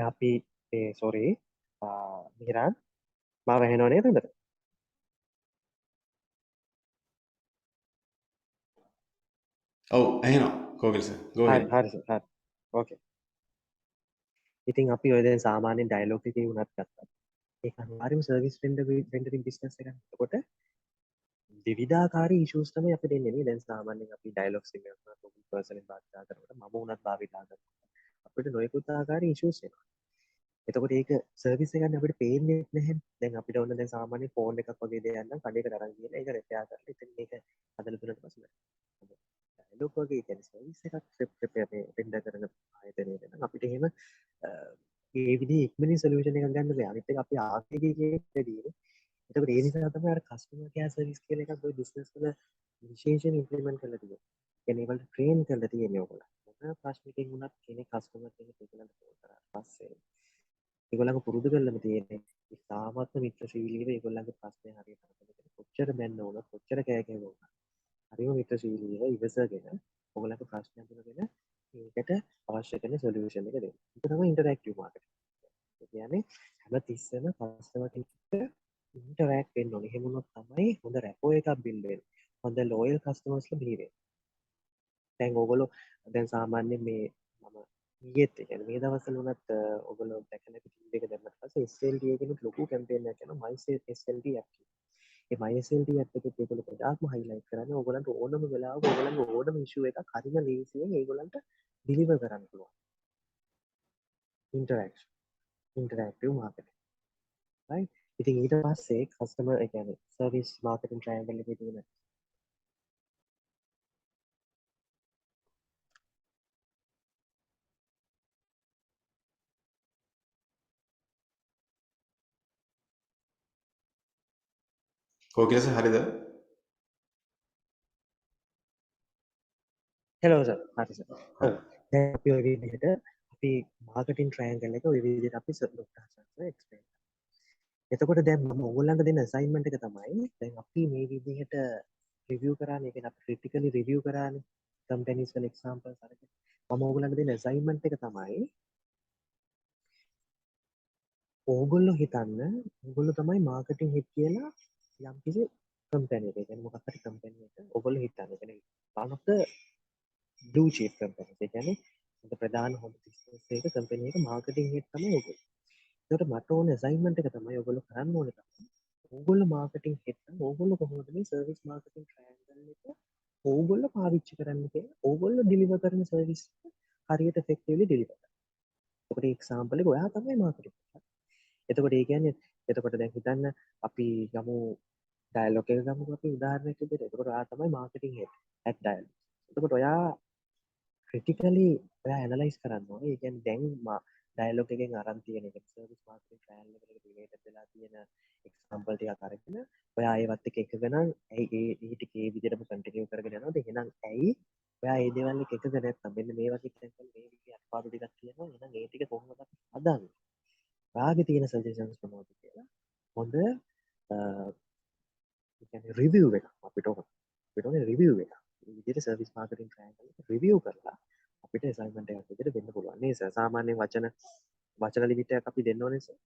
අපි සොරි මිහිරාන් මාව ඇහෙනව නේද හොඳට? ඔව් ඇහෙනවා කෝකිල සර්. go හරි ahead. හරි සර් හරි. ඕකේ. ඉතින් අපි ඔය දැන් සාමාන්‍ය ඩයලොග් එකේ වුණත් ගත්තා. ඒක අනිවාර්යයෙන්ම සර්විස් රෙන්ඩරින් බිස්නස් එකක්. එතකොට විවිධාකාරී ඉෂුස් තමයි අපිට එන්නේ නේ. දැන් සාමාන්‍යයෙන් අපි ඩයලොග්ස් එක ගන්නවා පර්සනල් භාවිතා කරනකොට මම උනත් භාවිතා කරනවා. අපිට නොයෙකුත් ආකාරී ඉෂුස් එනවා. එතකොට ඒක සර්විස් එකක් අපිට පේන්නේ නැහැ. දැන් අපිට ඕන දැන් සාමාන්‍ය ෆෝන් එකක් වගේ දෙයක් නම් කඩේකට අරන් ගිහලා ඒක රෙපෙයාර් කරලා ඉතින් මේක හදලා දුන්නට පස්සේ ඩයලොග් වගේ කියන්නේ සර්විස් එකක් මේ රෙන්ඩර් කරන ආයතනයක නම් අපිට එහෙම ඒ විදිහේ ඉක්මනින් සොලියුෂන් එකක් ගන්න බෑ. අනිත් එක අපි ආර්ථිකයේ වැඩිනේ. එතකොට ඒ නිසා තමයි අර කස්ටමර් කෙයාර් සර්විස් කියලා එකක් ඔය බිස්නස් වල විශේෂයෙන් ඉම්ප්ලිමන්ට් කරලා තියෙන්නේ. කියන්නේ ඒවලට ට්‍රේන් කරලා තියෙන්නේ ඕගොල්ලෝ. මොන ප්‍රශ්නකින් වුණත් කෙනෙක් කස්ටමර් කෙනෙක් ඒගොල්ලන්ට ෆෝන් කරාට පස්සේ ඒගොල්ලන්ව පුරුදු කරලම තියෙන්නේ ඉතාමත්ම මිත්‍රශීලීව ඒගොල්ලන්ගේ ප්‍රශ්නේ හරියට අහගෙන කොච්චර බැන්න වුණත් කොච්චර කෑ ගැහුවා හරිම මිත්‍රශීලීව ඉවසගෙන ඕගොල්ලන්ගේ ප්‍රශ්න අඳුනගෙන ඒකට අවශ්‍ය කරන සොලියුෂන් එක දෙන්න. ඒක තමයි ඉන්ටරැක්ටිව් මාකටිං. ඒ කියන්නේ හැමතිස්සෙම කස්ටමර් කෙනෙක්ට ඉන්ටරැක්ට් වෙන්න ඕනේ. එහෙම වුණොත් තමයි හොඳ රැපෝ එකක් බිල්ඩ් වෙන්නේ. හොඳ ලෝයල් කස්ටමර්ස්ලා බිහි වෙන්නේ. දැන් ඕගොල්ලෝ දැන් සාමාන්‍යයෙන් මේ මම ඊයේත් ඒ කියන්නේ මේ දවස්වල උනත් ඕගොල්ලෝ දැකලා නැති ටීවී එක දැම්මට පස්සේ SLT එකේ ලොකු කැම්පේන් එකක් යනවා my SLT app. A my SLT app එකේ ඒගොල්ලෝ ප්‍රධානම highlight කරන්නේ ඕගොල්ලන්ට ඕනම වෙලාවක ඕගොල්ලන්ගේ ඕනම issue එකක් හරිම ලේසියෙන් ඒගොල්ලන්ට deliver කරන්න පුළුවන්. interactive marketing. right? ඉතින් ඊට පස්සේ customer ඒ කියන්නේ service marketing triangle එකේ තියෙන කෝකිල සර් හරිද? හෙලෝ සර් හරි සර්. ඔව්. දැන් අපි ඔය විදිහට අපි මාකටිං ට්‍රයැන්ගල් එක ඔය විදිහට අපි ડોක්ටර් හසන්ට එක්ස්ප්ලেইন කරා. එතකොට දැන් මම ඕගොල්ලන්ට දෙන අසයින්මන්ට් එක තමයි දැන් අපි මේ විදිහට රිවිව් කරානේ. ඒ කියන්නේ අපි ක්‍රිටිකලි රිවිව් කරානේ. කම්පැනිස් වල එක්සැම්පල්ස් අරගෙන. මම ඕගොල්ලන්ට දෙන අසයින්මන්ට් එක තමයි ඕගොල්ලෝ හිතන්න ඕගොල්ලෝ තමයි මාකටිං හෙඩ් කියලා යම්කිසි කම්පැනි එකක. ඒ කියන්නේ මොකක් හරි කම්පැනි එක ඕගොල්ලෝ හිතන්න. ඒ කියන්නේ one of the blue chip companies. ඒ කියන්නේ හොඳ ප්‍රධාන හොඳ බිස්නස් එකක කම්පැනි එක මාකටිං හෙඩ් තමයි ඕගොල්ලෝ. ඒකට මට ඕනේ අසයින්මන්ට් එක තමයි ඕගොල්ලෝ කරන්න ඕනේ තමයි. ඕගොල්ලෝ මාකටිං හෙඩ් නම් ඕගොල්ලෝ කොහොමද මේ සර්විස් මාකටිං ට්‍රයැන්ගල් එක ඕගොල්ලෝ පාවිච්චි කරන්න කියලා ඕගොල්ලෝ ඩිලිවර් කරන සර්විස් හරියට effectively ඩිලිවර් කරන්න. ඒකට එක්සැම්පල් එක ඔයා තමයි මාකටිං කරන්නේ. එතකොට ඒ කියන්නේ එතකොට දැන් හිතන්න අපි ගමු ඩයලොග් එක ගමුකෝ අපි උදාහරණයක් විදිහට. එතකොට ඔයා තමයි මාකටිං හෙඩ් at ඩයලොග්. එතකොට ඔයා ක්‍රිටිකලි ඔයා ඇනලයිස් කරන්න ඕනේ. ඒ කියන්නේ දැන් ඩයලොග් එකෙන් අරන් තියෙන එක සර්විස් මාකටිං ට්‍රයල් එකට රිලේටඩ් වෙලා තියෙන එක්සැම්පල් ටිකක් අරගෙන ඔයා ඒවත් එක්ක එකග නම් ඇයි ඒ ටික ඒ විදිහටම කන්ටිනියු කරගෙන යනවද? එහෙනම් ඇයි ඔයා ඒ දේවල් එක්ක එකග නැත්නම් මෙන්න මේ වගේ එක්සැම්පල් මේ විදිහේ අත්පාඩු ටිකක් තියෙනවා. එහෙනම් ඒ ටික කොහොමද අපි හදන්නේ? ඔයාගේ තියෙන සජෙෂන්ස් මොනවද කියලා හොඳ රිවිව් එකක් අපිට ඕන. අපිට ඕනේ රිවිව් එකක්. මේ විදිහට සර්විස් මාකටිං ට්‍රයැන්ගල් එක රිවිව් කරලා අපිට අසයින්මන්ට් එකක් විදිහට දෙන්න පුළුවන් නේ සර්. සාමාන්‍යයෙන් වචන ලිමිට් එකක් අපි දෙන්න ඕනේ සර්.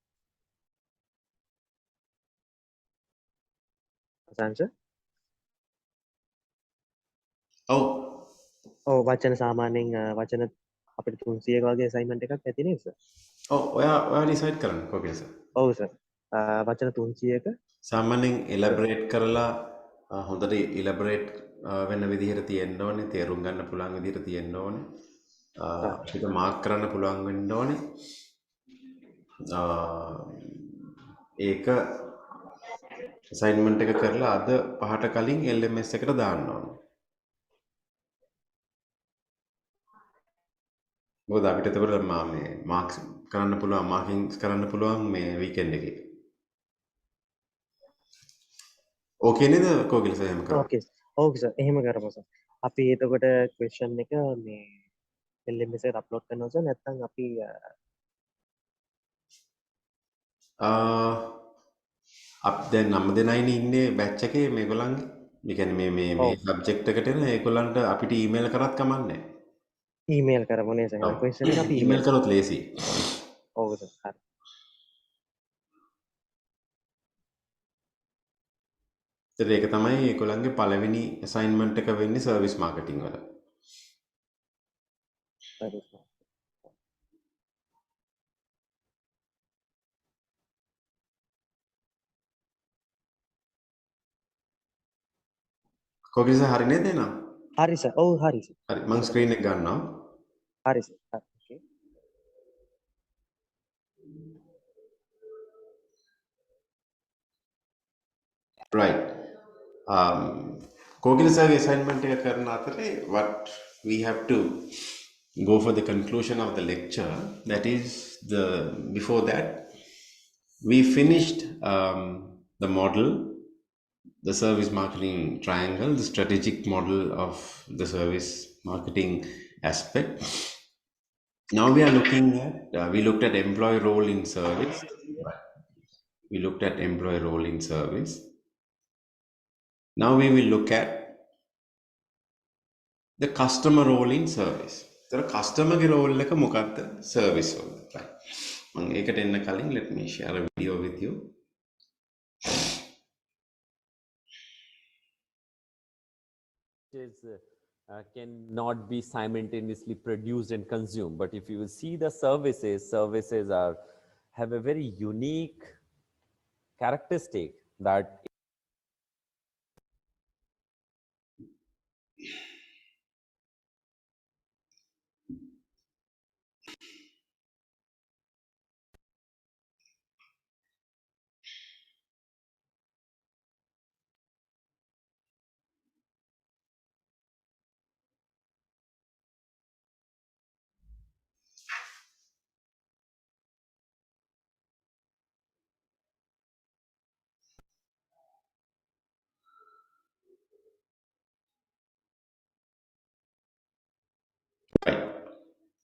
අසංශ ඔව්. ඔව් වචන සාමාන්‍යයෙන් වචන අපිට 300ක වගේ අසයින්මන්ට් එකක් ඇති නේද සර්? ඔව් ඔයා ඩිසයිඩ් කරන්න කෝකිල සර්. ඔව් සර්. වචන 300ක සාමාන්‍යයෙන් එලබරේට් කරලා හොඳට ඉලබරේට් වෙන විදිහට තියෙන්න ඕනේ. තේරුම් ගන්න පුළුවන් විදිහට තියෙන්න ඕනේ. අපිට මාක් කරන්න පුළුවන් වෙන්න ඕනේ. ඒක අසයින්මන්ට් එක කරලා අද 5ට කලින් LMS එකට දාන්න ඕනේ. මොකද අපිට එතකොට මේ මාක්ස් කරන්න පුළුවන් මාකින්ග්ස් කරන්න පුළුවන් මේ වීකෙන්ඩ් එකේ. ඕකේ නේද කෝකිල සර් එහෙම කරා? ඕකේ. ඔව් සර්. එහෙම කරමු සර්. අපි එතකොට ක්වෙස්චන් එක මේ LMS එකට අප්ලෝඩ් කරනවා සර්. නැත්නම් අපි දැන් 9 දෙනයිනේ ඉන්නේ බැච් එකේ මේගොල්ලන්ගේ. ඒ කියන්නේ මේ සබ්ජෙක්ට් එකට එන ඒගොල්ලන්ට අපිට ඊමේල් කරත් කමක් නැහැ. ඊමේල් කරමු නේ සර්. ක්වෙස්චන් එක අපි ඊමේල් කරොත් ලේසි. ඔව් සර් හරි. ඒත් ඒක තමයි ඒගොල්ලන්ගේ පළවෙනි assignment එක වෙන්නේ service marketing වල. හරි සර්. කොකිල සර් හරි නේද එහෙනම්? හරි සර්. ඔව් හරි සර්. හරි මම ස්ක්‍රීන් එක ගන්නවා. හරි සර්. හරි. ඕකේ. Right. Kogila survey assignment එක කරන අතරේ what we have to go for the conclusion of the lecture. That is before that we finished the model, the service marketing triangle, the strategic model of the service marketing aspect. Now we are looking at we looked at employee role in service. We looked at employee role in service. Now we will look at the customer role in service. So customer role එක මොකක්ද service වල. Right. මම ඒකට එන්න කලින් let me share a video with you. Cannot be simultaneously produced and consumed, but if you will see the services have a very unique characteristic that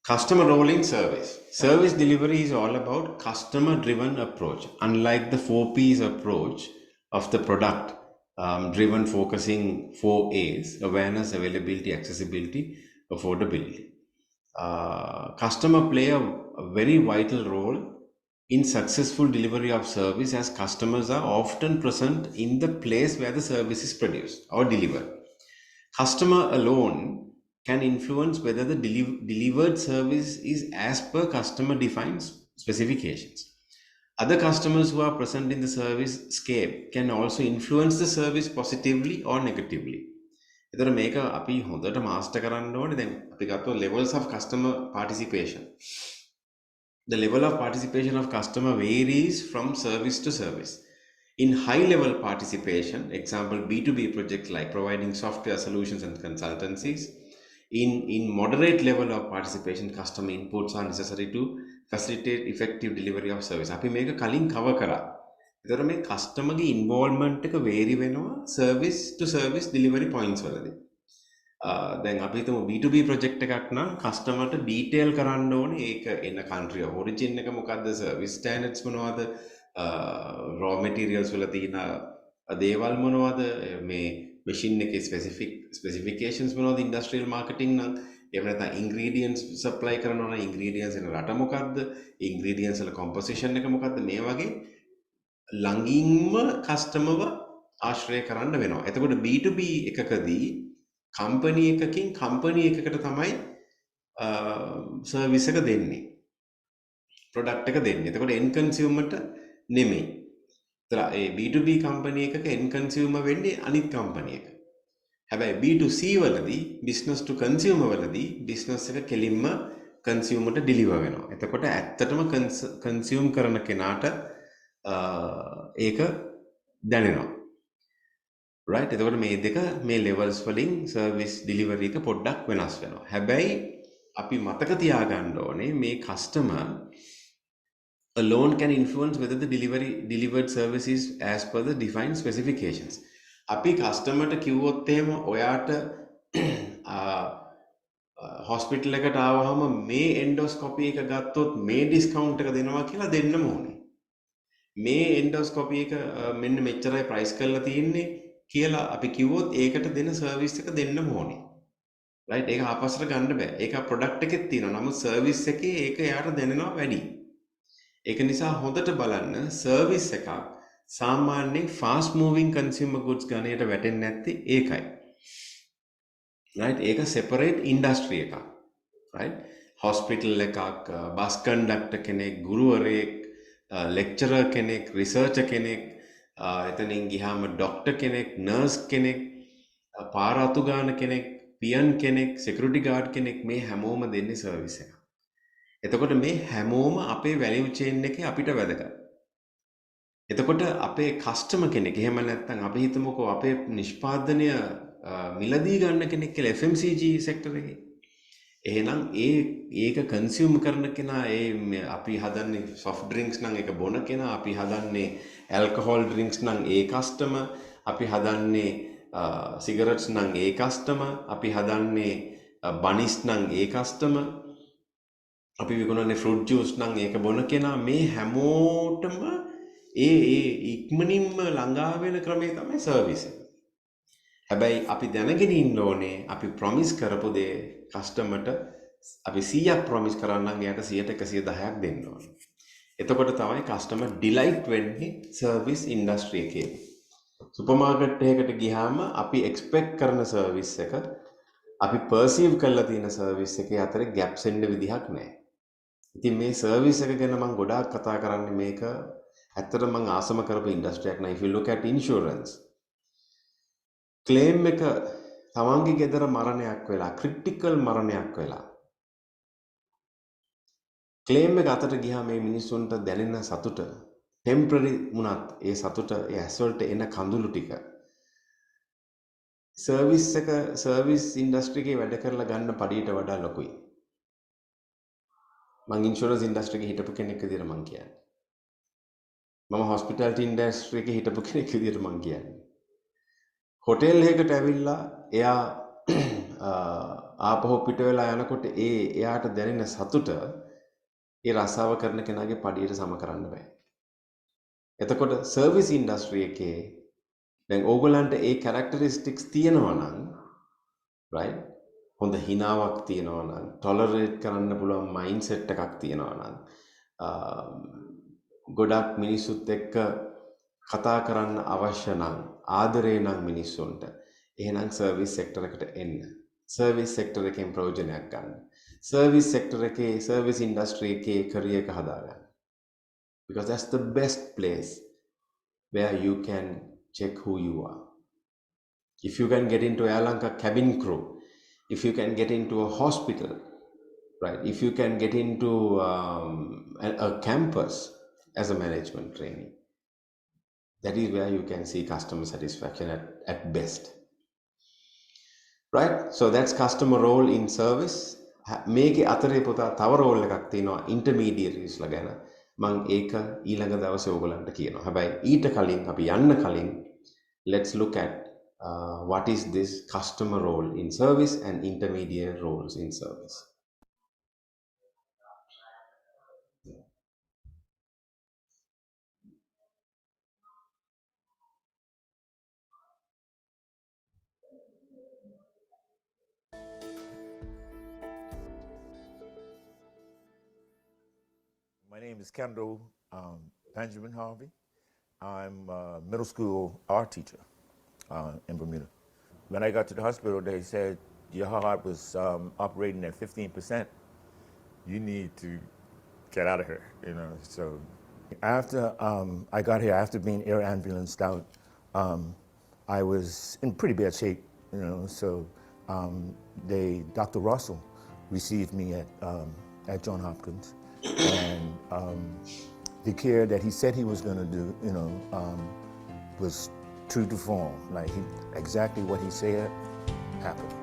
Customer role in service. Service delivery is all about customer driven approach. Unlike the 4P's approach of the product driven focusing 4A's: awareness, availability, accessibility, affordability. Customer play a very vital role in successful delivery of service, as customers are often present in the place where the service is produced or delivered. Customer alone can influence whether the delivered service is as per customer defined specifications. Other customers who are present in the service scape can also influence the service positively or negatively. එතකොට මේක අපි හොඳට master කරන්න ඕනේ. දැන් අපි ගත්තොත් levels of customer participation. The level of participation of customer varies from service to service. In high level participation, example B2B projects like providing software solutions and consultancies. In moderate level of participation, customer inputs are necessary to facilitate effective delivery of service. අපි මේක කලින් cover කරා. ඒතර මේ customer ගේ involvement එක vary වෙනවා service to service delivery points වලදී. දැන් අපි හිතමු B2B project එකක් නම් customer ට detail කරන්න ඕනේ ඒක එන country of origin එක මොකද්ද, service standards මොනවද, raw materials වල තියෙන දේවල් මොනවද, මේ machine එකේ specifications මොනවද, industrial marketing නම් එහෙම නැත්නම් ingredients supply කරනවා නම් ingredients එන රට මොකද්ද, ingredients වල composition එක මොකද්ද, මේ වගේ ළඟින්ම customer ආශ්‍රය කරන්න වෙනවා. එතකොට B2B එකකදී company එකකින් company එකකට තමයි service එක දෙන්නේ, product එක දෙන්නේ. එතකොට end consumer ට නෙමෙයි. ඒතර ඒ B2B company එකක end consumer වෙන්නේ අනිත් company එක. හැබැයි B2C වලදී business to consumer වලදී business එක කෙලින්ම consumer ට deliver වෙනවා. එතකොට ඇත්තටම consume කරන කෙනාට ඒක දැනෙනවා. right? එතකොට මේ දෙක මේ levels වලින් service delivery එක පොඩ්ඩක් වෙනස් වෙනවා. හැබැයි අපි මතක තියාගන්න ඕනේ මේ customer alone can influence whether the delivered service is as per the defined specifications. අපි customer ට කිව්වොත් එහෙම ඔයාට hospital එකට ආවහම මේ endoscopy එක ගත්තොත් මේ discount එක දෙනවා කියලා දෙන්නම ඕනේ. මේ endoscopy එක මෙන්න මෙච්චරයි price කරලා තියෙන්නේ කියලා අපි කිව්වොත් ඒකට දෙන service එක දෙන්නම ඕනේ. right? ඒක ආපස්සට ගන්න බෑ. ඒක product එකෙත් තියෙනවා. නමුත් service එකේ ඒක යාට දැනෙනවා වැඩි. ඒක නිසා හොඳට බලන්න සර්විස් එකක් සාමාන්‍යයෙන් fast moving consumer goods ගණයට වැටෙන්නේ නැත්තේ ඒකයි. right? ඒක separate industry එකක්. right? hospital එකක්, bus conductor කෙනෙක්, ගුරුවරයෙක්, lecturer කෙනෙක්, researcher කෙනෙක්, එතනින් ගියාම doctor කෙනෙක්, nurse කෙනෙක්, පාර අතු ගාන කෙනෙක්, පියන් කෙනෙක්, security guard කෙනෙක් මේ හැමෝම දෙන්නේ සර්විස් එක. එතකොට මේ හැමෝම අපේ වැලියු චේන් එකේ අපිට වැදගත්. එතකොට අපේ කස්ටමර් කෙනෙක් එහෙම නැත්නම් අපි හිතමුකෝ අපේ නිෂ්පාදනය මිලදී ගන්න කෙනෙක් කියලා FMCG සෙක්ටර් එකේ. එහෙනම් ඒක කන්සියුම් කරන කෙනා අපි හදන්නේ soft drinks නම් ඒක බොන කෙනා, අපි හදන්නේ alcohol drinks නම් ඒ කස්ටමර්, අපි හදන්නේ සිගරට්ස් නම් ඒ කස්ටමර්, අපි හදන්නේ බනිස් නම් ඒ කස්ටමර්, අපි විකුණන්නේ ෆෘට් ජූස් නම් ඒක බොන කෙනා, මේ හැමෝටම ඉක්මනින්ම ළඟා වෙන ක්‍රමය තමයි සර්විස් එක. හැබැයි අපි දැනගෙන ඉන්න ඕනේ අපි ප්‍රොමිස් කරපු දේ කස්ටමර්ට අපි 100ක් ප්‍රොමිස් කරන්නම් එයාට 100ට 110ක් දෙන්න ඕනේ. එතකොට තමයි කස්ටමර් ඩිලයිට් වෙන්නේ සර්විස් ඉන්ඩස්ට්‍රි එකේ. සුපර් මාකට් එකකට ගියාම අපි එක්ස්පෙක්ට් කරන සර්විස් එක අපි පර්සීව් කරලා තියෙන සර්විස් එකේ අතර ගැප්ස් එන්න විදිහක් නැහැ. ඉතින් මේ සර්විස් එක ගැන මම ගොඩාක් කතා කරන්නේ මේක ඇත්තටම මම ආසම කරපු ඉන්ඩස්ට්‍රි එකක් නෑ. if you look at insurance claim එක තමන්ගේ ගෙදර මරණයක් වෙලා ක්‍රිටිකල් මරණයක් වෙලා ක්ලේම් එක අතට ගියාම මේ මිනිස්සුන්ට දැනෙන සතුට ටෙම්පරරි වුණත් ඒ සතුට ඒ ඇස්වලට එන කඳුළු ටික සර්විස් ඉන්ඩස්ට්‍රි එකේ වැඩ කරලා ගන්න පඩියට වඩා ලොකුයි. මම ඉන්ෂුරන්ස් ඉන්ඩස්ට්‍රි එකේ හිටපු කෙනෙක් විදිහට මම කියන්නේ. මම හොස්පිටැලිටි ඉන්ඩස්ට්‍රි එකේ හිටපු කෙනෙක් විදිහට මම කියන්නේ. හොටෙල් එකකට ඇවිල්ලා එයා ආපහු පිට වෙලා යනකොට එයාට දැනෙන සතුට ඒ රස්සාව කරන කෙනාගේ පඩියට සම කරන්න බෑ. එතකොට සර්විස් ඉන්ඩස්ට්‍රි එකේ දැන් ඕගොල්ලන්ට ඒ කැරක්ටරිස්ටික්ස් තියෙනවා නම් right හොඳ හිනාවක් තියෙනවා නම් ටොලරේට් කරන්න පුළුවන් මයින්ඩ්සෙට් එකක් තියෙනවා නම් ගොඩක් මිනිස්සුත් එක්ක කතා කරන්න අවශ්‍ය නම් ආදරේ නම් මිනිස්සුන්ට එහෙනම් සර්විස් සෙක්ටර් එකට එන්න. සර්විස් සෙක්ටර් එකෙන් ප්‍රයෝජනයක් ගන්න. සර්විස් සෙක්ටර් එකේ සර්විස් ඉන්ඩස්ට්‍රි එකේ කැරියර් එක හදාගන්න. Because that's the best place where you can check who you are. If you can get into Air Lanka cabin crew, if you can get into a hospital, right? If you can get into a campus as a management trainee, that is where you can see customer satisfaction at best. Right? So that's customer role in service. මේකේ අතරේ පුතා තව roll එකක් තියෙනවා intermediaries ලා ගැන. මම ඒක ඊළඟ දවසේ ඕගලන්ට කියනවා. හැබැයි ඊට කලින් අපි යන්න කලින් let's look at what is this customer role in service and intermediate roles in service. My name is Kendall Benjamin Harvey. I'm a middle school art teacher in Bermuda. When I got to the hospital, they said your heart was operating at 15%. You need to get out of here, you know. So after I got here, after being air ambulanced out, I was in pretty bad shape, you know. So Dr. Russell received me at Johns Hopkins. And the care that he said he was going to do, you know, was true to form. Like exactly what he said happened.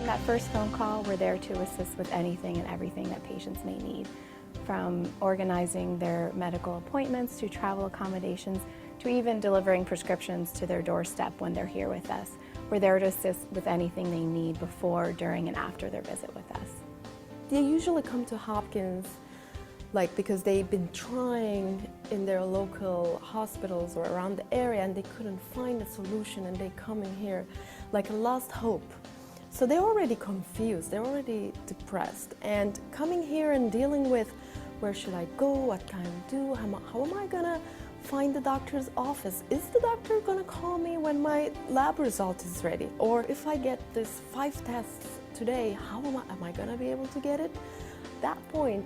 In that first phone call, we're there to assist with anything and everything that patients may need, from organizing their medical appointments to travel accommodations to even delivering prescriptions to their doorstep when they're here with us. We're there to assist with anything they need before, during, and after their visit with us. They usually come to Hopkins because they've been trying in their local hospitals or around the area and they couldn't find a solution, and they come in here like a lost hope. So they're already confused, they're already depressed, and coming here and dealing with where should I go, what can I do, how am I gonna find the doctor's office? Is the doctor gonna call me when my lab result is ready? Or if I get this 5 tests today, how am I gonna be able to get it? At that point,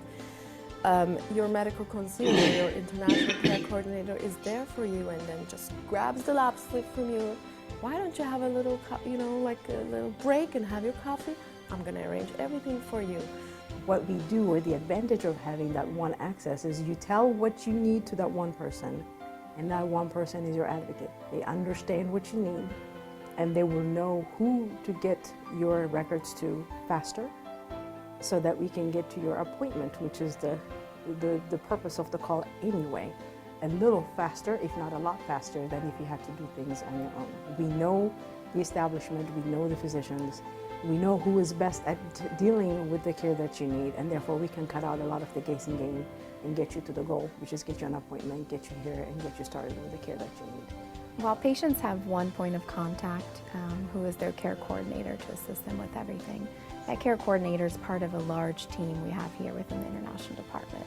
your medical concierge, your international care coordinator is there for you and then just grabs the lab slip from you. Why don't you have a little, like a little break and have your coffee? I'm gonna arrange everything for you. What we do, or the advantage of having that one access, is you tell what you need to that one person, and that one person is your advocate. They understand what you need, and they will know who to get your records to faster, so that we can get to your appointment, which is the purpose of the call anyway. A little faster, if not a lot faster, than if you had to do things on your own. We know the establishment, we know the physicians, we know who is best at dealing with the care that you need, and therefore we can cut out a lot of the guessing game and get you to the goal, which is get you an appointment, get you here, and get you started with the care that you need. While patients have one point of contact, who is their care coordinator to assist them with everything, that care coordinator is part of a large team we have here within the international department.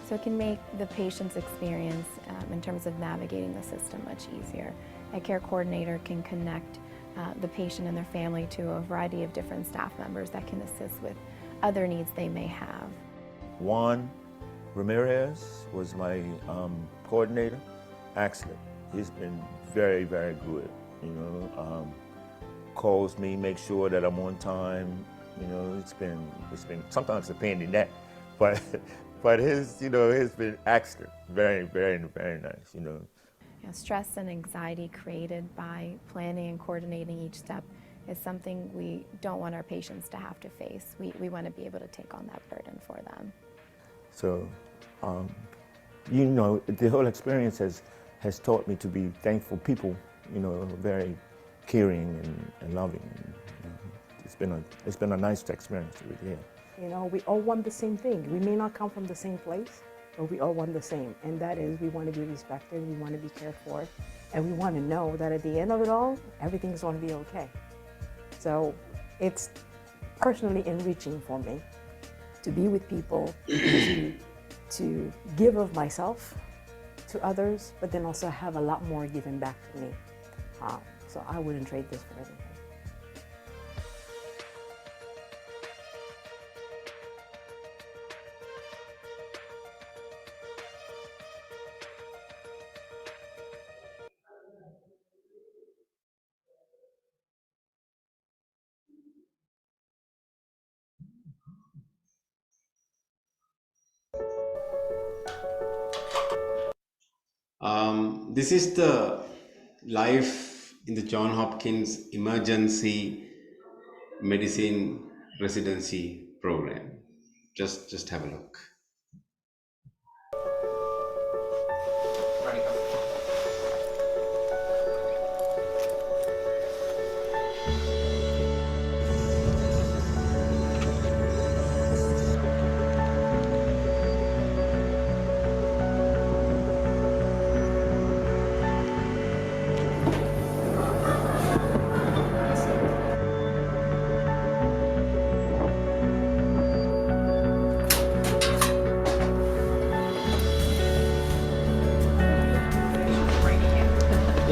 So it can make the patient's experience in terms of navigating the system much easier. A care coordinator can connect the patient and their family to a variety of different staff members that can assist with other needs they may have. Juan Ramirez was my coordinator. Excellent. He's been very, very good. Calls me, makes sure that I'm on time. It's been sometimes a pain in the neck, but his been excellent. Very, very, very nice. Stress and anxiety created by planning and coordinating each step is something we don't want our patients to have to face. We want to be able to take on that burden for them. So, the whole experience has taught me to be thankful people, very caring and loving. It's been a nice experience really. We all want the same thing. We may not come from the same place, but we all want the same, and that is we want to be respected, we want to be cared for, and we want to know that at the end of it all, everything's going to be okay. So it's personally enriching for me to be with people, to give of myself to others, but then also have a lot more given back to me. So I wouldn't trade this for anything. This is the life in the Johns Hopkins Emergency Medicine Residency Program. Just have a look.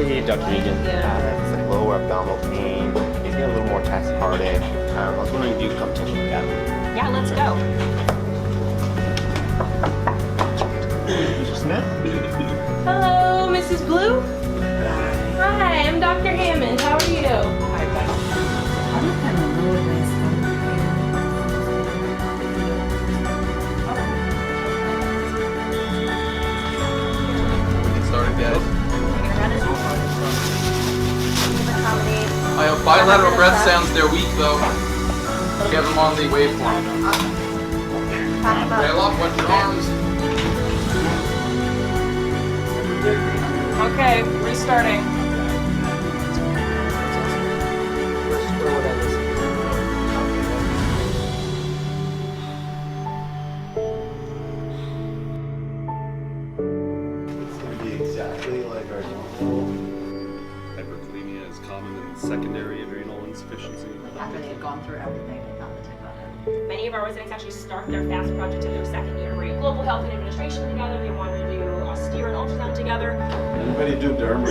Hey, Dr. Egan. It's like lower abdominal pain. He's getting a little more tachycardic. I was wondering if you could come take a look at him. Yeah, let's go. Mr. Smith? Hello, Mrs. Blue. Hi, I'm Dr. Hammond. How are you? Get started, guys. I have bilateral breath sounds. They're weak though. We have them on the waveform. Rail up, watch your arms. Okay, restarting. secondary adrenal insufficiency. After they've gone through everything, they found the tick button. Many of our residents actually start their FAST project in their second year. We do global health and administration together. They want to do austere and ultrasound together. Anybody do derm?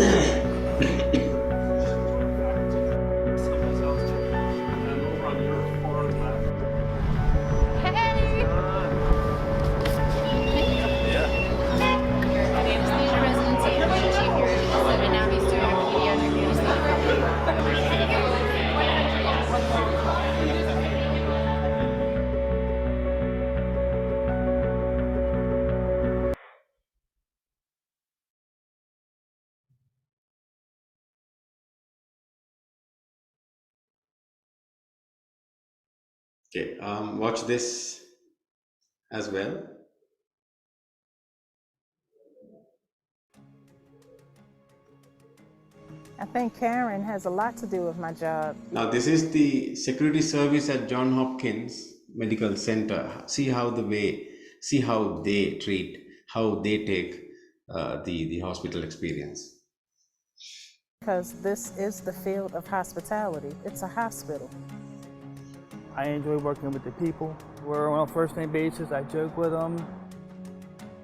Okay, watch this as well. I think Karen has a lot to do with my job. Now, this is the security service at Johns Hopkins Medical Center. See how they treat, how they take the hospital experience. Because this is the field of hospitality. It's a hospital. I enjoy working with the people. We're on a first-name basis. I joke with them.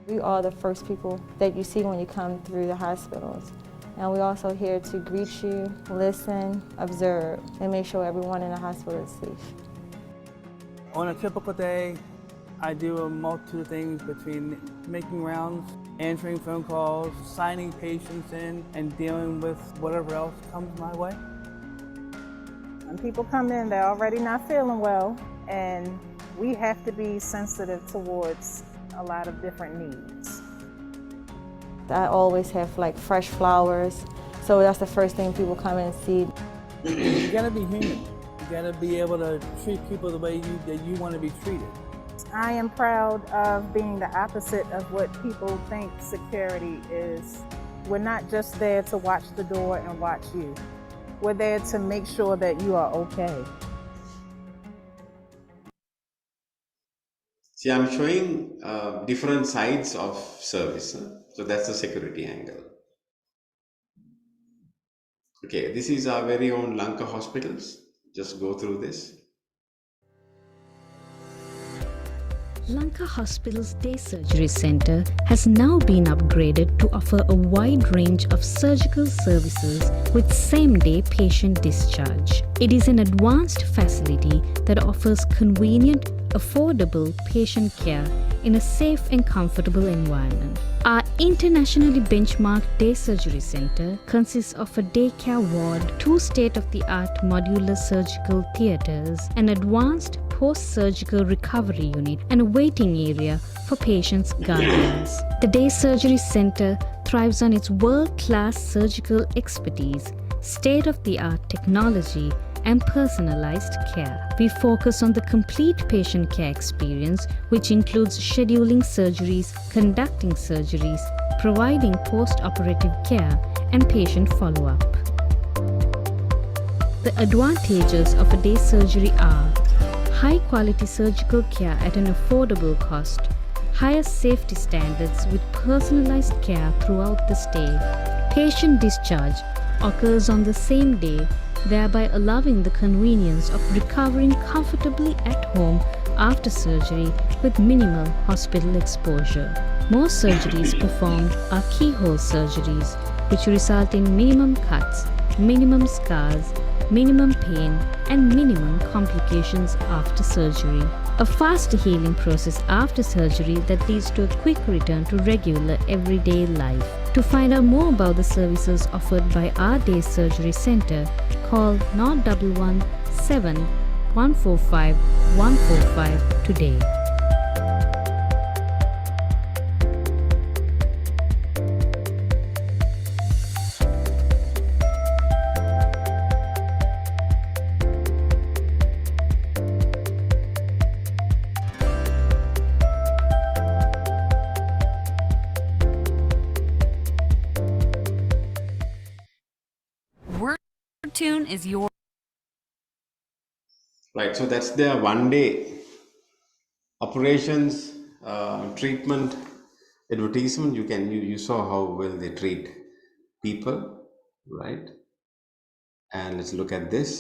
We are the first people that you see when you come through the hospitals. And we're also here to greet you, listen, observe, and make sure everyone in the hospital is safe. On a typical day, I do a multitude of things between making rounds, answering phone calls, signing patients in, and dealing with whatever else comes my way. When people come in, they're already not feeling well, and we have to be sensitive towards a lot of different needs. I always have like fresh flowers, so that's the first thing people come in and see. You gotta be human. You gotta be able to treat people the way that you want to be treated. I am proud of being the opposite of what people think security is. We're not just there to watch the door and watch you. We're there to make sure that you are okay. See, I'm showing different sides of service. So that's the security angle. Okay, this is our very own Lanka hospitals. Just go through this. Lanka Hospital's Day Surgery Center has now been upgraded to offer a wide range of surgical services with same-day patient discharge. It is an advanced facility that offers convenient, affordable patient care in a safe and comfortable environment. Our internationally benchmarked Day Surgery Center consists of a daycare ward, 2 state-of-the-art modular surgical theaters, an advanced post-surgical recovery unit, and a waiting area for patients' guardians. The Day Surgery Center thrives on its world-class surgical expertise, state-of-the-art technology, and personalized care. We focus on the complete patient care experience, which includes scheduling surgeries, conducting surgeries, providing post-operative care, and patient follow-up. The advantages of a day surgery are high-quality surgical care at an affordable cost, higher safety standards with personalized care throughout the stay. Patient discharge occurs on the same day, thereby allowing the convenience of recovering comfortably at home after surgery with minimal hospital exposure. Most surgeries performed are keyhole surgeries, which result in minimum cuts, minimum scars, minimum pain, and minimum complications after surgery. A faster healing process after surgery that leads to a quick return to regular everyday life. To find out more about the services offered by our Day Surgery Center, call 0117 145 145 today. Tune is your Right, so that's their 1 day operations, treatment, advertisement. You saw how well they treat people, right? And let's look at this.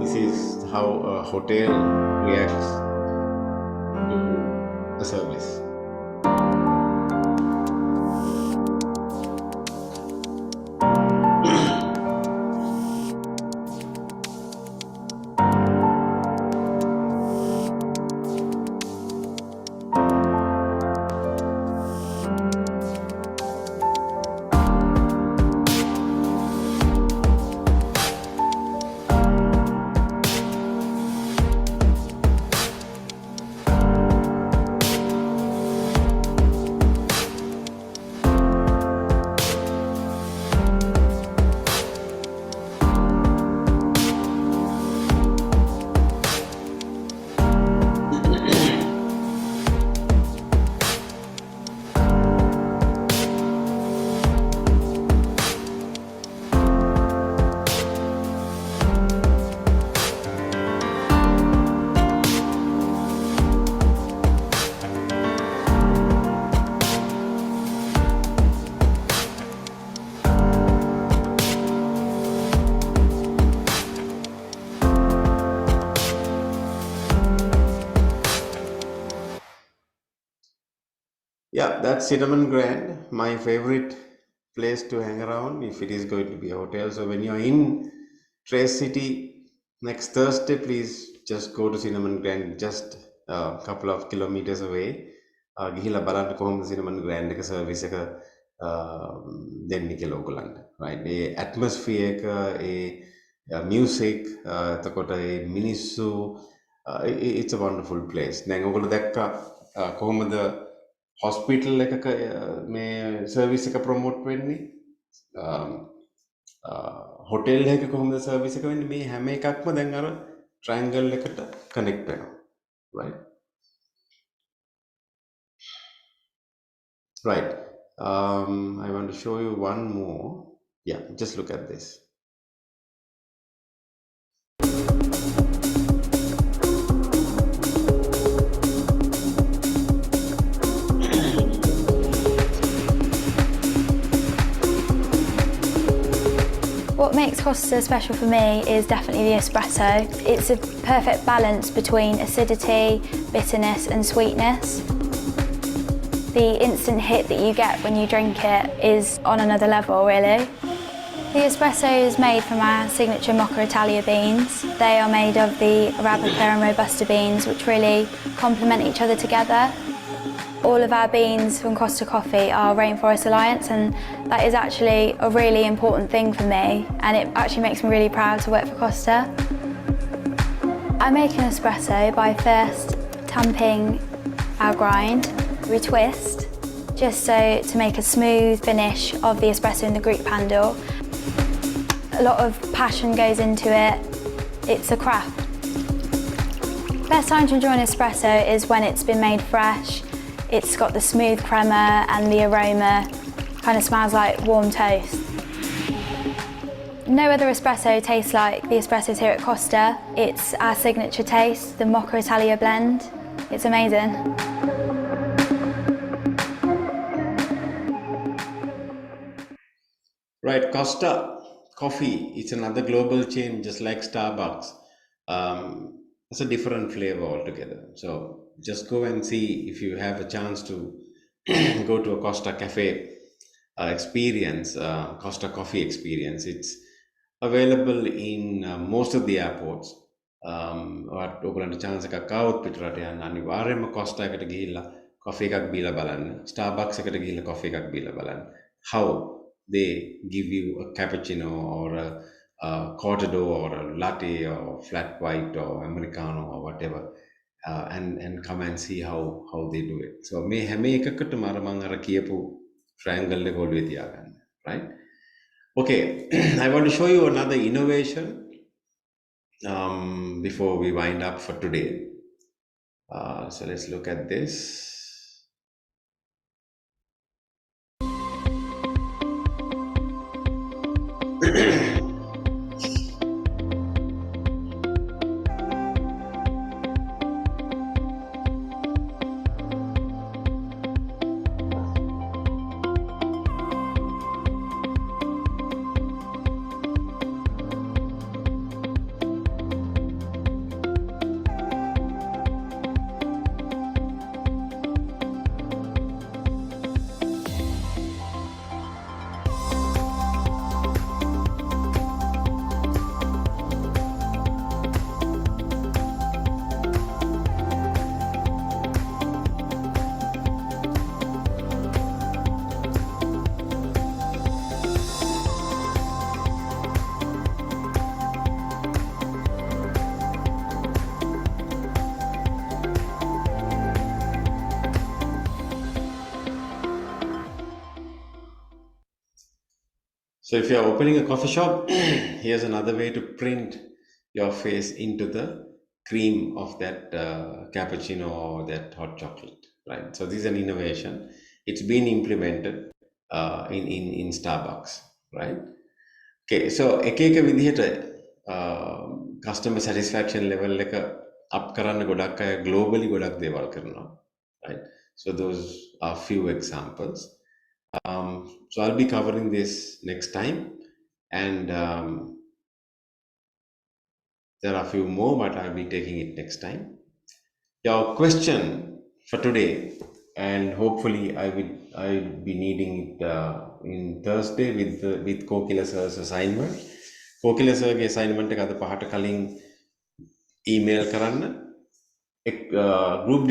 This is how a hotel reacts to a service. Yeah, that's Cinnamon Grand, my favorite place to hang around if it is going to be a hotel. So when you're in Trace City next Thursday, please just go to Cinnamon Grand, just a couple of kilometers away. ගිහිලා බලන්න කොහොමද Cinnamon Grand එක service එක දෙන්නේ කියලා ඔයගොල්ලන්ට. right? ඒ atmosphere එක, ඒ music, එතකොට ඒ මිනිස්සු, it's a wonderful place. දැන් ඔයගොල්ලෝ දැක්කා කොහොමද hospital එකක මේ සර්විස් එක ප්‍රොමෝට් වෙන්නේ, hotel එකක කොහොමද සර්විස් එක වෙන්නේ, මේ හැම එකක්ම දැන් අර triangle එකට connect වෙනවා. right? Right. I want to show you one more. Yeah, just look at this. What makes Costa special for me is definitely the espresso. It's a perfect balance between acidity, bitterness and sweetness. The instant hit that you get when you drink it is on another level, really. The espresso is made from our signature Mocha Italia beans. They are made of the Arabica and Robusta beans, which really complement each other together. All of our beans from Costa Coffee are Rainforest Alliance, and that is actually a really important thing for me, and it actually makes me really proud to work for Costa. I make an espresso by first tamping our grind. We twist, just so to make a smooth finish of the espresso in the Greek handle. A lot of passion goes into it. It's a craft. Best time to enjoy an espresso is when it's been made fresh. It's got the smooth crema and the aroma kind of smells like warm toast. No other espresso tastes like the espressos here at Costa. It's our signature taste, the Mocha Italia blend. It's amazing. Right, Costa Coffee, it's another global chain just like Starbucks. It's a different flavor altogether. So just go and see if you have a chance to go to a Costa Cafe experience, Costa Coffee experience. It's available in most of the airports. ඔයගොල්ලන්ට chance එකක් ආවොත් පිටරට යන්න අනිවාර්යයෙන්ම Costa එකට ගිහිල්ලා coffee එකක් බීලා බලන්න. Starbucks එකට ගිහිල්ලා coffee එකක් බීලා බලන්න. How they give you a cappuccino or a cortado or a latte or flat white or americano or whatever, and come and see how they do it. So මේ හැම එකකටම අර මම අර කියපු triangle එක ඔළුවේ තියාගන්න. right? Okay. I want to show you another innovation before we wind up for today. So let's look at this. So if you're opening a coffee shop, here's another way to print your face into the cream of that cappuccino or that hot chocolate, right? So this is an innovation. It's been implemented in Starbucks, right? Okay, so එක එක විදිහට customer satisfaction level එක up කරන්න ගොඩක් අය globally ගොඩක් දේවල් කරනවා, right? So those are few examples. So I'll be covering this next time, and there are a few more, but I'll be taking it next time. Your question for today, and hopefully I'll be needing it in Thursday with Kokila sir's assignment. Kokila sirගේ assignment එක අද පහට කලින් email කරන්න. group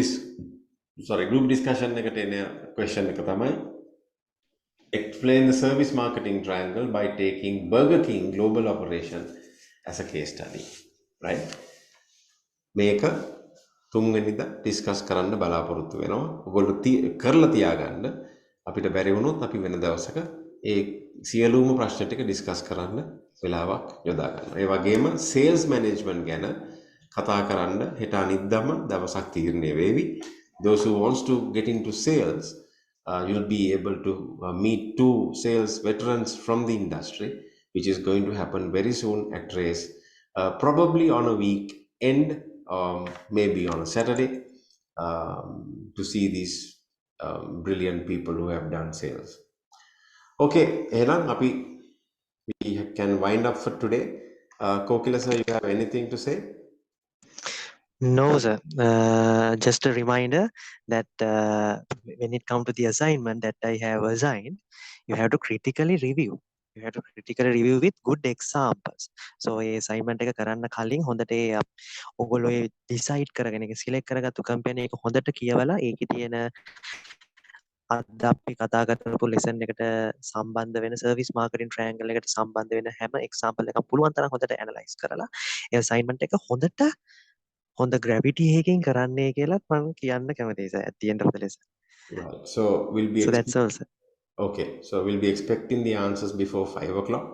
discussion එකට එන question එක තමයි explain the service marketing triangle by taking Burger King global operation as a case study, right? මේක තුන්වෙනිදා ඩිස්කස් කරන්න බලාපොරොත්තු වෙනවා. ඔයගොල්ලෝ කරලා තියාගන්න. අපිට බැරි වුණොත් අපි වෙන දවසක ඒ සියලුම ප්‍රශ්න ටික ඩිස්කස් කරන්න වෙලාවක් යොදා ගන්නවා. ඒ වගේම sales management ගැන කතා කරන්න හෙට අනිද්දාම දවසක් තීරණය වෙවි. Those who wants to get into sales, you'll be able to meet two sales veterans from the industry, which is going to happen very soon at Race, probably on a weekend, maybe on a Saturday, to see these brilliant people who have done sales. Okay, Elan, we can wind up for today. Kokila sir, you have anything to say? No, sir. Just a reminder that when it comes to the assignment that I have assigned, you have to critically review. You have to critically review with good examples. So A assignment එක කරන්න කලින් හොඳට ඔයගොල්ලෝ decide කරගෙන ඒක select කරගත්තු company එක හොඳට කියවලා ඒකේ තියෙන අද අපි කතා කරපු lesson එකට සම්බන්ධ වෙන service marketing triangle එකට සම්බන්ධ වෙන හැම example එකක් පුළුවන් තරම් හොඳට analyze කරලා ඒ assignment එක හොඳ gravity එකකින් කරන්නයි කියලා මම කියන්න කැමතියි sir at the end of the lesson. Right. So we'll be that's all, sir. Okay, so we'll be expecting the answers before 5 o'clock,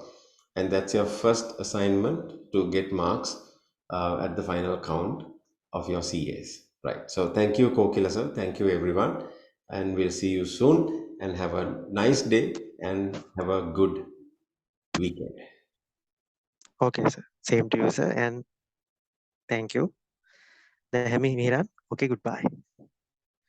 and that's your first assignment to get marks at the final count of your CAs. Right. So thank you, Kokila sir. Thank you, everyone, and we'll see you soon. And have a nice day and have a good weekend. Okay, sir. Same to you, sir, and thank you. Okay, goodbye.